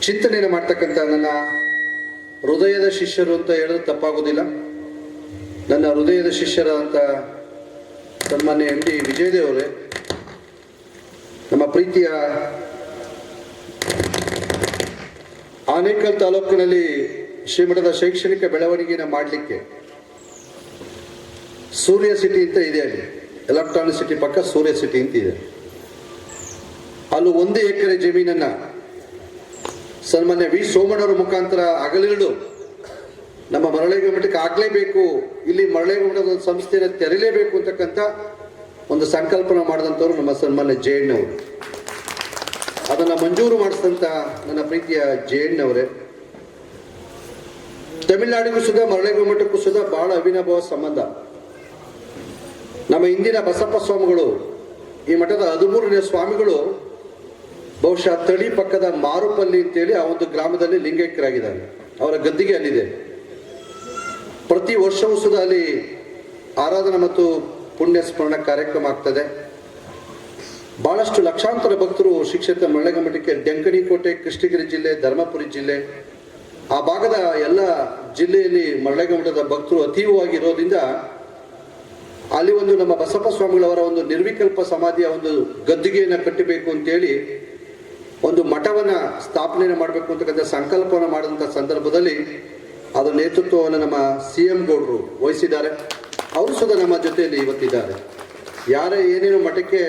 ಚಿಂತನೆಯನ್ನು ಮಾಡ್ತಕ್ಕಂಥ ನನ್ನ ಹೃದಯದ ಶಿಷ್ಯರು ಅಂತ ಹೇಳಿದ್ರೆ ತಪ್ಪಾಗೋದಿಲ್ಲ. ನನ್ನ ಹೃದಯದ ಶಿಷ್ಯರಾದಂಥ ಸನ್ಮಾನ್ಯ ಎಂ ಡಿ ವಿಜಯದೇವರೇ, ನಮ್ಮ ಪ್ರೀತಿಯ ಆನೇಕಲ್ ತಾಲೂಕಿನಲ್ಲಿ ಶ್ರೀಮಠದ ಶೈಕ್ಷಣಿಕ ಬೆಳವಣಿಗೆಯನ್ನು ಮಾಡಲಿಕ್ಕೆ ಸೂರ್ಯ ಸಿಟಿ ಅಂತ ಇದೆ, ಅಲ್ಲಿ ಎಲೆಕ್ಟ್ರಾನಿಕ್ ಸಿಟಿ ಪಕ್ಕ ಸೂರ್ಯ ಸಿಟಿ ಅಂತ ಇದೆ. ಅಲ್ಲಿ 1 ಎಕರೆ ಜಮೀನನ್ನ ಸನ್ಮಾನ್ಯ ವಿ ಸೋಮಣ್ಣವರ ಮುಖಾಂತರ ಹಗಲಿರುಳು ನಮ್ಮ ಮರಳೇಗಾಂವ್ ಮಠಕ್ಕೆ ಆಗ್ಲೇಬೇಕು, ಇಲ್ಲಿ ಮರಳೇಗಾಂವ್ ಮಠದ ಒಂದು ಸಂಸ್ಥೆಯನ್ನು ತೆರಲೇಬೇಕು ಅಂತಕ್ಕಂಥ ಒಂದು ಸಂಕಲ್ಪನ ಮಾಡಿದಂಥವ್ರು ನಮ್ಮ ಸನ್ಮಾನ್ಯ ಜಯಣ್ಣವರು. ಅದನ್ನು ಮಂಜೂರು ಮಾಡಿಸಿದಂಥ ನನ್ನ ಪ್ರೀತಿಯ ಜಯಣ್ಣವರೇ. ತಮಿಳುನಾಡಿಗೂ ಸುಧಾ ಮರಳೇಗಾಂವ್ ಮಠಕ್ಕೂ ಸುಧಾ ಬಹಳ ಅವಿನಾಭಾವ ಸಂಬಂಧ. ನಮ್ಮ ಇಂದಿನ ಬಸಪ್ಪ ಸ್ವಾಮಿಗಳು, ಈ ಮಠದ 13ನೇ ಸ್ವಾಮಿಗಳು ಬಹುಶಃ ತಳಿ ಪಕ್ಕದ ಮಾರುಪಲ್ಲಿ ಅಂತೇಳಿ ಆ ಒಂದು ಗ್ರಾಮದಲ್ಲಿ ಲಿಂಗೈಕ್ಯರಾಗಿದ್ದಾರೆ. ಅವರ ಗದ್ದಿಗೆ ಅಲ್ಲಿದೆ. ಪ್ರತಿ ವರ್ಷವೂ ಸುಧಾ ಅಲ್ಲಿ ಆರಾಧನಾ ಮತ್ತು ಪುಣ್ಯ ಸ್ಮರಣ ಕಾರ್ಯಕ್ರಮ ಆಗ್ತದೆ. ಬಹಳಷ್ಟು ಲಕ್ಷಾಂತರ ಭಕ್ತರು ಶ್ರೀ ಕ್ಷೇತ್ರ ಮರಳೇಗಾಂವ್ ಮಠಕ್ಕೆ ಡೆಂಕಣಿಕೋಟೆ, ಕೃಷ್ಣಗಿರಿ ಜಿಲ್ಲೆ, ಧರ್ಮಪುರಿ ಜಿಲ್ಲೆ, ಆ ಭಾಗದ ಎಲ್ಲ ಜಿಲ್ಲೆಯಲ್ಲಿ ಮರಳೇಗಾಂವ್ ಮಠದ ಭಕ್ತರು ಅತೀವವಾಗಿ ಇರೋದ್ರಿಂದ ಅಲ್ಲಿ ಒಂದು ನಮ್ಮ ಬಸಪ್ಪ ಸ್ವಾಮಿಗಳವರ ಒಂದು ನಿರ್ವಿಕಲ್ಪ ಸಮಾಧಿಯ ಒಂದು ಗದ್ದಿಗೆಯನ್ನು ಕಟ್ಟಬೇಕು ಅಂತೇಳಿ ಒಂದು ಮಠವನ್ನ ಸ್ಥಾಪನೆ ಮಾಡಬೇಕು ಅಂತಕ್ಕಂಥ ಸಂಕಲ್ಪವನ್ನು ಮಾಡಿದಂಥ ಸಂದರ್ಭದಲ್ಲಿ ಅದರ ನೇತೃತ್ವವನ್ನು ನಮ್ಮ CM ಗೌಡರು ವಹಿಸಿದ್ದಾರೆ. ಅವರು ಸುಧಾ ನಮ್ಮ ಜೊತೆಯಲ್ಲಿ ಇವತ್ತಿದ್ದಾರೆ. ಯಾರೇ ಏನೇನು ಮಠಕ್ಕೆ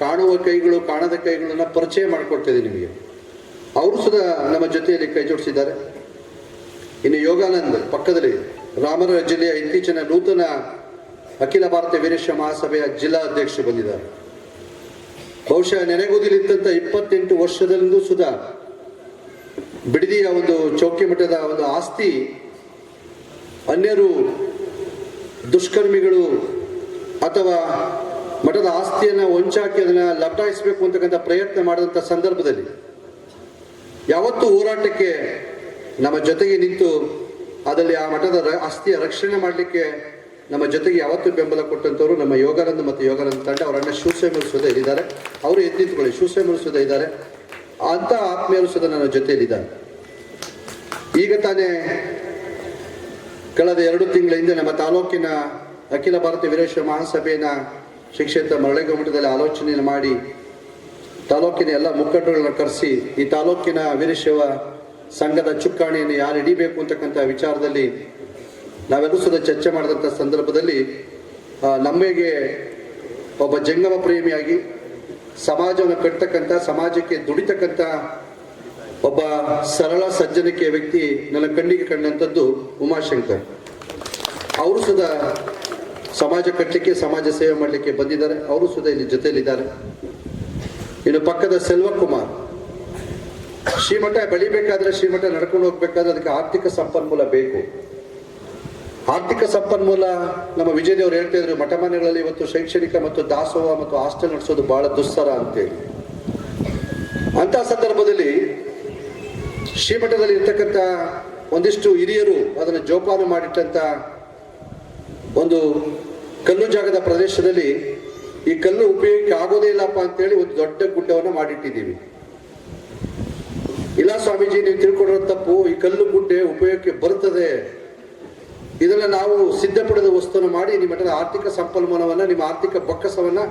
ಕಾಣುವ ಕೈಗಳು, ಕಾಣದ ಕೈಗಳನ್ನ ಪರಿಚಯ ಮಾಡಿಕೊಡ್ತಿದೆ ನಿಮಗೆ. ಅವರು ಸುಧಾ ನಮ್ಮ ಜೊತೆಯಲ್ಲಿ ಕೈ ಜೋಡಿಸಿದ್ದಾರೆ. ಇನ್ನು ಯೋಗಾನಂದ್ ಪಕ್ಕದಲ್ಲಿ ರಾಮನಗರ ಜಿಲ್ಲೆಯ ಇತ್ತೀಚಿನ ನೂತನ ಅಖಿಲ ಭಾರತ ವೀರಶೈವ ಮಹಾಸಭೆಯ ಜಿಲ್ಲಾ ಅಧ್ಯಕ್ಷರು ಬಂದಿದ್ದಾರೆ. ಬಹುಶಃ ನೆನೆಗುದಿಲಿದ್ದಂಥ 28 ವರ್ಷದಲ್ಲಿಂದೂ ಸುಧಾ ಬಿಡದಿಯ ಒಂದು ಚೌಕಿ ಮಠದ ಒಂದು ಆಸ್ತಿ ಅನ್ಯರು, ದುಷ್ಕರ್ಮಿಗಳು ಅಥವಾ ಮಠದ ಆಸ್ತಿಯನ್ನು ಹೊಂಚಾಕಿ ಅದನ್ನು ಲಪಟಾಯಿಸಬೇಕು ಅಂತಕ್ಕಂಥ ಪ್ರಯತ್ನ ಮಾಡಿದಂಥ ಸಂದರ್ಭದಲ್ಲಿ ಯಾವತ್ತೂ ಹೋರಾಟಕ್ಕೆ ನಮ್ಮ ಜೊತೆಗೆ ನಿಂತು ಅದರಲ್ಲಿ ಆ ಮಠದ ಆಸ್ತಿಯ ರಕ್ಷಣೆ ಮಾಡಲಿಕ್ಕೆ ನಮ್ಮ ಜೊತೆಗೆ ಯಾವತ್ತೂ ಬೆಂಬಲ ಕೊಟ್ಟಂಥವ್ರು ನಮ್ಮ ಯೋಗಾನಂದ ಮತ್ತು ಯೋಗಾನಂದ ತಂಡ. ಅವರ ಅಣ್ಣ ಶಿವಸ್ವಾಮಿಗಳು ಸುಧಾ ಇದ್ದಾರೆ. ಅವರು ಎದ್ದಿತ್ಕೊಳ್ಳಿ, ಶಿವಸ್ವಾಮಿಗಳು ಸುಧಾ ಇದ್ದಾರೆ. ಅಂತ ಆತ್ಮೀಯರು ಸುಧಾ ನನ್ನ ಜೊತೆಯಲ್ಲಿದ್ದಾರೆ. ಈಗ ತಾನೇ ಕಳೆದ 2 ತಿಂಗಳ ಹಿಂದೆ ನಮ್ಮ ತಾಲೂಕಿನ ಅಖಿಲ ಭಾರತ ವೀರಶೈವ ಮಹಾಸಭೆಯನ್ನು ಶ್ರೀ ಕ್ಷೇತ್ರ ಮರಳೇಗಾಂವ್ ಮಠದಲ್ಲಿ ಆಲೋಚನೆಯನ್ನು ಮಾಡಿ ತಾಲೂಕಿನ ಎಲ್ಲ ಮುಖಂಡರುಗಳನ್ನ ಕರೆಸಿ ಈ ತಾಲೂಕಿನ ವೀರಶೈವ ಸಂಘದ ಚುಕ್ಕಾಣಿಯನ್ನು ಯಾರು ಹಿಡಿಬೇಕು ಅಂತಕ್ಕಂಥ ವಿಚಾರದಲ್ಲಿ ನಾವೆಲ್ಲರೂ ಸುಧಾ ಚರ್ಚೆ ಮಾಡಿದಂಥ ಸಂದರ್ಭದಲ್ಲಿ ನಮಗೆ ಒಬ್ಬ ಜಂಗಮ ಪ್ರೇಮಿಯಾಗಿ ಸಮಾಜವನ್ನು ಕಟ್ತಕ್ಕಂಥ, ಸಮಾಜಕ್ಕೆ ದುಡಿತಕ್ಕಂಥ ಒಬ್ಬ ಸರಳ ಸಜ್ಜನಿಕೆ ವ್ಯಕ್ತಿ ನನ್ನ ಕಣ್ಣಿಗೆ ಕಂಡಂಥದ್ದು ಉಮಾಶಂಕರ್. ಅವರು ಸುಧಾ ಸಮಾಜ ಕಟ್ಟಲಿಕ್ಕೆ, ಸಮಾಜ ಸೇವೆ ಮಾಡಲಿಕ್ಕೆ ಬಂದಿದ್ದಾರೆ. ಅವರು ಸುಧಾ ಇಲ್ಲಿ ಜೊತೆಯಲ್ಲಿದ್ದಾರೆ. ಇನ್ನು ಪಕ್ಕದ ಸೆಲ್ವಕುಮಾರ್. ಶ್ರೀಮಠ ಬೆಳಿಬೇಕಾದ್ರೆ, ಶ್ರೀಮಠ ನಡ್ಕೊಂಡು ಹೋಗ್ಬೇಕಾದ್ರೆ ಅದಕ್ಕೆ ಆರ್ಥಿಕ ಸಂಪನ್ಮೂಲ ಬೇಕು. ಆರ್ಥಿಕ ಸಂಪನ್ಮೂಲ ನಮ್ಮ ವಿಜಯದೇವರು ಹೇಳ್ತಾ ಇದ್ರು, ಮಠ ಮನೆಗಳಲ್ಲಿ ಇವತ್ತು ಶೈಕ್ಷಣಿಕ ಮತ್ತು ದಾಸೋಹ ಮತ್ತು ಹಾಸ್ಟೆಲ್ ನಡೆಸೋದು ಬಹಳ ದುಸ್ತರ ಅಂತೇಳಿ. ಅಂತ ಸಂದರ್ಭದಲ್ಲಿ ಶ್ರೀಮಠದಲ್ಲಿ ಇರ್ತಕ್ಕಂಥ ಒಂದಿಷ್ಟು ಹಿರಿಯರು ಅದನ್ನು ಜೋಪಾನ ಮಾಡಿಟ್ಟಂತ ಒಂದು ಕಲ್ಲು ಜಾಗದ ಪ್ರದೇಶದಲ್ಲಿ ಈ ಕಲ್ಲು ಉಪಯೋಗಕ್ಕೆ ಆಗೋದೇ ಇಲ್ಲಪ್ಪ ಅಂತೇಳಿ ಒಂದು ದೊಡ್ಡ ಗುಡ್ಡವನ್ನು ಮಾಡಿಟ್ಟಿದ್ದೀವಿ. ಇಲ್ಲ ಸ್ವಾಮೀಜಿ, ನೀವು ತಿಳ್ಕೊಂಡಿರೋ ತಪ್ಪು, ಈ ಕಲ್ಲು ಗುಡ್ಡೆ ಉಪಯೋಗಕ್ಕೆ ಬರ್ತದೆ, ಇದನ್ನ ನಾವು ಸಿದ್ಧಪಡಿದ ವಸ್ತುವನ್ನು ಮಾಡಿ ನಿಮ್ಮ ಮಠದ ಆರ್ಥಿಕ ಸಂಪನ್ಮೂಲವನ್ನ, ನಿಮ್ಮ ಆರ್ಥಿಕ ಬೊಕ್ಕಸವನ್ನ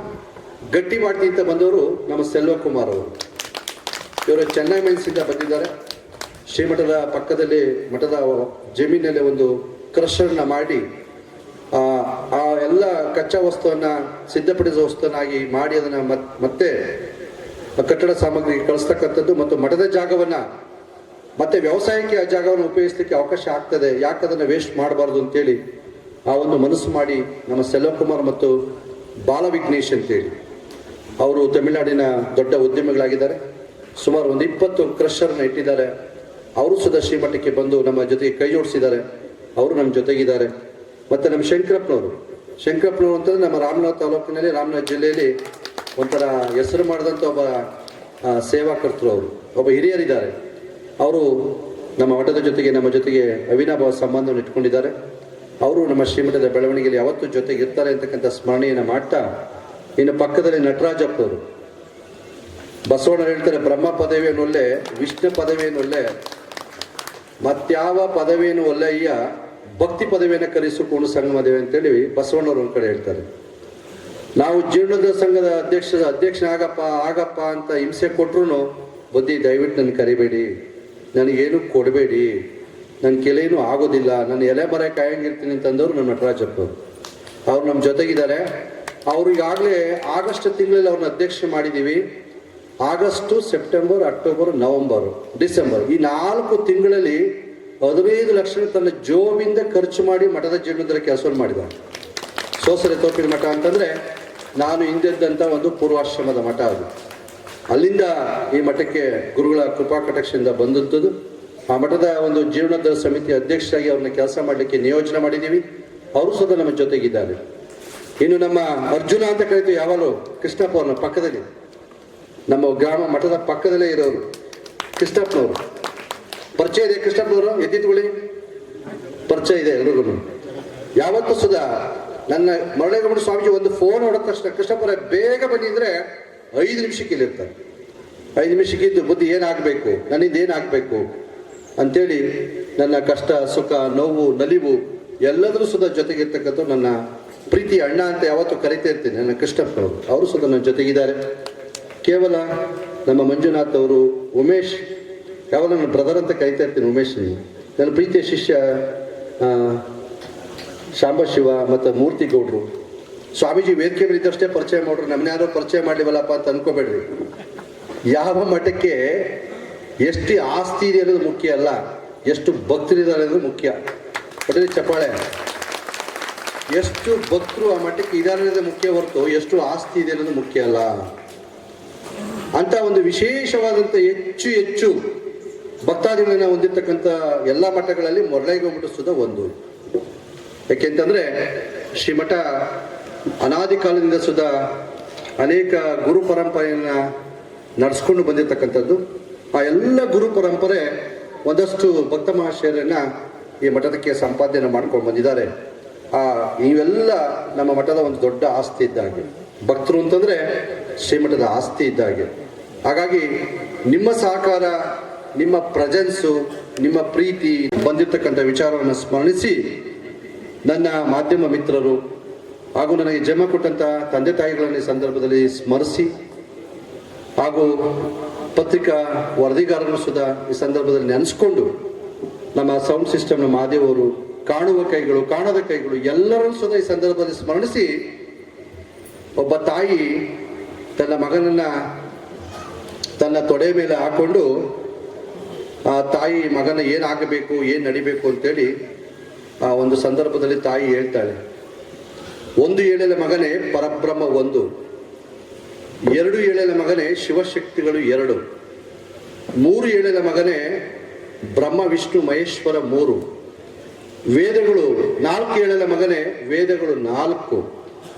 ಗಟ್ಟಿ ಮಾಡ್ತೀನಿ ಅಂತ ಬಂದವರು ನಮ್ಮ ಸೆಲ್ವಕುಮಾರ್ ಅವರು. ಇವರು ಚೆನ್ನೈ ಮೈನ್ಸಿಂದ ಬಂದಿದ್ದಾರೆ. ಶ್ರೀಮಠದ ಪಕ್ಕದಲ್ಲಿ ಮಠದ ಜಮೀನಲ್ಲಿ ಒಂದು ಕ್ರಷರ್ನ ಮಾಡಿ ಆ ಎಲ್ಲ ಕಚ್ಚಾ ವಸ್ತುವನ್ನ ಸಿದ್ಧಪಡಿಸುವ ವಸ್ತುವನ್ನಾಗಿ ಮಾಡಿ ಅದನ್ನ ಮತ್ತೆ ಕಟ್ಟಡ ಸಾಮಗ್ರಿಗೆ ಕಳಿಸ್ತಕ್ಕಂಥದ್ದು ಮತ್ತು ಮಠದ ಜಾಗವನ್ನ ಮತ್ತೆ ವ್ಯವಸಾಯಕ್ಕೆ ಆ ಜಾಗವನ್ನು ಉಪಯೋಗಿಸಲಿಕ್ಕೆ ಅವಕಾಶ ಆಗ್ತದೆ, ಯಾಕೆ ಅದನ್ನು ವೇಸ್ಟ್ ಮಾಡಬಾರ್ದು ಅಂತೇಳಿ ಆ ಒಂದು ಮನಸ್ಸು ಮಾಡಿ ನಮ್ಮ ಸೆಲ್ವಕುಮಾರ್ ಮತ್ತು ಬಾಲವಿಘ್ನೇಶ್ ಅಂತೇಳಿ ಅವರು ತಮಿಳುನಾಡಿನ ದೊಡ್ಡ ಉದ್ಯಮಿಗಳಾಗಿದ್ದಾರೆ. ಸುಮಾರು ಒಂದು 20 ಕ್ರಷರ್ನ ಇಟ್ಟಿದ್ದಾರೆ. ಅವರು ಸುಧಾ ಶ್ರೀಮಠಕ್ಕೆ ಬಂದು ನಮ್ಮ ಜೊತೆಗೆ ಕೈ ಜೋಡಿಸಿದ್ದಾರೆ. ಅವರು ನಮ್ಮ ಜೊತೆಗಿದ್ದಾರೆ. ಮತ್ತು ನಮ್ಮ ಶಂಕರಪ್ಪನವರು ಅಂತಂದ್ರೆ ನಮ್ಮ ರಾಮನಾಥ್ ತಾಲೂಕಿನಲ್ಲಿ, ರಾಮನಾಥ್ ಜಿಲ್ಲೆಯಲ್ಲಿ ಒಂಥರ ಹೆಸರು ಮಾಡಿದಂಥ ಒಬ್ಬ ಸೇವಾಕರ್ತರು. ಅವರು ಒಬ್ಬ ಹಿರಿಯರಿದ್ದಾರೆ. ಅವರು ನಮ್ಮ ಮಠದ ಜೊತೆಗೆ ನಮ್ಮ ಜೊತೆಗೆ ಅವಿನಾಭಾವ ಸಂಬಂಧವನ್ನು ಇಟ್ಕೊಂಡಿದ್ದಾರೆ. ಅವರು ನಮ್ಮ ಶ್ರೀಮಠದ ಬೆಳವಣಿಗೆಯಲ್ಲಿ ಯಾವತ್ತೂ ಜೊತೆಗೆ ಇರ್ತಾರೆ ಅಂತಕ್ಕಂಥ ಸ್ಮರಣೆಯನ್ನು ಮಾಡ್ತಾ, ಇನ್ನು ಪಕ್ಕದಲ್ಲಿ ನಟರಾಜಪ್ಪವರು, ಬಸವಣ್ಣ ಹೇಳ್ತಾರೆ, ಬ್ರಹ್ಮ ಪದವಿಯನ್ನು ಒಳ್ಳೆ, ವಿಷ್ಣು ಪದವಿಯನ್ನು ಒಳ್ಳೆ, ಮತ್ಯಾವ ಪದವಿಯನ್ನು ಒಳ್ಳೆಯ್ಯ, ಭಕ್ತಿ ಪದವಿಯನ್ನು ಕಲಿಸಿಕೊಂಡು ಸಂಗಮದೇವಿ ಅಂತೇಳಿ ಬಸವಣ್ಣವರು ಒಂದು ಕಡೆ ಹೇಳ್ತಾರೆ. ನಾವು ಜೀರ್ಣೋದ್ಧಾರ ಸಂಘದ ಅಧ್ಯಕ್ಷ ಆಗಪ್ಪ ಅಂತ ಹಿಂಸೆ ಕೊಟ್ರು ಬುದ್ಧಿ, ದಯವಿಟ್ಟು ನನ್ನ ಕರಿಬೇಡಿ, ನನಗೇನು ಕೊಡಬೇಡಿ, ನನ್ನ ಕೆಲೇನು ಆಗೋದಿಲ್ಲ, ನಾನು ಎಲೆ ಮರ ಕಾಯಂಗಿರ್ತೀನಿ ಅಂತಂದವರು ನಮ್ಮ ನಟರಾಜಪ್ಪ ಅವ್ರು ನಮ್ಮ ಜೊತೆಗಿದ್ದಾರೆ. ಅವರು ಈಗಾಗಲೇ ಆಗಸ್ಟ್ ತಿಂಗಳಲ್ಲಿ ಅವ್ರನ್ನ ಅಧ್ಯಕ್ಷ ಮಾಡಿದ್ದೀವಿ. August, September, October, November, December ಈ 4 ತಿಂಗಳಲ್ಲಿ 15 ಲಕ್ಷ ತನ್ನ ಜೋಬಿಂದ ಖರ್ಚು ಮಾಡಿ ಮಠದ ಜೀರ್ಣೋದ್ಧಾರ ಕೆಲಸವನ್ನು ಮಾಡಿದ. ಸೋಸಲೆ ತೋಪಿನ ಮಠ ಅಂತಂದ್ರೆ ನಾನು ಹಿಂದಿದ್ದಂಥ ಒಂದು ಪೂರ್ವಾಶ್ರಮದ ಮಠ ಅದು. ಅಲ್ಲಿಂದ ಈ ಮಠಕ್ಕೆ ಗುರುಗಳ ಕೃಪಾ ಕಟಾಕ್ಷದಿಂದ ಬಂದಂಥದ್ದು. ಆ ಮಠದ ಒಂದು ಜೀರ್ಣೋದ್ಧಾರ ಸಮಿತಿ ಅಧ್ಯಕ್ಷರಾಗಿ ಅವ್ರನ್ನ ಕೆಲಸ ಮಾಡಲಿಕ್ಕೆ ನಿಯೋಜನೆ ಮಾಡಿದ್ದೀವಿ. ಅವರು ಸಹ ನಮ್ಮ ಜೊತೆಗಿದ್ದಾರೆ. ಇನ್ನು ನಮ್ಮ ಅರ್ಜುನ ಅಂತ ಕರೀತೀವಿ ಯಾವಾಗಲೂ, ಕೃಷ್ಣಪ್ಪ ಅವ್ರನ್ನ ಪಕ್ಕದಲ್ಲಿ, ನಮ್ಮ ಗ್ರಾಮ ಮಠದ ಪಕ್ಕದಲ್ಲೇ ಇರೋರು ಕೃಷ್ಣಪ್ಪನವರು. ಪರಿಚಯ ಇದೆ ಕೃಷ್ಣಪ್ಪನವರು? ಎದ್ದಿತ್ಕೊಳ್ಳಿ, ಪರಿಚಯ ಇದೆ ಎಲ್ರಿಗೂ. ಯಾವತ್ತೂ ಸುಧಾ ನನ್ನ ಮರಳೇಗೌಡ ಸ್ವಾಮೀಜಿ ಒಂದು ಫೋನ್ ಹೊಡೆದ ತಕ್ಷಣ, ಕೃಷ್ಣಪ್ಪರ ಬೇಗ ಬನ್ನಿ ಅಂದರೆ 5 ನಿಮಿಷಕ್ಕೆ ಇಲ್ಲಿರ್ತಾರೆ. 5 ನಿಮಿಷಕ್ಕೆ ಇದ್ದು ಬುದ್ಧಿ ಏನಾಗಬೇಕು, ನನ್ನಿಂದ ಏನಾಗಬೇಕು ಅಂತೇಳಿ ನನ್ನ ಕಷ್ಟ, ಸುಖ, ನೋವು, ನಲಿವು ಎಲ್ಲದರೂ ಸುಧಾ ಜೊತೆಗಿರ್ತಕ್ಕಂಥ ನನ್ನ ಪ್ರೀತಿ ಅಣ್ಣ ಅಂತ ಯಾವತ್ತೂ ಕರಿತಾ ಇರ್ತೀನಿ ನನ್ನ ಕೃಷ್ಣಪ್ಪನವರು. ಅವರು ಸುಧಾ ನನ್ನ ಜೊತೆಗಿದ್ದಾರೆ. ಕೇವಲ ನಮ್ಮ ಮಂಜುನಾಥ್ ಅವರು, ಉಮೇಶ್, ಯಾವಾಗ ನನ್ನ ಬ್ರದರ್ ಅಂತ ಕರಿತಾ ಇರ್ತೀನಿ ಉಮೇಶ್, ನನ್ನ ಪ್ರೀತಿಯ ಶಿಷ್ಯ ಶಾಂಬಶಿವ ಮತ್ತು ಮೂರ್ತಿ ಗೌಡ್ರು. ಸ್ವಾಮೀಜಿ ವೇದಿಕೆ ಮೇಲೆ ಪರಿಚಯ ಮಾಡ್ರು, ನಮ್ಮನ್ನ ಯಾರೋ ಪರಿಚಯ ಮಾಡಿವಲ್ಲಪ್ಪ ಅಂತ ಅನ್ಕೋಬೇಡ್ರಿ. ಯಾವ ಮಠಕ್ಕೆ ಎಷ್ಟು ಆಸ್ತಿ ಇದೆ ಅನ್ನೋದು ಮುಖ್ಯ ಅಲ್ಲ, ಎಷ್ಟು ಭಕ್ತರಿದ್ದಾರೆ ಅನ್ನೋದು ಮುಖ್ಯ. ಅದರಲ್ಲಿ ಚಪ್ಪಾಳೆ. ಎಷ್ಟು ಭಕ್ತರು ಆ ಮಠಕ್ಕೆ ಇದ್ದಾರೆ ಅನ್ನೋದು ಮುಖ್ಯ ಹೊರತು ಎಷ್ಟು ಆಸ್ತಿ ಇದೆ ಅನ್ನೋದು ಮುಖ್ಯ ಅಲ್ಲ. ಅಂತ ಒಂದು ವಿಶೇಷವಾದಂಥ ಹೆಚ್ಚು ಭಕ್ತಾದಿಗಳನ್ನ ಹೊಂದಿರತಕ್ಕಂಥ ಎಲ್ಲ ಮಠಗಳಲ್ಲಿ ಮೊರಳೇಗೌಡ ಮಠ ಸುಧಾ ಒಂದು. ಯಾಕೆಂತಂದ್ರೆ ಶ್ರೀಮಠ ಅನಾದಿ ಕಾಲದಿಂದ ಸುಧಾ ಅನೇಕ ಗುರು ಪರಂಪರೆಯನ್ನ ನಡೆಸ್ಕೊಂಡು ಬಂದಿರತಕ್ಕಂಥದ್ದು. ಆ ಎಲ್ಲ ಗುರು ಪರಂಪರೆ ಒಂದಷ್ಟು ಭಕ್ತ ಮಹಾಶಯರನ್ನ ಈ ಮಠದಕ್ಕೆ ಸಂಪಾದನೆ ಮಾಡ್ಕೊಂಡು ಬಂದಿದ್ದಾರೆ. ಇವೆಲ್ಲ ನಮ್ಮ ಮಠದ ಒಂದು ದೊಡ್ಡ ಆಸ್ತಿ ಇದ್ದಾಗೆ. ಭಕ್ತರು ಅಂತಂದ್ರೆ ಶ್ರೀಮಠದ ಆಸ್ತಿ ಇದ್ದಾಗೆ. ಹಾಗಾಗಿ ನಿಮ್ಮ ಸಹಕಾರ, ನಿಮ್ಮ ಪ್ರೆಸೆನ್ಸು, ನಿಮ್ಮ ಪ್ರೀತಿ ಬಂದಿರತಕ್ಕಂಥ ವಿಚಾರವನ್ನು ಸ್ಮರಿಸಿ, ನನ್ನ ಮಾಧ್ಯಮ ಮಿತ್ರರು ಹಾಗೂ ನನಗೆ ಜನ್ಮ ಕೊಟ್ಟಂಥ ತಂದೆ ತಾಯಿಗಳನ್ನು ಈ ಸಂದರ್ಭದಲ್ಲಿ ಸ್ಮರಿಸಿ, ಹಾಗೂ ಪತ್ರಿಕಾ ವರದಿಗಾರರು ಸುಧಾ ಈ ಸಂದರ್ಭದಲ್ಲಿ ನೆನೆಸ್ಕೊಂಡು, ನಮ್ಮ ಸೌಂಡ್ ಸಿಸ್ಟಮ್ನ ಮಾದೇವರು, ಕಾಣುವ ಕೈಗಳು, ಕಾಣದ ಕೈಗಳು ಎಲ್ಲರೂ ಸುಧಾ ಈ ಸಂದರ್ಭದಲ್ಲಿ ಸ್ಮರಿಸಿ, ಒಬ್ಬ ತಾಯಿ ತನ್ನ ಮಗನನ್ನ ತನ್ನ ತೊಡೆ ಮೇಲೆ ಹಾಕೊಂಡು ಆ ತಾಯಿ ಮಗನ ಏನಾಗಬೇಕು, ಏನು ನಡಿಬೇಕು ಅಂತೇಳಿ ಆ ಒಂದು ಸಂದರ್ಭದಲ್ಲಿ ತಾಯಿ ಹೇಳ್ತಾಳೆ, ಒಂದು ಹೇಳಲೆ ಮಗನೇ ಪರಬ್ರಹ್ಮ ಒಂದು, 2 ಏಳೆಲ ಮಗನೇ ಶಿವಶಕ್ತಿಗಳು 2, 3 ಏಳೆಲ ಮಗನೇ ಬ್ರಹ್ಮ ವಿಷ್ಣು ಮಹೇಶ್ವರ 3, ವೇದಗಳು 4 ಏಳೆಲ ಮಗನೇ ವೇದಗಳು 4,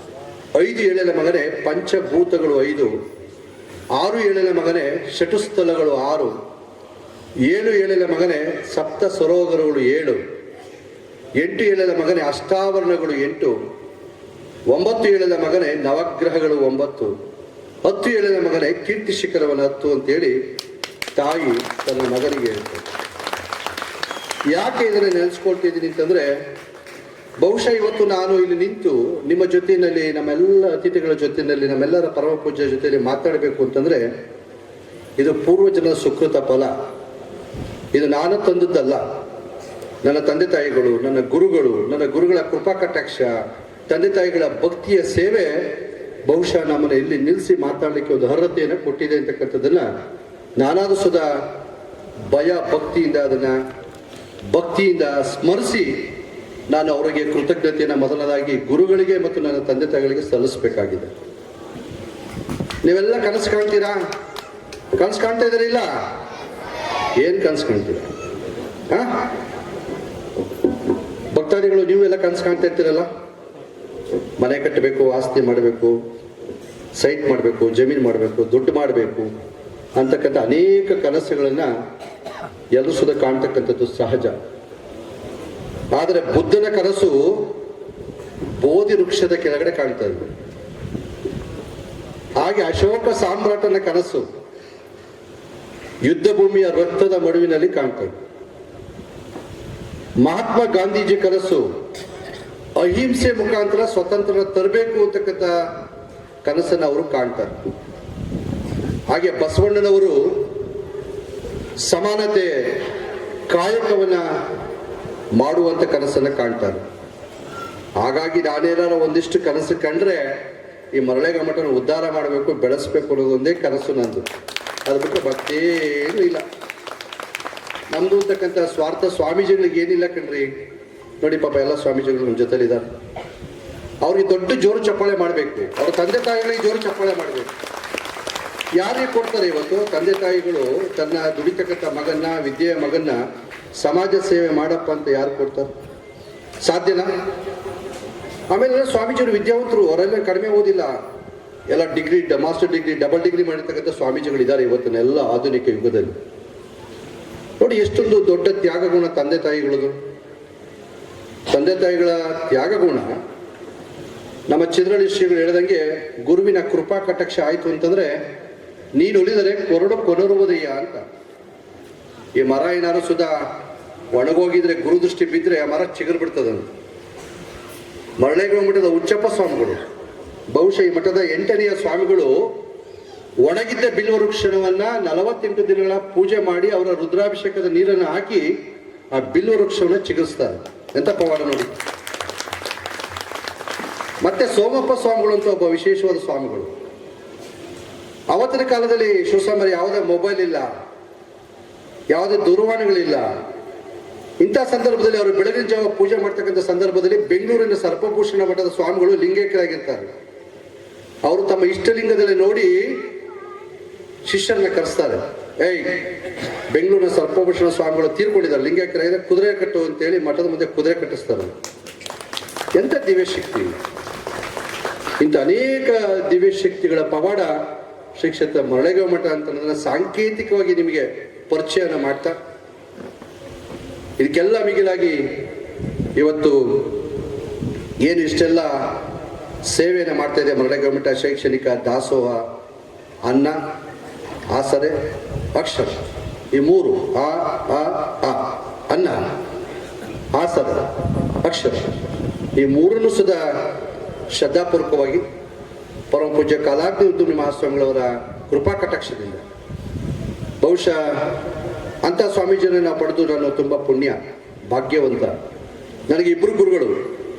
5 ಏಳೆಲ ಮಗನೇ ಪಂಚಭೂತಗಳು 5, 6 ಏಳೆಲ ಮಗನೇ ಷಟುಸ್ಥಲಗಳು 6, 7 ಏಳೆಲ ಮಗನೇ ಸಪ್ತ ಸರೋವರಗಳು 7, 8 ಏಳೆಲ ಮಗನೇ ಅಷ್ಟಾವರಣಗಳು 8, 9 ಏಳೆಲ ಮಗನೇ ನವಗ್ರಹಗಳು 9, 10 ಏಳೆಲ ಮಗನೇ ಕೀರ್ತಿ ಶಿಖರವನ್ನು 10 ಅಂತೇಳಿ ತಾಯಿ ತನ್ನ ಮಗನಿಗೆ ಹೇಳ್ತಾರೆ. ಯಾಕೆ ಇದನ್ನು ನೆನೆಸ್ಕೊಳ್ತಿದ್ದೀನಿ ಅಂತಂದ್ರೆ, ಬಹುಶಃ ಇವತ್ತು ನಾನು ಇಲ್ಲಿ ನಿಂತು ನಿಮ್ಮ ಜೊತೆಯಲ್ಲಿ, ನಮ್ಮೆಲ್ಲ ಅತಿಥಿಗಳ ಜೊತೆಯಲ್ಲಿ, ನಮ್ಮೆಲ್ಲರ ಪರಮ ಪೂಜ್ಯ ಜೊತೆಯಲ್ಲಿ ಮಾತಾಡಬೇಕು ಅಂತಂದ್ರೆ ಇದು ಪೂರ್ವಜನ ಸುಕೃತ ಫಲ. ಇದು ನಾನು ತಂದದ್ದಲ್ಲ. ನನ್ನ ತಂದೆ ತಾಯಿಗಳು, ನನ್ನ ಗುರುಗಳ ಕೃಪಾ ಕಟಾಕ್ಷ, ತಂದೆ ತಾಯಿಗಳ ಭಕ್ತಿಯ ಸೇವೆ ಬಹುಶಃ ನಮ್ಮನ್ನು ಇಲ್ಲಿ ನಿಲ್ಲಿಸಿ ಮಾತಾಡಲಿಕ್ಕೆ ಒಂದು ಅರ್ಹತೆಯನ್ನು ಕೊಟ್ಟಿದೆ ಅಂತಕ್ಕಂಥದ್ದನ್ನ ನಾನಾದರೂ ಸುಧಾ ಭಯ ಭಕ್ತಿಯಿಂದ ಅದನ್ನು ಭಕ್ತಿಯಿಂದ ಸ್ಮರಿಸಿ ನಾನು ಅವರಿಗೆ ಕೃತಜ್ಞತೆಯನ್ನು ಮೊದಲನೇದಾಗಿ ಗುರುಗಳಿಗೆ ಮತ್ತು ನನ್ನ ತಂದೆ ತಾಯಿಗಳಿಗೆ ಸಲ್ಲಿಸಬೇಕಾಗಿದೆ. ನೀವೆಲ್ಲ ಕನಸು ಕಾಣ್ತೀರಾ? ಕನಸು ಕಾಣ್ತಾ ಇದ್ದೀರಿಲ್ಲ? ಏನು ಕನಸು ಕಾಣ್ತೀರಾ? ಭಕ್ತಾದಿಗಳು ನೀವೆಲ್ಲ ಕನಸು ಕಾಣ್ತಾ ಇರ್ತೀರಲ್ಲ, ಮನೆ ಕಟ್ಟಬೇಕು, ಆಸ್ತಿ ಮಾಡಬೇಕು, ಸೈಟ್ ಮಾಡಬೇಕು, ಜಮೀನು ಮಾಡಬೇಕು, ದುಡ್ಡು ಮಾಡಬೇಕು ಅಂತಕ್ಕಂಥ ಅನೇಕ ಕನಸುಗಳನ್ನು ಎಲ್ಲರೂ ಸುದ ಕಾಣ್ತಕ್ಕಂಥದ್ದು ಸಹಜ. ಆದರೆ ಬುದ್ಧನ ಕನಸು ಬೋಧಿ ವೃಕ್ಷದ ಕೆಳಗಡೆ ಕಾಣ್ತಾ ಇದೆ. ಹಾಗೆ ಅಶೋಕ ಸಾಮ್ರಾಟನ ಕನಸು ಯುದ್ಧ ಭೂಮಿಯ ರಕ್ತದ ಮಡುವಿನಲ್ಲಿ ಕಾಣ್ತದೆ. ಮಹಾತ್ಮ ಗಾಂಧೀಜಿ ಕನಸು ಅಹಿಂಸೆ ಮುಖಾಂತರ ಸ್ವತಂತ್ರ ತರಬೇಕು ಅಂತಕ್ಕಂಥ ಕನಸನ್ನು ಅವರು ಕಾಣ್ತಾರೆ. ಹಾಗೆ ಬಸವಣ್ಣನವರು ಸಮಾನತೆ ಕಾಯಕವನ್ನ ಮಾಡುವಂತ ಕನಸನ್ನು ಕಾಣ್ತಾರೆ. ಹಾಗಾಗಿ ನಾನೇನಾರ ಒಂದಿಷ್ಟು ಕನಸು ಕಂಡ್ರೆ ಈ ಮರಳೆಗ ಮಠನ ಉದ್ಧಾರ ಮಾಡಬೇಕು, ಬೆಳೆಸ್ಬೇಕು ಅನ್ನೋದೊಂದೇ ಕನಸು ನಂದು. ಅದು ಬಿಟ್ಟು ಮತ್ತೇನು ಇಲ್ಲ ನಮ್ದು ಅಂತಕ್ಕಂಥ ಸ್ವಾರ್ಥ. ಸ್ವಾಮೀಜಿಗಳಿಗೆ ಏನಿಲ್ಲ ಕಣ್ರಿ. ನೋಡಿ ಪಾಪ ಎಲ್ಲ ಸ್ವಾಮೀಜಿಗಳು ನಮ್ಮ ಜೊತೆಲಿದ್ದಾರೆ. ಅವ್ರಿಗೆ ದೊಡ್ಡ ಜೋರು ಚಪ್ಪಾಳೆ ಮಾಡಬೇಕು, ಅವ್ರ ತಂದೆ ತಾಯಿಗಳಿಗೆ ಜೋರು ಚಪ್ಪಾಳೆ ಮಾಡಬೇಕು. ಯಾರಿಗೆ ಕೊಡ್ತಾರೆ ಇವತ್ತು? ತಂದೆ ತಾಯಿಗಳು ತನ್ನ ದುಡಿತಕ್ಕಂಥ ಮಗನ್ನ, ವಿದ್ಯೆಯ ಮಗನ್ನ ಸಮಾಜ ಸೇವೆ ಮಾಡಪ್ಪ ಅಂತ ಯಾರು ಕೊಡ್ತಾರೆ? ಸಾಧ್ಯನಾ? ಆಮೇಲೆ ಸ್ವಾಮೀಜಿಯವರು ವಿದ್ಯಾವಂತರು, ಅವರೆಲ್ಲ ಕಡಿಮೆ ಓದಿಲ್ಲ, ಎಲ್ಲ degree, master degree, double degree ಮಾಡಿರ್ತಕ್ಕಂಥ ಸ್ವಾಮೀಜಿಗಳಿದ್ದಾರೆ ಇವತ್ತಿನ ಎಲ್ಲ ಆಧುನಿಕ ಯುಗದಲ್ಲಿ. ನೋಡಿ ಎಷ್ಟೊಂದು ದೊಡ್ಡ ತ್ಯಾಗಗುಣ ತಂದೆ ತಾಯಿಗಳದು. ತಂದೆ ತಾಯಿಗಳ ತ್ಯಾಗಗುಣ ನಮ್ಮ ಚಿದ್ರಳ್ಳಿ ಶ್ರೀಗಳು ಹೇಳಿದಂಗೆ ಗುರುವಿನ ಕೃಪಾ ಕಟಾಕ್ಷ ಆಯಿತು ಅಂತಂದ್ರೆ ನೀನು ಉಳಿದರೆ ಕೊರಡು ಕೊನರುವುದಯ್ಯ ಅಂತ. ಈ ಮರ ಏನಾದ್ರು ಸುಧಾ ಒಣಗೋಗಿದ್ರೆ, ಗುರುದೃಷ್ಟಿ ಬಿದ್ದರೆ ಆ ಮರ ಚಿಗುರು ಬಿಡ್ತದಂತ. ಮರಳೇಗಾಂವ್ ಮಠದ ಉಚ್ಚಪ್ಪ ಸ್ವಾಮಿಗಳು, ಬಹುಶಃ ಈ ಮಠದ 8ನೆಯ ಸ್ವಾಮಿಗಳು ಒಣಗಿದ್ದ ಬಿಲ್ವ ವೃಕ್ಷವನ್ನ 48 ದಿನಗಳ ಪೂಜೆ ಮಾಡಿ ಅವರ ರುದ್ರಾಭಿಷೇಕದ ನೀರನ್ನು ಹಾಕಿ ಆ ಬಿಲ್ವ ವೃಕ್ಷವನ್ನ ಚಿಗುರಿಸ್ತಾರೆ. ಎಂತ ಪವಾಡ ನೋಡಿ. ಮತ್ತೆ ಸೋಮಪ್ಪ ಸ್ವಾಮಿಗಳು ಅಂತ ಒಬ್ಬ ವಿಶೇಷವಾದ ಸ್ವಾಮಿಗಳು. ಅವತ್ತಿನ ಕಾಲದಲ್ಲಿ ಶಿವಸಾಮರ ಯಾವುದೇ ಮೊಬೈಲ್ ಇಲ್ಲ, ಯಾವುದೇ ದೂರವಾಣಿಗಳಿಲ್ಲ. ಇಂಥ ಸಂದರ್ಭದಲ್ಲಿ ಅವರು ಬೆಳಗಿನ ಜಾವ ಪೂಜೆ ಮಾಡ್ತಕ್ಕಂಥ ಸಂದರ್ಭದಲ್ಲಿ ಬೆಂಗಳೂರಿನ ಸರ್ಪಭೂಷಣ ಮಠದ ಸ್ವಾಮಿಗಳು ಲಿಂಗೈಕ್ಯರಾಗಿರ್ತಾರೆ. ಅವರು ತಮ್ಮ ಇಷ್ಟಲಿಂಗದಲ್ಲಿ ನೋಡಿ ಶಿಷ್ಯರನ್ನ ಕರೆಸ್ತಾರೆ. ಬೆಂಗಳೂರಿನ ಸರ್ಪಭೂಷಣ ಸ್ವಾಮಿಗಳು ತೀರ್ಕೊಂಡಿದ್ದಾರೆ, ಲಿಂಗೈಕ್ಯರಾಗಿದೆ, ಕುದುರೆ ಕಟ್ಟು ಅಂತೇಳಿ ಮಠದ ಮುಂದೆ ಕುದುರೆ ಕಟ್ಟಿಸ್ತಾರೆ. ಎಂಥ ದಿವ್ಯ ಶಕ್ತಿ! ಇಂಥ ಅನೇಕ ದಿವ್ಯ ಶಕ್ತಿಗಳ ಪವಾಡ ಶ್ರೀ ಕ್ಷೇತ್ರ ಮರಳೇಗಾಂವ್ ಮಠ ಅಂತ ಸಾಂಕೇತಿಕವಾಗಿ ನಿಮಗೆ ಪರಿಚಯನ ಮಾಡ್ತಾ, ಇದಕ್ಕೆಲ್ಲ ಮಿಗಿಲಾಗಿ ಇವತ್ತು ಏನು ಇಷ್ಟೆಲ್ಲ ಸೇವೆಯನ್ನು ಮಾಡ್ತಾ ಇದೆ ಮರಳೇಗಾಂವ್ ಮಠ ಶೈಕ್ಷಣಿಕ ದಾಸೋಹ, ಅನ್ನ, ಆಸರೆ, ಅಕ್ಷರ, ಈ 3 ಆ ಅನ್ನ, ಆಸರೆ, ಅಕ್ಷರ, ಈ 3 ಸುಧಾ ಶ್ರದ್ಧಾಪೂರ್ವಕವಾಗಿ ಪರಮ ಪೂಜ್ಯ ಕಾಲಾಗ್ನಿ ಉದ್ಯಮಿ ಮಹಾಸ್ವಾಮಿಗಳವರ ಕೃಪಾ ಕಟಾಕ್ಷದಿಂದ ಬಹುಶಃ ಅಂಥ ಸ್ವಾಮೀಜಿಯನ್ನು ನಾವು ಪಡೆದು ನಾನು ತುಂಬ ಪುಣ್ಯ ಭಾಗ್ಯವಂತ. ನನಗೆ 2 ಗುರುಗಳು,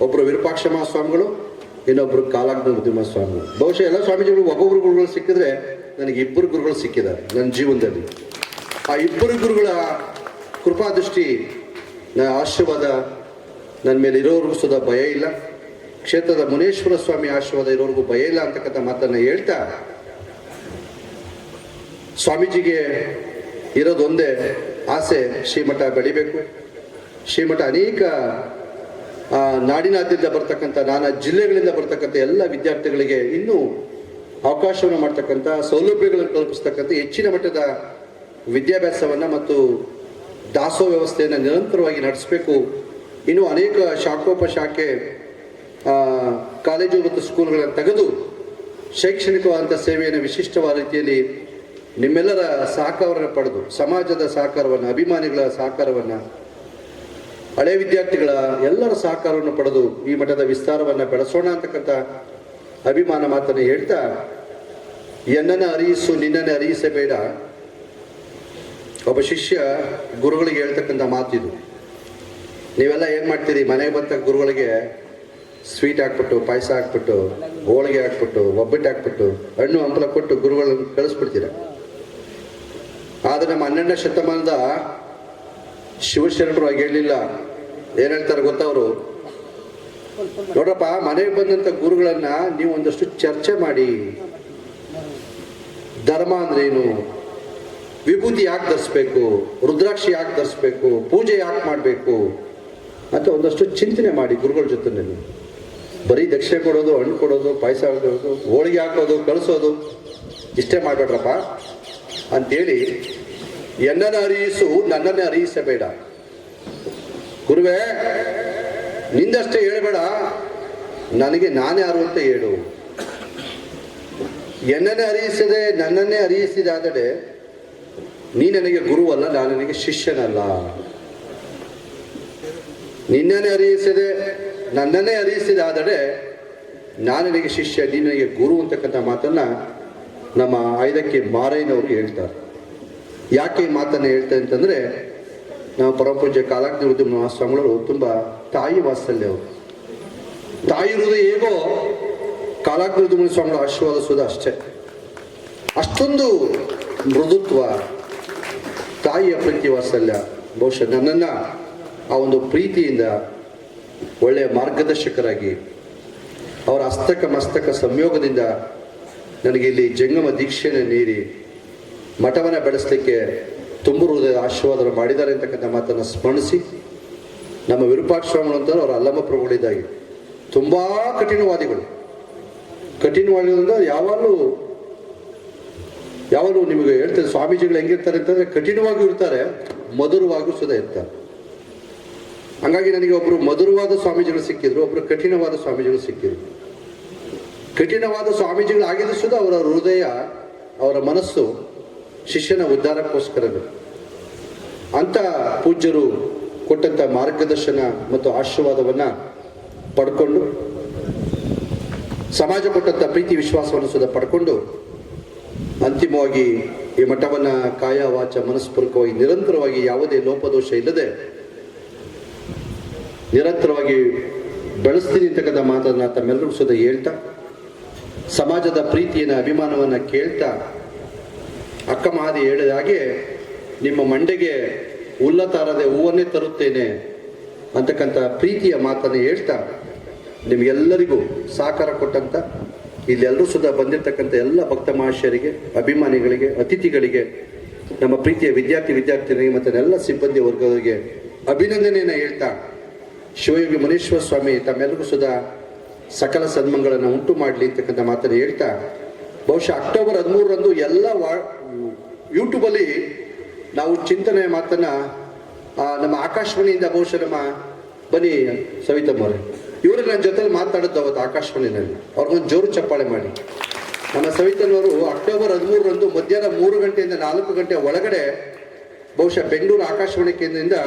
ಒಬ್ಬರು ವಿರೂಪಾಕ್ಷ ಮಹಾಸ್ವಾಮಿಗಳು, ಇನ್ನೊಬ್ಬರು ಕಾಲಾಗ್ನಿ ಉದ್ಯಮ ಸ್ವಾಮಿಗಳು. ಬಹುಶಃ ಎಲ್ಲ ಸ್ವಾಮೀಜಿಗಳು ಒಬ್ಬೊಬ್ಬರು ಗುರುಗಳು ಸಿಕ್ಕಿದ್ರೆ ನನಗೆ 2 ಗುರುಗಳು ಸಿಕ್ಕಿದ್ದಾರೆ ನನ್ನ ಜೀವನದಲ್ಲಿ. ಆ 2 ಗುರುಗಳ ಕೃಪಾದೃಷ್ಟಿ, ಆಶೀರ್ವಾದ ನನ್ನ ಮೇಲೆ ಇರೋರಿಗೂ ಸುಧಾ ಭಯ ಇಲ್ಲ. ಕ್ಷೇತ್ರದ ಮುನೇಶ್ವರ ಸ್ವಾಮಿ ಆಶೀರ್ವಾದ ಇರೋರಿಗೂ ಭಯ ಇಲ್ಲ ಅಂತಕ್ಕಂಥ ಮಾತನ್ನು ಹೇಳ್ತಾ ಸ್ವಾಮೀಜಿಗೆ ಇರೋದೊಂದೇ ಆಸೆ, ಶ್ರೀಮಠ ಬೆಳಿಬೇಕು. ಶ್ರೀಮಠ ಅನೇಕ ನಾಡಿನಾದ್ಯಂತ ಬರ್ತಕ್ಕಂಥ, ನಾನಾ ಜಿಲ್ಲೆಗಳಿಂದ ಬರ್ತಕ್ಕಂಥ ಎಲ್ಲ ವಿದ್ಯಾರ್ಥಿಗಳಿಗೆ ಇನ್ನೂ ಅವಕಾಶವನ್ನು ಮಾಡ್ತಕ್ಕಂಥ, ಸೌಲಭ್ಯಗಳನ್ನು ಕಲ್ಪಿಸ್ತಕ್ಕಂಥ ಹೆಚ್ಚಿನ ಮಟ್ಟದ ವಿದ್ಯಾಭ್ಯಾಸವನ್ನು ಮತ್ತು ದಾಸೋ ವ್ಯವಸ್ಥೆಯನ್ನು ನಿರಂತರವಾಗಿ ನಡೆಸಬೇಕು. ಇನ್ನೂ ಅನೇಕ ಶಾಖೋಪಶಾಖೆ ಕಾಲೇಜು ಮತ್ತು ಸ್ಕೂಲ್ಗಳನ್ನು ತೆಗೆದು ಶೈಕ್ಷಣಿಕವಾದಂಥ ಸೇವೆಯನ್ನು ವಿಶಿಷ್ಟವಾದ ರೀತಿಯಲ್ಲಿ ನಿಮ್ಮೆಲ್ಲರ ಸಹಕಾರವನ್ನು ಪಡೆದು, ಸಮಾಜದ ಸಹಕಾರವನ್ನು, ಅಭಿಮಾನಿಗಳ ಸಹಕಾರವನ್ನು, ಹಳೆ ವಿದ್ಯಾರ್ಥಿಗಳ ಎಲ್ಲರ ಸಹಕಾರವನ್ನು ಪಡೆದು ಈ ಮಠದ ವಿಸ್ತಾರವನ್ನು ಬೆಳೆಸೋಣ ಅಂತಕ್ಕಂಥ ಅಭಿಮಾನ ಮಾತನ್ನು ಹೇಳ್ತಾ, ಎನ್ನನ್ನು ಅರಿಯಿಸು ನಿನ್ನನ್ನು ಅರಿಯಿಸಬೇಡ. ಒಬ್ಬ ಶಿಷ್ಯ ಗುರುಗಳಿಗೆ ಹೇಳ್ತಕ್ಕಂಥ ಮಾತಿದು. ನೀವೆಲ್ಲ ಏನು ಮಾಡ್ತೀರಿ, ಮನೆಗೆ ಬಂದ ಗುರುಗಳಿಗೆ ಸ್ವೀಟ್ ಹಾಕ್ಬಿಟ್ಟು, ಪಾಯಸ ಹಾಕ್ಬಿಟ್ಟು, ಹೋಳಿಗೆ ಹಾಕ್ಬಿಟ್ಟು, ಒಬ್ಬಟ್ಟು ಹಾಕ್ಬಿಟ್ಟು, ಹಣ್ಣು ಹಂಪಲ ಕೊಟ್ಟು ಗುರುಗಳನ್ನು ಕಳಿಸ್ಬಿಡ್ತೀರ. ಆದರೆ ನಮ್ಮ 12ನೇ ಶತಮಾನದ ಶಿವಶರಣರು ಹಾಗೆ ಹೇಳಿಲ್ಲ. ಏನು ಹೇಳ್ತಾರೆ ಗೊತ್ತವರು? ನೋಡ್ರಪ್ಪ, ಮನೆಗೆ ಬಂದಂಥ ಗುರುಗಳನ್ನ ನೀವು ಒಂದಷ್ಟು ಚರ್ಚೆ ಮಾಡಿ, ಧರ್ಮ ಅಂದ್ರೇನು, ವಿಭೂತಿ ಯಾಕೆ ಧರಿಸ್ಬೇಕು, ರುದ್ರಾಕ್ಷಿ ಯಾಕೆ ಧರಿಸ್ಬೇಕು, ಪೂಜೆ ಯಾಕೆ ಮಾಡಬೇಕು ಅಂತ ಒಂದಷ್ಟು ಚಿಂತನೆ ಮಾಡಿ ಗುರುಗಳ ಜೊತೆ. ಬರೀ ದಕ್ಷಿಣೆ ಕೊಡೋದು, ಹಣ್ಣು ಕೊಡೋದು, ಪಾಯಸ ಹಾಕೋದು, ಹೋಳಿಗೆ ಹಾಕೋದು, ಕಳಿಸೋದು ಇಷ್ಟೇ ಮಾಡಬೇಡ್ರಪ್ಪ ಅಂತೇಳಿ, ಎನ್ನನ್ನು ಅರಿಯಿಸು ನನ್ನನ್ನೇ ಅರಿಯಿಸಬೇಡ. ಗುರುವೇ, ನಿಂದಷ್ಟೇ ಹೇಳಬೇಡ, ನನಗೆ ನಾನೇ ಯಾರು ಅಂತ ಹೇಳು. ಎನ್ನನ್ನೇ ಅರಿಯಿಸದೆ ನನ್ನನ್ನೇ ಅರಿಯಿಸಿದಾದರೆ ನೀ ನನಗೆ ಗುರುವಲ್ಲ, ನಾನು ನನಗೆ ಶಿಷ್ಯನಲ್ಲ. ನಿನ್ನನ್ನೇ ಅರಿಯಿಸದೆ ನನ್ನನ್ನೇ ಅರಿಯಿಸಿದಾದರೆ ನಾನು ನನಗೆ ಶಿಷ್ಯ, ನೀನು ನನಗೆ ಗುರು ಅಂತಕ್ಕಂಥ ಮಾತನ್ನು ನಮ್ಮ ಆಯ್ದಕ್ಕೆ ಮಾರಯ್ಯನವರು ಹೇಳ್ತಾರೆ. ಯಾಕೆ ಈ ಮಾತನ್ನು ಹೇಳ್ತಾರೆ ಅಂತಂದರೆ, ನಮ್ಮ ಪರಮಪೂಜ್ಯ ಕಾಲಾಗ್ನಿವೃದ್ಧ ಮಹಾಸ್ವಾಮಿಗಳು ತುಂಬ ತಾಯಿ ವಾತ್ಸಲ್ಯ ಅವರು. ತಾಯಿ ಹೃದಯ ಹೇಗೋ ಕಾಲಾಗ್ನಿವೃದ್ಧ ಸ್ವಾಮಿಗಳು ಆಶೀರ್ವಾದ ಸುದ ಅಷ್ಟೇ. ಅಷ್ಟೊಂದು ಮೃದುತ್ವ, ತಾಯಿಯ ಪ್ರೀತಿ ವಾತ್ಸಲ್ಯ. ಬಹುಶಃ ನನ್ನನ್ನು ಆ ಒಂದು ಪ್ರೀತಿಯಿಂದ ಒಳ್ಳೆಯ ಮಾರ್ಗದರ್ಶಕರಾಗಿ ಅವರ ಹಸ್ತಕ ಮಸ್ತಕ ಸಂಯೋಗದಿಂದ ನನಗೆ ಇಲ್ಲಿ ಜಂಗಮ ದೀಕ್ಷೆಯನ್ನು ನೀಡಿ ಮಠವನ್ನು ಬೆಳೆಸಲಿಕ್ಕೆ ತುಂಬ ಹೃದಯದ ಆಶೀರ್ವಾದ ಮಾಡಿದ್ದಾರೆ ಅಂತಕ್ಕಂಥ ಮಾತನ್ನು ಸ್ಮರಿಸಿ, ನಮ್ಮ ವಿರೂಪಾಕ್ಷ ಸ್ವಾಮಿಗಳು ಅಂತ ಅವರ ಅಲ್ಲಮ್ಮ ಪ್ರಭುಗಳಿದ್ದಾಗಿ ತುಂಬ ಕಠಿಣವಾದಿಗಳು. ಕಠಿಣವಾದಿಗಳಿಂದ ಯಾವಾಗಲೂ ನಿಮಗೆ ಹೇಳ್ತಾರೆ, ಸ್ವಾಮೀಜಿಗಳು ಹೆಂಗಿರ್ತಾರೆ ಅಂತಂದರೆ ಕಠಿಣವಾಗಿಯೂ ಇರ್ತಾರೆ, ಮಧುರವಾಗಿಯೂ ಸುಧಾ ಇರ್ತಾರೆ. ಹಂಗಾಗಿ ನನಗೆ ಒಬ್ಬರು ಮಧುರವಾದ ಸ್ವಾಮೀಜಿಗಳು ಸಿಕ್ಕಿದ್ರು, ಒಬ್ಬರು ಕಠಿಣವಾದ ಸ್ವಾಮೀಜಿಗಳು ಸಿಕ್ಕಿದ್ರು. ಕಠಿಣವಾದ ಸ್ವಾಮೀಜಿಗಳು ಆಗಿದ್ದು ಸುಧಾ ಅವರ ಹೃದಯ, ಅವರ ಮನಸ್ಸು ಶಿಷ್ಯನ ಉದ್ಧಾರಕ್ಕೋಸ್ಕರವೇ. ಅಂತ ಪೂಜ್ಯರು ಕೊಟ್ಟಂಥ ಮಾರ್ಗದರ್ಶನ ಮತ್ತು ಆಶೀರ್ವಾದವನ್ನು ಪಡ್ಕೊಂಡು, ಸಮಾಜ ಕೊಟ್ಟಂಥ ಪ್ರೀತಿ ವಿಶ್ವಾಸವನ್ನು ಸುಧಾ ಪಡ್ಕೊಂಡು, ಅಂತಿಮವಾಗಿ ಈ ಮಠವನ್ನು ಕಾಯ ವಾಚ ಮನಸ್ಪೂರ್ವಕವಾಗಿ ನಿರಂತರವಾಗಿ ಯಾವುದೇ ಲೋಪದೋಷ ಇಲ್ಲದೆ ನಿರಂತರವಾಗಿ ಬೆಳೆಸ್ತೀನಿ ಅಂತಕ್ಕಂಥ ಮಾತನ್ನು ತಮ್ಮೆಲ್ಲರಿಗೂ ಸುಧಾ ಹೇಳ್ತಾ, ಸಮಾಜದ ಪ್ರೀತಿಯನ್ನು ಅಭಿಮಾನವನ್ನು ಕೇಳ್ತಾ, ಅಕ್ಕ ಮಹಾದಿ ಹೇಳಿದ ಹಾಗೆ ನಿಮ್ಮ ಮಂಡೆಗೆ ಉಲ್ಲತಾರದೆ ಹೂವನ್ನೇ ತರುತ್ತೇನೆ ಅಂತಕ್ಕಂಥ ಪ್ರೀತಿಯ ಮಾತನ್ನು ಹೇಳ್ತಾ, ನಿಮಗೆಲ್ಲರಿಗೂ ಸಹಕಾರ ಕೊಟ್ಟಂಥ ಇಲ್ಲೆಲ್ಲರೂ ಸುಧಾ ಬಂದಿರತಕ್ಕಂಥ ಎಲ್ಲ ಭಕ್ತ ಮಹಾಶಯರಿಗೆ, ಅಭಿಮಾನಿಗಳಿಗೆ, ಅತಿಥಿಗಳಿಗೆ, ನಮ್ಮ ಪ್ರೀತಿಯ ವಿದ್ಯಾರ್ಥಿನಿಗೆ ಮತ್ತು ಎಲ್ಲ ಸಿಬ್ಬಂದಿ ವರ್ಗದವರಿಗೆ ಅಭಿನಂದನೆಯನ್ನು ಹೇಳ್ತಾ, ಶಿವಯೋಗಿ ಮುನೇಶ್ವರ ಸ್ವಾಮಿ ತಮ್ಮೆಲ್ಲರಿಗೂ ಸುಧಾ ಸಕಲ ಸನ್ಮಂಗಳನ್ನು ಉಂಟು ಮಾಡಲಿ ಅಂತಕ್ಕಂಥ ಮಾತನ್ನು ಹೇಳ್ತಾ, ಬಹುಶಃ ಅಕ್ಟೋಬರ್ 13ರಂದು ಎಲ್ಲ ಯೂಟ್ಯೂಬಲ್ಲಿ ನಾವು ಚಿಂತನೆ ಮಾತನ್ನು ನಮ್ಮ ಆಕಾಶವಾಣಿಯಿಂದ ಬಹುಶಃ ನಮ್ಮ ಬನ್ನಿ ಸವಿತಮ್ಮವ್ರೆ ಇವರು ನನ್ನ ಜೊತೆಲಿ ಮಾತಾಡಿದ್ದು ಅವತ್ತು ಆಕಾಶವಾಣಿನಲ್ಲಿ, ಅವ್ರಿಗೊಂದು ಜೋರು ಚಪ್ಪಾಳೆ ಮಾಡಿ. ನಮ್ಮ ಸವಿತಮ್ಮವರು ಅಕ್ಟೋಬರ್ 13ರಂದು ಮಧ್ಯಾಹ್ನ 3 ಗಂಟೆಯಿಂದ 4 ಗಂಟೆ ಒಳಗಡೆ ಬಹುಶಃ ಬೆಂಗಳೂರು ಆಕಾಶವಾಣಿ ಕೇಂದ್ರದಿಂದ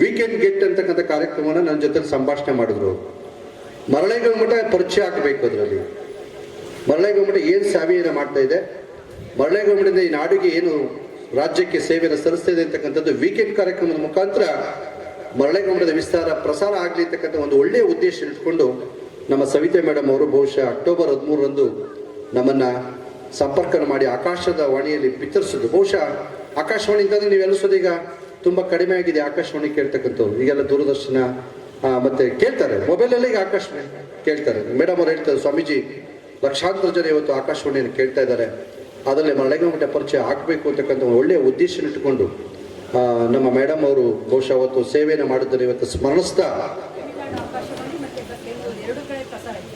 ವೀಕೆಂಡ್ ಗೆಟ್ ಅಂತಕ್ಕಂಥ ಕಾರ್ಯಕ್ರಮವನ್ನು ನನ್ನ ಜೊತೆಲಿ ಸಂಭಾಷಣೆ ಮಾಡಿದ್ರು. ಮರಳೇಗೌಡ ಮಠ ಪರಿಚಯ ಆಗಬೇಕು, ಅದರಲ್ಲಿ ಮರಳೇಗೌಡ ಮಠ ಏನು ಸೇವೆಯನ್ನು ಮಾಡ್ತಾ ಇದೆ, ಮರಳೇಗೌಡ ಮಠದಿಂದ ಈ ನಾಡಿಗೆ ಏನು ರಾಜ್ಯಕ್ಕೆ ಸೇವೆಯನ್ನು ಸಲ್ಲಿಸ್ತಾ ಇದೆ ಅಂತಕ್ಕಂಥದ್ದು ವೀಕೆಂಡ್ ಕಾರ್ಯಕ್ರಮದ ಮುಖಾಂತರ ಮರಳೇಗೌಡ ಮಠದ ವಿಸ್ತಾರ ಪ್ರಸಾರ ಆಗಲಿ ಅಂತಕ್ಕಂಥ ಒಂದು ಒಳ್ಳೆಯ ಉದ್ದೇಶ ಇಟ್ಕೊಂಡು ನಮ್ಮ ಸವಿತಾ ಮೇಡಮ್ ಅವರು ಬಹುಶಃ ಅಕ್ಟೋಬರ್ 13ರಂದು ನಮ್ಮನ್ನು ಸಂಪರ್ಕ ಮಾಡಿ ಆಕಾಶದ ವಾಣಿಯಲ್ಲಿ ಬಿತ್ತರಿಸಿದ್ರು. ಬಹುಶಃ ಆಕಾಶವಾಣಿ ಅಂತಂದರೆ ನೀವೆಲ್ಲ ಸೋದ ಈಗ ತುಂಬ ಕಡಿಮೆ ಆಗಿದೆ ಆಕಾಶವಾಣಿ ಕೇಳ್ತಕ್ಕಂಥವ್ರು. ಈಗೆಲ್ಲ ದೂರದರ್ಶನ ಮತ್ತೆ ಕೇಳ್ತಾರೆ, ಮೊಬೈಲಲ್ಲಿ ಈಗ ಆಕಾಶವಾಣಿ ಕೇಳ್ತಾರೆ. ಮೇಡಮ್ ಅವ್ರು ಹೇಳ್ತಾರೆ, ಸ್ವಾಮೀಜಿ ಲಕ್ಷಾಂತರ ಜನ ಇವತ್ತು ಆಕಾಶವಾಣಿಯನ್ನು ಕೇಳ್ತಾ ಇದ್ದಾರೆ, ಅದರಲ್ಲಿ ಮರಳೇಗಾಂವ್ ಮಠ ಪರಿಚಯ ಆಗಬೇಕು ಅಂತಕ್ಕಂಥ ಒಂದು ಒಳ್ಳೆಯ ಉದ್ದೇಶ ಇಟ್ಟುಕೊಂಡು ನಮ್ಮ ಮೇಡಮ್ ಅವರು ಬಹುಶಃ ಅವತ್ತು ಸೇವೆಯನ್ನು ಮಾಡಿದ್ದಾರೆ. ಇವತ್ತು ಸ್ಮರಿಸ್ತಾ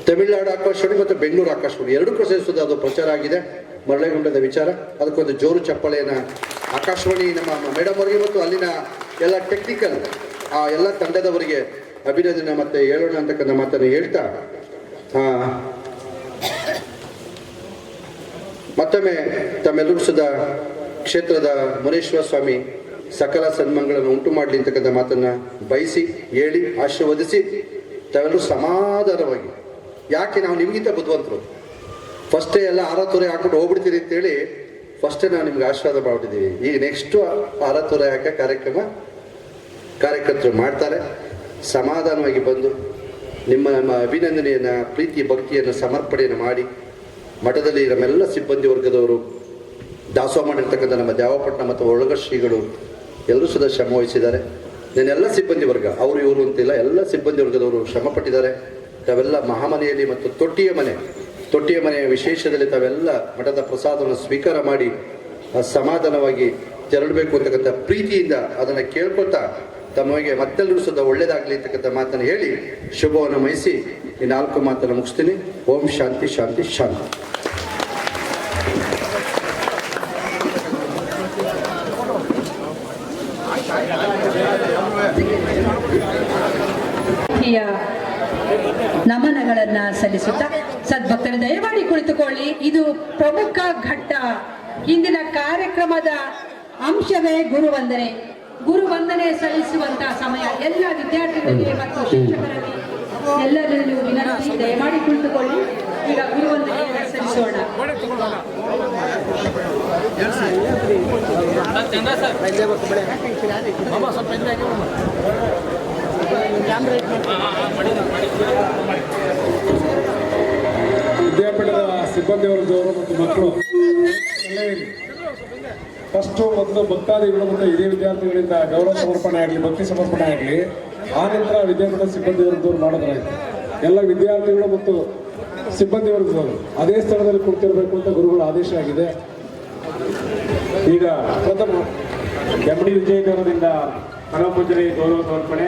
ತಮಿಳುನಾಡು ಆಕಾಶವಾಣಿ ಮತ್ತು ಬೆಂಗಳೂರು ಆಕಾಶವಾಣಿ ಎರಡು ಕಡೆ ಸೇರಿಸೋದು ಅದು ಪ್ರಚಾರ ಆಗಿದೆ ಮರಳೇಗುಂಡದ ವಿಚಾರ. ಅದಕ್ಕೊಂದು ಜೋರು ಚಪ್ಪಳೆಯನ್ನು ಆಕಾಶವಾಣಿ ನಮ್ಮ ಮೇಡಮ್ ಅವರಿಗೆ ಮತ್ತು ಅಲ್ಲಿನ ಎಲ್ಲ ಟೆಕ್ನಿಕಲ್ ಎಲ್ಲ ತಂಡದವರಿಗೆ ಅಭಿನಂದನೆ ಮತ್ತೆ ಹೇಳೋಣ ಅಂತಕ್ಕಂಥ ಮಾತನ್ನು ಹೇಳ್ತಾ ಮತ್ತೊಮ್ಮೆ ತಮ್ಮೆಲ್ಲರೂ ಸುದ ಕ್ಷೇತ್ರದ ಮುನೇಶ್ವರ ಸ್ವಾಮಿ ಸಕಲ ಸನ್ಮಾನಗಳನ್ನು ಉಂಟು ಮಾಡಲಿ ಅಂತಕ್ಕಂಥ ಮಾತನ್ನು ಬಯಸಿ ಹೇಳಿ ಆಶೀರ್ವದಿಸಿ ತಾವೆಲ್ಲರೂ ಸಮಾಧಾನವಾಗಿ, ಯಾಕೆ ನಾವು ನಿಮಗಿಂತ ಬುದ್ಧಿವಂತರು, ಫಸ್ಟೇ ಎಲ್ಲ ಆರಾತುರೆ ಹಾಕೊಂಡು ಹೋಗ್ಬಿಡ್ತೀರಿ ಅಂತೇಳಿ ಫಸ್ಟೇ ನಾವು ನಿಮ್ಗೆ ಆಶೀರ್ವಾದ ಮಾಡಿದ್ದೀವಿ. ಈಗ ನೆಕ್ಸ್ಟು ಆರಾತುರೆ ಹಾಕೋ ಕಾರ್ಯಕರ್ತರು ಮಾಡ್ತಾರೆ. ಸಮಾಧಾನವಾಗಿ ಬಂದು ನಮ್ಮ ಅಭಿನಂದನೆಯನ್ನು, ಪ್ರೀತಿ ಭಕ್ತಿಯನ್ನು, ಸಮರ್ಪಣೆಯನ್ನು ಮಾಡಿ ಮಠದಲ್ಲಿ ನಮ್ಮೆಲ್ಲ ಸಿಬ್ಬಂದಿ ವರ್ಗದವರು, ದಾಸೋಹ ಮಾಡಿರ್ತಕ್ಕಂಥ ನಮ್ಮ ದೇವಪಟ್ಟಣ ಮತ್ತು ಒಳಗ ಶ್ರೀಗಳು ಎಲ್ಲರೂ ಸುದ ಶ್ರಮ ವಹಿಸಿದ್ದಾರೆ. ನಾನೆಲ್ಲ ಸಿಬ್ಬಂದಿ ವರ್ಗ, ಅವರು ಇವರು ಅಂತಿಲ್ಲ, ಎಲ್ಲ ಸಿಬ್ಬಂದಿ ವರ್ಗದವರು ಶ್ರಮ ಪಟ್ಟಿದ್ದಾರೆ. ತಾವೆಲ್ಲ ಮಹಾಮನೆಯಲ್ಲಿ ಮತ್ತು ತೊಟ್ಟಿಯ ಮನೆಯ ವಿಶೇಷದಲ್ಲಿ ತಾವೆಲ್ಲ ಮಠದ ಪ್ರಸಾದವನ್ನು ಸ್ವೀಕಾರ ಮಾಡಿ ಸಮಾಧಾನವಾಗಿ ತೆರಳಬೇಕು ಅಂತಕ್ಕಂಥ ಪ್ರೀತಿಯಿಂದ ಅದನ್ನು ಕೇಳ್ಕೊಳ್ತಾ ತಮಗೆ ಮತ್ತೆಲ್ಲರೂ ಸುದ ಒಳ್ಳೇದಾಗಲಿ ಅಂತಕ್ಕಂಥ ಮಾತನ್ನು ಹೇಳಿ ಶುಭವನ್ನು ವಹಿಸಿ ಈ 4 ಮಾತನ್ನು ಮುಗಿಸ್ತೀನಿ. ಓಂ ಶಾಂತಿ ಶಾಂತಿ ಶಾಂತಿ. ನಮನಗಳನ್ನ ಸಲ್ಲಿಸುತ್ತಾ ಸದ್ಭಕ್ತರು ದಯಮಾಡಿ ಕುಳಿತುಕೊಳ್ಳಿ. ಇದು ಪ್ರಮುಖ ಘಟ್ಟ. ಇಂದಿನ ಕಾರ್ಯಕ್ರಮದ ಅಂಶವೇ ಗುರುವಂದನೆ. ಗುರುವಂದನೆ ಸಲ್ಲಿಸುವಂತಹ ಸಮಯ. ಎಲ್ಲ ವಿದ್ಯಾರ್ಥಿಗಳಿಗೆ ಮತ್ತು ಶಿಕ್ಷಕರಲ್ಲಿ ಎಲ್ಲರಲ್ಲೂ ವಿನಂತಿ, ದಯಮಾಡಿ ಕುಳಿತುಕೊಳ್ಳಿ. ಈಗ ಗುರುವಂದನೆಯನ್ನು ಸಲ್ಲಿಸೋಣ. ವಿದ್ಯಾಪೀಠದ ಸಿಬ್ಬಂದಿ ವರ್ಗದವರು ಮತ್ತು ಮಕ್ಕಳು ಫಸ್ಟು ಮೊದಲು ಭಕ್ತಾದಿಗಳು ಮತ್ತು ಹಿರಿಯ ವಿದ್ಯಾರ್ಥಿಗಳಿಂದ ಗೌರವ ಸಮರ್ಪಣೆ ಆಗಲಿ, ಭಕ್ತಿ ಸಮರ್ಪಣೆ ಆಗಲಿ, ಆ ನಂತರ ವಿದ್ಯಾಪೀಠದ ಸಿಬ್ಬಂದಿ ವರ್ಗದವರು ಮಾಡೋದ್ರಾಯ್ತು. ಎಲ್ಲ ವಿದ್ಯಾರ್ಥಿಗಳು ಮತ್ತು ಸಿಬ್ಬಂದಿ ವರ್ಗದವರು ಅದೇ ಸ್ಥಳದಲ್ಲಿ ಕುಳಿತಿರಬೇಕು ಅಂತ ಗುರುಗಳ ಆದೇಶ ಆಗಿದೆ. ಈಗ ಪ್ರಥಮ ಎಂ.ಡಿ. ವಿಜಯನಗರದಿಂದ ಪರಮಪೂಜ್ಯರಿಗೆ ಗೌರವ ಸಮರ್ಪಣೆ,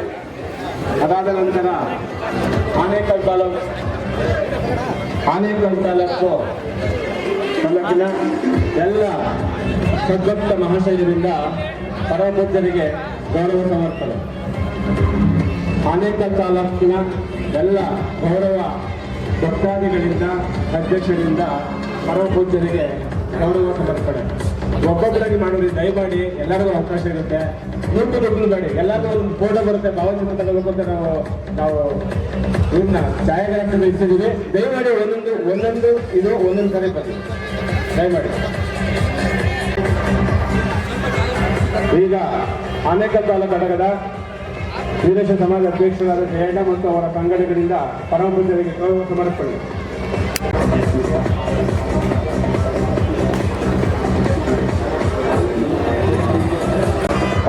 ಅದಾದ ನಂತರ ಆನೇಕಲ್ ತಾಲೂಕು ತಾಲೂಕಿನ ಎಲ್ಲ ಸದ್ಭಕ್ತ ಮಹಾಶಯರಿಂದ ಪರಮಪೂಜ್ಯರಿಗೆ ಗೌರವ ಸಮರ್ಪಣೆ. ಆನೇಕಲ್ ತಾಲೂಕಿನ ಎಲ್ಲ ಗೌರವ ಭಕ್ತಾದಿಗಳಿಂದ ಅಧ್ಯಕ್ಷರಿಂದ ಪರಮಪೂಜ್ಯರಿಗೆ ಗೌರವ ಸಮರ್ಪಣೆ. ಒಬ್ಬೊಬ್ಬರಾಗಿ ಮಾಡೋದ್ರಿಂದ ದಯಮಾಡಿ ಎಲ್ಲರಿಗೂ ಅವಕಾಶ ಇರುತ್ತೆ. ದುಡ್ಡು ಬೇಡಿ, ಎಲ್ಲರಿಗೂ ಒಂದು ಫೋಟೋ ಬರುತ್ತೆ, ಭಾವಚಿತ್ರ ತಗೋಬೇಕು ಅಂತ ನಾವು ಇದನ್ನ ಛಾಯಾಗ್ರಾಹಕರನ್ನು ಇಟ್ಟಿದ್ದೀವಿ. ದಯಮಾಡಿ ಒಂದೊಂದು ಇದು ಒಂದೊಂದು ಕಡೆ ಬನ್ನಿ ದಯಮಾಡಿ. ಈಗ ಆನೇಕಲ್ ತಾಲೂಕು ಘಟಕದ ವೀರೇಶ ಸಮಾಜ ಅಧ್ಯಕ್ಷರಾದ ಜಯಣ್ಣ ಮತ್ತು ಅವರ ಸಂಘಟನೆಗಳಿಂದ ಪರಮಪೂಜ್ಯರಿಗೆ ಗೌರವ ಸಮರ್ಪಣೆ.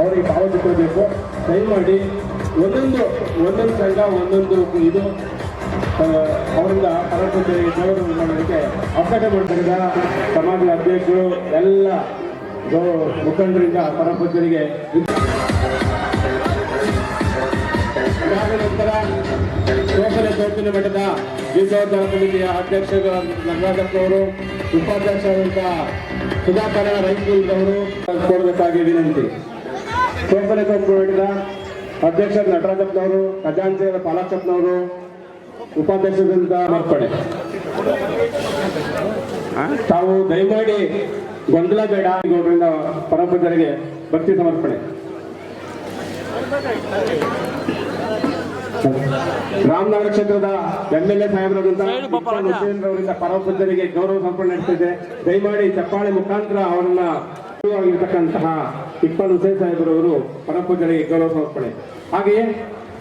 ಅವರಿಗೆ ಭಾವಚಿತ್ರ ಬೇಕು. ದಯಮಾಡಿ ಒಂದೊಂದು ಸಂಘ ಒಂದೊಂದು ಇದು ಅವರಿಂದ ಪರಮಪೂಜ್ಯರಿಗೆ ಗೌರವ ಮಾಡೋದಕ್ಕೆ ಅವಕಾಶ ಮಾಡಿದ ಸಮಾಜದ ಅಧ್ಯಕ್ಷರು ಎಲ್ಲ ಮುಖಂಡರಿಂದ ಪರಮಪೂಜ್ಯರಿಗೆ. ಅದಾದ ನಂತರ ತೋಪಿನ ಮಠದ ಜೀವೋದ್ಧಾರ ಸಮಿತಿಯ ಅಧ್ಯಕ್ಷರು ನಗರಾಜಪ್ಪನವರು, ಉಪಾಧ್ಯಕ್ಷರಾದಂತಹ ಸುಧಾಕರ ರೈತರವರು ಕೊಡಬೇಕಾಗಿ ವಿನಂತಿ. ತೋಪಿನ ಮಠದ ಅಧ್ಯಕ್ಷರು ನಟರಾಜಪ್ಪನವರು, ಖಜಾಂಚಿಯರ ಪಾಲಾಕ್ಷಪ್ಪನವರು, ಉಪಾಧ್ಯಕ್ಷರಿಂದ ಸಮರ್ಪಣೆ. ತಾವು ದಯಮಾಡಿ ಗೊಂದಲ ಬೇಡ. ಗೌಡರಿಂದ ಪರಮಪೂಜ್ಯರಿಗೆ ಭಕ್ತಿ ಸಮರ್ಪಣೆ. ರಾಮನಗರ ಕ್ಷೇತ್ರದ MLA ಸಾಹೇಬರಾದಂತಹ ಹುಸೇನ್ರವರಿಂದ ಪರಮಪೂಜ್ಯರಿಗೆ ಗೌರವ ಸಮರ್ಪಣೆ ನಡೆಸಿದೆ. ದಯಮಾಡಿ ಚಪ್ಪಾಳೆ ಮುಖಾಂತರ ಅವರನ್ನ ಆಗಿರ್ತಕ್ಕಂತಹ ಇಕ್ಬಾಲ್ ಹುಸೇನ್ ಸಾಹೇಬರವರು ಪರಮಪೂಜ್ಯರಿಗೆ ಗೌರವ ಸಮರ್ಪಣೆ. ಹಾಗೆಯೇ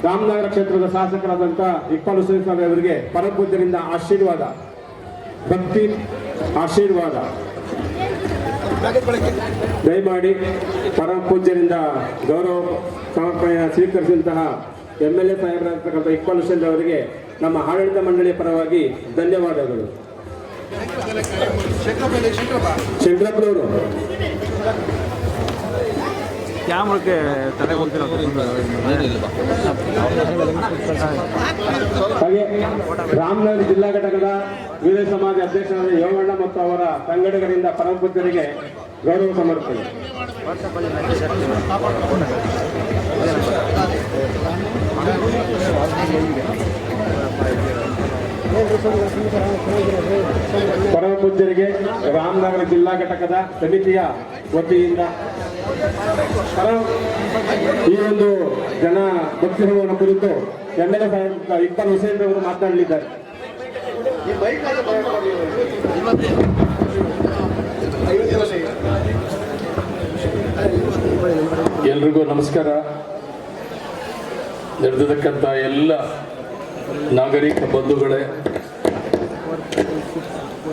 ರಾಮನಗರ ಕ್ಷೇತ್ರದ ಶಾಸಕರಾದಂತಹ ಇಕ್ಬಾಲ್ ಹುಸೇನ್ ಸಾಹೇಬರಿಗೆ ಪರಮಪೂಜ್ಯರಿಂದ ಆಶೀರ್ವಾದ, ಭಕ್ತಿ ಆಶೀರ್ವಾದ. ದಯಮಾಡಿ ಪರಮಪೂಜ್ಯರಿಂದ ಗೌರವ ಸಮರ್ಪಣೆಯ ಸ್ವೀಕರಿಸಿದಂತಹ MLA ಸಾಹೇಬರಾಗಿರ್ತಕ್ಕಂಥ ಇಕ್ಬಾಲ್ ಹುಸೇನ್ ಅವರಿಗೆ ನಮ್ಮ ಆಡಳಿತ ಮಂಡಳಿಯ ಪರವಾಗಿ ಧನ್ಯವಾದಗಳು. ಶಂಕರಪ್ಪನವರು ಕ್ಯಾಮ್ರಕ್ಕೆ ತಲೆ ಗೊತ್ತಿರೋ ಹಾಗೆ ರಾಮನಗರ ಜಿಲ್ಲಾ ಘಟಕದ ವೀರ ಸಮಾಜ ಅಧ್ಯಕ್ಷರಾದ ಯೋಗಣ್ಣ ಮತ್ತು ಅವರ ಸಂಘಟಕರಿಂದ ಪರಮ ಪೂಜ್ಯರಿಗೆ ಗೌರವ ಸಮರ್ಪಣೆ. ಪರಮ ಪೂಜ್ಯರಿಗೆ ರಾಮನಗರ ಜಿಲ್ಲಾ ಘಟಕದ ಸಮಿತಿಯ ವತಿಯಿಂದ ಈ ಒಂದು ಜನ ಭಕ್ತಿ ಹೋಮವನ್ನು ಕುರಿತು MLA ಸಾಹೇಬ್ ಇಕ್ಬಾಲ್ ಹುಸೇನ್ ಅವರು ಮಾತನಾಡಲಿದ್ದಾರೆ. ಎಲ್ರಿಗೂ ನಮಸ್ಕಾರ. ನಡೆದಿರ್ತಕ್ಕಂಥ ಎಲ್ಲ ನಾಗರಿಕ ಬಂಧುಗಳೇ,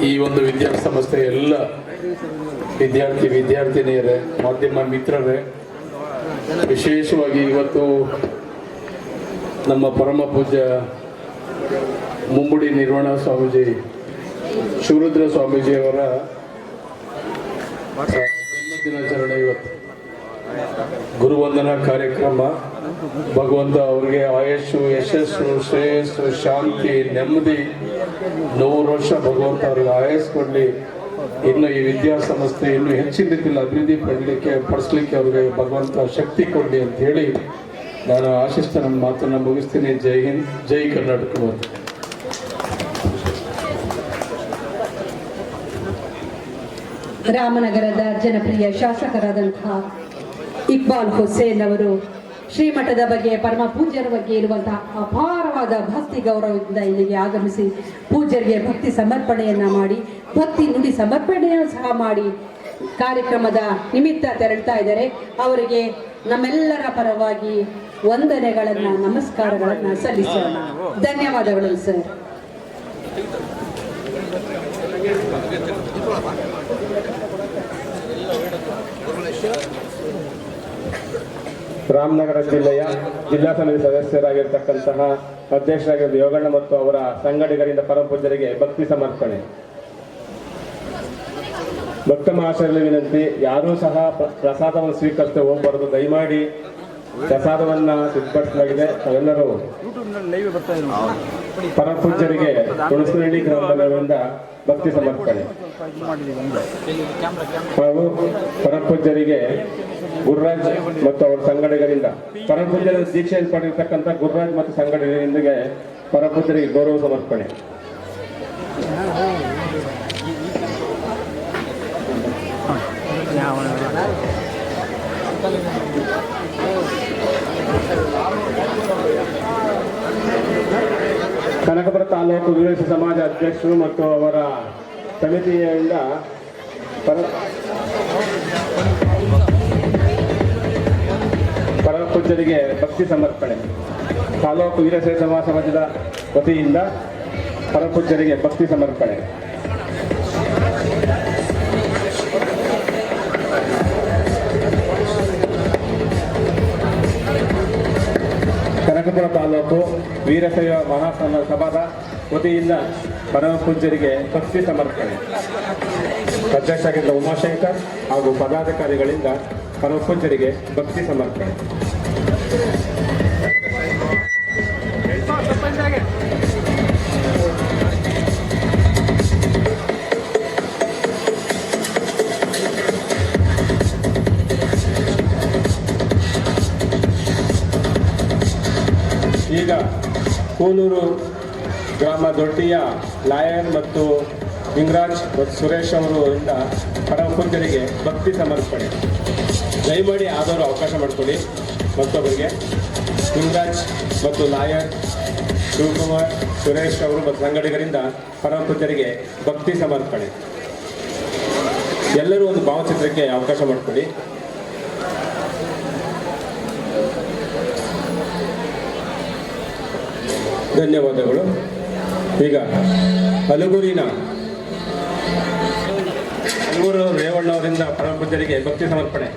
ಈ ಒಂದು ವಿದ್ಯಾಸಂಸ್ಥೆಯ ಎಲ್ಲ ವಿದ್ಯಾರ್ಥಿನಿಯರೇ, ಮಾಧ್ಯಮ ಮಿತ್ರರೇ, ವಿಶೇಷವಾಗಿ ಇವತ್ತು ನಮ್ಮ ಪರಮ ಪೂಜ್ಯ ಮುಮ್ಮಡಿ ನಿರ್ವಾಣ ಸ್ವಾಮೀಜಿ ಶಿವರುದ್ರ ಸ್ವಾಮೀಜಿಯವರ ದಿನಾಚರಣೆ ಇವತ್ತು. ಗುರುವಂದನಾ ಕಾರ್ಯಕ್ರಮ. ಭಗವಂತ ಅವರಿಗೆ ಆಯುಷು, ಯಶಸ್ಸು, ಶ್ರೇಯಸ್ಸು, ಶಾಂತಿ, ನೆಮ್ಮದಿ, 100 ವರ್ಷ ಭಗವಂತ ಅವರಿಗೆ ಆಯಸ್ಸು ಕೊಡಲಿ. ಇನ್ನು ಈ ವಿದ್ಯಾಸಂಸ್ಥೆ ಇನ್ನೂ ಹೆಚ್ಚಿನ ರೀತಿಯಲ್ಲಿ ಅಭಿವೃದ್ಧಿ ಪಡಿಸ್ಲಿಕ್ಕೆ ಅವರಿಗೆ ಭಗವಂತ ಶಕ್ತಿ ಕೊಡಲಿ ಅಂತ ಹೇಳಿ ನಾನು ಆಶಿಸ್ತಾ ನನ್ನ ಮಾತನ್ನು ಮುಗಿಸ್ತೀನಿ. ಜೈ ಹಿಂದ್, ಜೈ ಕರ್ನಾಟಕ. ರಾಮನಗರದ ಜನಪ್ರಿಯ ಶಾಸಕರಾದಂತಹ ಇಕ್ಬಾಲ್ ಹುಸೇನ್ ಅವರು ಶ್ರೀಮಠದ ಬಗ್ಗೆ, ಪರಮ ಪೂಜ್ಯರ ಬಗ್ಗೆ ಇರುವಂತಹ ಅಪಾರವಾದ ಭಕ್ತಿ ಗೌರವದಿಂದ ಇಲ್ಲಿಗೆ ಆಗಮಿಸಿ ಪೂಜ್ಯರಿಗೆ ಭಕ್ತಿ ಸಮರ್ಪಣೆಯನ್ನ ಮಾಡಿ, ಭಕ್ತಿ ನುಡಿ ಸಮರ್ಪಣೆಯನ್ನು ಸಹ ಮಾಡಿ ಕಾರ್ಯಕ್ರಮದ ನಿಮಿತ್ತ ತೆರಳ್ತಾ ಇದ್ದಾರೆ. ಅವರಿಗೆ ನಮ್ಮೆಲ್ಲರ ಪರವಾಗಿ ವಂದನೆಗಳನ್ನ, ನಮಸ್ಕಾರಗಳನ್ನ ಸಲ್ಲಿಸೋಣ. ಧನ್ಯವಾದಗಳು ಸರ್. ರಾಮನಗರ ಜಿಲ್ಲೆಯ ಜಿಲ್ಲಾ ಸಮಿತಿ ಸದಸ್ಯರಾಗಿರ್ತಕ್ಕಂತಹ ಅಧ್ಯಕ್ಷರಾಗಿರುವ ಯೋಗಣ್ಣ ಮತ್ತು ಅವರ ಸಂಘಟಕರಿಂದ ಪರಮ ಪೂಜ್ಯರಿಗೆ ಭಕ್ತಿ ಸಮರ್ಪಣೆ. ಭಕ್ತ ಮಹಾಶಯರಲ್ಲಿ ವಿನಂತಿ, ಯಾರೂ ಸಹ ಪ್ರಸಾದವನ್ನು ಸ್ವೀಕರಿಸದೆ ಹೋಗಬಾರದು. ದಯಮಾಡಿ ಪ್ರಸಾದವನ್ನ ಸಿದ್ಧಪಡಿಸಲಾಗಿದೆ. ತಾವೆಲ್ಲರೂ ಪರಮ ಪೂಜ್ಯರಿಗೆ ತುಳಸಿಹಳ್ಳಿ ಗ್ರಾಮದಿಂದ ಭಕ್ತಿ ಸಮರ್ಪಣೆ ಹಾಗೂ ಪರಮ ಪೂಜ್ಯರಿಗೆ ಗುರುರಾಜ್ ಮತ್ತು ಅವರ ಸಂಘಟಕರಿಂದ ಪರಮ ಪೂಜ್ಯರ ದೀಕ್ಷೆಯನ್ನು ಪಡೆದಿರ್ತಕ್ಕಂಥ ಗುರುರಾಜ್ ಮತ್ತು ಸಂಘಟಕರಿಂದಗೆ ಪರಮ ಪೂಜ್ಯರಿಗೆ ಗೌರವ ಸಮರ್ಪಣೆ. ಕನಕಪುರ ತಾಲೂಕು ವೀರ ಸಮಾಜ ಅಧ್ಯಕ್ಷರು ಮತ್ತು ಅವರ ಸಮಿತಿಯಿಂದ ಪರಮ ಪೂಜ್ಯರಿಗೆ ಭಕ್ತಿ ಸಮರ್ಪಣೆ. ತಾಲೂಕು ವೀರಶೈವ ಸಮಾಜದ ವತಿಯಿಂದ ಪರಮ ಪೂಜ್ಯರಿಗೆ ಭಕ್ತಿ ಸಮರ್ಪಣೆ. ಕನಕಪುರ ತಾಲೂಕು ವೀರಶೈವ ಮಹಾಸಭಾದ ವತಿಯಿಂದ ಪರಮ ಪೂಜ್ಯರಿಗೆ ಭಕ್ತಿ ಸಮರ್ಪಣೆ. ಅಧ್ಯಕ್ಷರಾಗಿದ್ದ ಉಮಾಶಂಕರ್ ಹಾಗೂ ಪದಾಧಿಕಾರಿಗಳಿಂದ ಪರಮ ಪೂಜ್ಯರಿಗೆ ಭಕ್ತಿ ಸಮರ್ಪಣೆ. ಈಗ ಕೂನೂರು ಗ್ರಾಮ ದೊಡ್ಡಿಯ ಲಾಯರ್ ಮತ್ತು ಲಿಂಗರಾಜ್ ಮತ್ತು ಸುರೇಶ್ ಅವರಿಂದ ಪರಮ ಪೂಜ್ಯರಿಗೆ ಭಕ್ತಿ ಸಮರ್ಪಣೆ. ದಯಮಾಡಿ ಆದವರು ಅವಕಾಶ ಮಾಡಿಕೊಡಿ. ಮತ್ತೊಬ್ಬರಿಗೆ ಲಿಂಗರಾಜ್ ಮತ್ತು ಲಾಯರ್ ಶಿವಕುಮಾರ್, ಸುರೇಶ್ ಅವರು ಮತ್ತು ಸಂಘಟಕರಿಂದ ಪರಮ ಪೂಜ್ಯರಿಗೆ ಭಕ್ತಿ ಸಮರ್ಪಣೆ. ಎಲ್ಲರೂ ಒಂದು ಭಾವಚಿತ್ರಕ್ಕೆ ಅವಕಾಶ ಮಾಡಿಕೊಡಿ. ಧನ್ಯವಾದಗಳು. ಈಗ ಹಲಗೂರು ರೇವಣ್ಣ ಅವರಿಂದ ಪರಮ ಪೂಜ್ಯರಿಗೆ ಭಕ್ತಿ ಸಮರ್ಪಣೆ.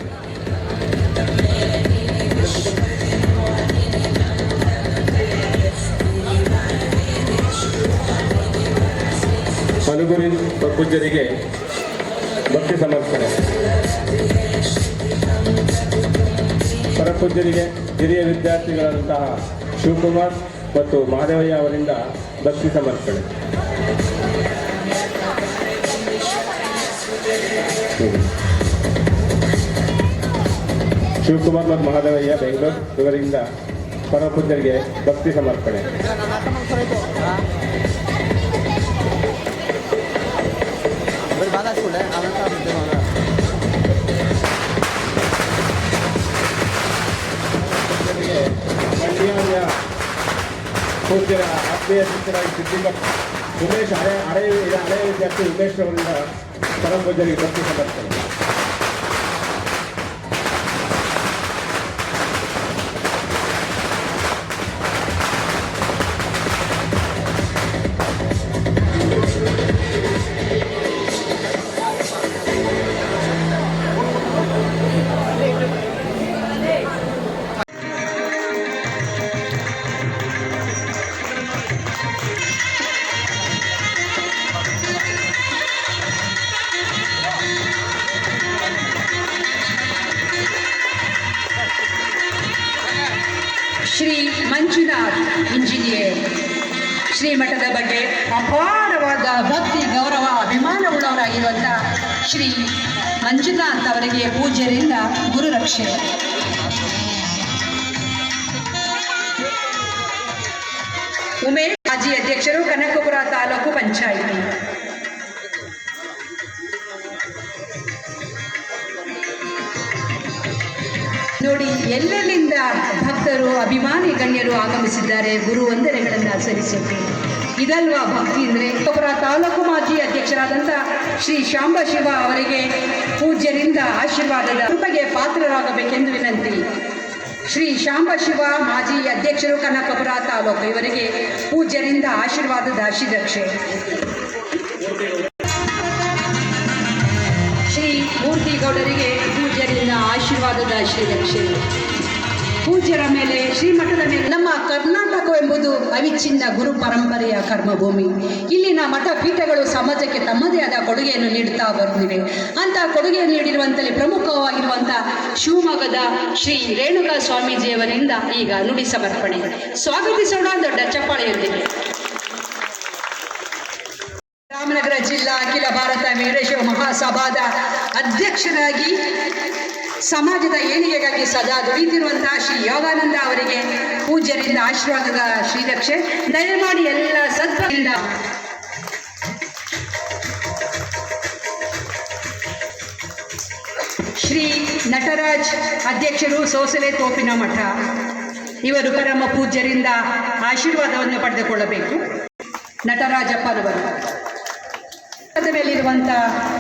ಯಲಗುರಿ ಪೂಜ್ಯರಿಗೆ ಭಕ್ತಿ ಸಮರ್ಪಣೆ. ಪರಪೂಜ್ಯರಿಗೆ ಹಿರಿಯ ವಿದ್ಯಾರ್ಥಿಗಳಂತಹ ಶಿವಕುಮಾರ್ ಮತ್ತು ಮಹಾದೇವಯ್ಯ ಅವರಿಂದ ಭಕ್ತಿ ಸಮರ್ಪಣೆ. ಶಿವಕುಮಾರ್ ಮತ್ತು ಮಹಾದೇವಯ್ಯ ಬೆಂಗಳೂರು ಇವರಿಂದ ಪರಪೂಜ್ಯರಿಗೆ ಭಕ್ತಿ ಸಮರ್ಪಣೆ. ಮಂಡ್ಯ ಪೂಜ್ಯರ ಆತ್ಮೀಯ ಶಿಕ್ಷಕರಾಗಿ ಸಿದ್ಧಿಂಗಪ್ಪ ಉಮೇಶ್ ಹಳೆಯ ವಿದ್ಯಾರ್ಥಿ ಉಮೇಶ್ ಅವರಿಂದ ಪರಪೂಜ್ಯರಿಗೆ ಭಕ್ತಿ ಸಮರ್ಪಣೆ. ಶ್ರೀ ಮಂಜುನಾಥ್ ಇಂಜಿನಿಯರ್ ಶ್ರೀಮಠದ ಬಗ್ಗೆ ಅಪಾರವಾದ ಭಕ್ತಿ ಗೌರವ ಅಭಿಮಾನವುಳ್ಳವರಾಗಿರುವಂಥ ಶ್ರೀ ಮಂಜುನಾಥ್ ಅವರಿಗೆ ಪೂಜ್ಯರಿಂದ ಗುರುರಕ್ಷೆ. ಉಮೇಶ್ ಮಾಜಿ ಅಧ್ಯಕ್ಷರು, ಕನಕಪುರ ತಾಲೂಕು ಪಂಚಾಯಿತಿ. ನೋಡಿ, ಎಲ್ಲೆಲ್ಲಿಂದ ಭಕ್ತರು ಅಭಿಮಾನಿ ಗಣ್ಯರು ಆಗಮಿಸಿದ್ದಾರೆ ಗುರು ವಂದನೆಗಳನ್ನು ಸಲ್ಲಿಸಕ್ಕೆ. ಇದಲ್ವಾ ಭಕ್ತಿ ಅಂದರೆ. ಕನಕಪುರ ತಾಲೂಕು ಮಾಜಿ ಅಧ್ಯಕ್ಷರಾದಂಥ ಶ್ರೀ ಶಾಂಬಶಿವ ಅವರಿಗೆ ಪೂಜ್ಯರಿಂದ ಆಶೀರ್ವಾದದ ಕೃಪೆಗೆ ಪಾತ್ರರಾಗಬೇಕೆಂದು ವಿನಂತಿ. ಶ್ರೀ ಶಾಂಬಶಿವ ಮಾಜಿ ಅಧ್ಯಕ್ಷರು, ಕನಕಪುರ ತಾಲೂಕು, ಇವರಿಗೆ ಪೂಜ್ಯರಿಂದ ಆಶೀರ್ವಾದದ ಶ್ರೀರಕ್ಷೆ. ಶ್ರೀ ಮೂರ್ತಿಗೌಡರಿಗೆ ಪೂಜ್ಯರಿಂದ ಆಶೀರ್ವಾದದ ಶ್ರೀರಕ್ಷೆ. ಪೂಜ್ಯರ ಮೇಲೆ, ಶ್ರೀಮಠದ ಮೇಲೆ ನಮ್ಮ ಕರ್ನಾಟಕವೆಂಬುದು ಅವಿಚ್ಛಿನ್ನ ಗುರು ಪರಂಪರೆಯ ಕರ್ಮಭೂಮಿ. ಇಲ್ಲಿನ ಮಠ ಪೀಠಗಳು ಸಮಾಜಕ್ಕೆ ತಮ್ಮದೇ ಆದ ಕೊಡುಗೆಯನ್ನು ನೀಡುತ್ತಾ ಬರುತ್ತಿವೆ. ಅಂತ ಕೊಡುಗೆಯನ್ನು ನೀಡಿರುವಂತಲ್ಲಿ ಪ್ರಮುಖವಾಗಿರುವಂಥ ಶಿವಮೊಗ್ಗದ ಶ್ರೀ ರೇಣುಕಾ ಸ್ವಾಮೀಜಿಯವರಿಂದ ಈಗ ನುಡಿ ಸಮರ್ಪಣೆ. ಸ್ವಾಗತಿಸೋಣ ದೊಡ್ಡ ಚಪ್ಪಾಳೆಯೊಂದಿಗೆ. ರಾಮನಗರ ಜಿಲ್ಲಾ ಅಖಿಲ ಭಾರತ ವೀರಶೈವ ಮಹಾಸಭಾದ ಅಧ್ಯಕ್ಷರಾಗಿ ಸಮಾಜದ ಏಳಿಗೆಗಾಗಿ ಸದಾ ದುಡಿತಿರುವಂತಹ ಶ್ರೀ ಯೋಗಾನಂದ ಅವರಿಗೆ ಪೂಜ್ಯರಿಂದ ಆಶೀರ್ವಾದದ ಶ್ರೀರಕ್ಷೆ. ದಯಮಾಡಿ ಎಲ್ಲ ಸದ್ಭಕ್ತಿಯಿಂದ ಶ್ರೀ ನಟರಾಜ್ ಅಧ್ಯಕ್ಷರು, ಸೋಸಲೆ ತೋಪಿನ ಮಠ, ಇವರು ಪರಮ ಪೂಜ್ಯರಿಂದ ಆಶೀರ್ವಾದವನ್ನು ಪಡೆದುಕೊಳ್ಳಬೇಕು. ನಟರಾಜಪ್ಪನವರು ಮೇಲಿರುವಂಥ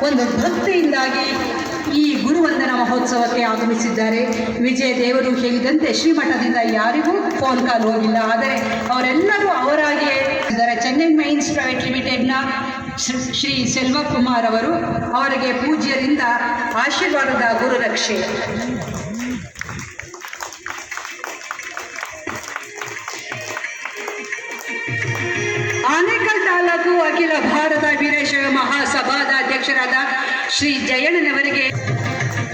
ಒಂದು ಭಕ್ತಿಯಿಂದಾಗಿ ಈ ಗುರುವಂದನ ಮಹೋತ್ಸವಕ್ಕೆ ಆಗಮಿಸಿದ್ದಾರೆ. ವಿಜಯ ದೇವರು ಹೇಳಿದಂತೆ ಶ್ರೀಮಠದಿಂದ ಯಾರಿಗೂ ಫೋನ್ ಕಾಲ್ ಹೋಗಿಲ್ಲ, ಆದರೆ ಅವರೆಲ್ಲರೂ ಅವರಾಗಿಯೇ ಇದ್ದಾರೆ. ಚೆನ್ನೈ ಮೈನ್ಸ್ ಪ್ರೈವೇಟ್ ಲಿಮಿಟೆಡ್ನ ಶ್ರೀ ಸೆಲ್ವಕುಮಾರ್ ಅವರು, ಅವರಿಗೆ ಪೂಜ್ಯರಿಂದ ಆಶೀರ್ವಾದದ ಗುರುರಕ್ಷೆ. ಆನೇಕಲ್ ತಾಲೂಕು ಅಖಿಲ ಭಾರತ ವೀರಶೈವ ಮಹಾಸಭಾದ ಅಧ್ಯಕ್ಷರಾದ ಶ್ರೀ ಜಯಣ್ಣನವರಿಗೆ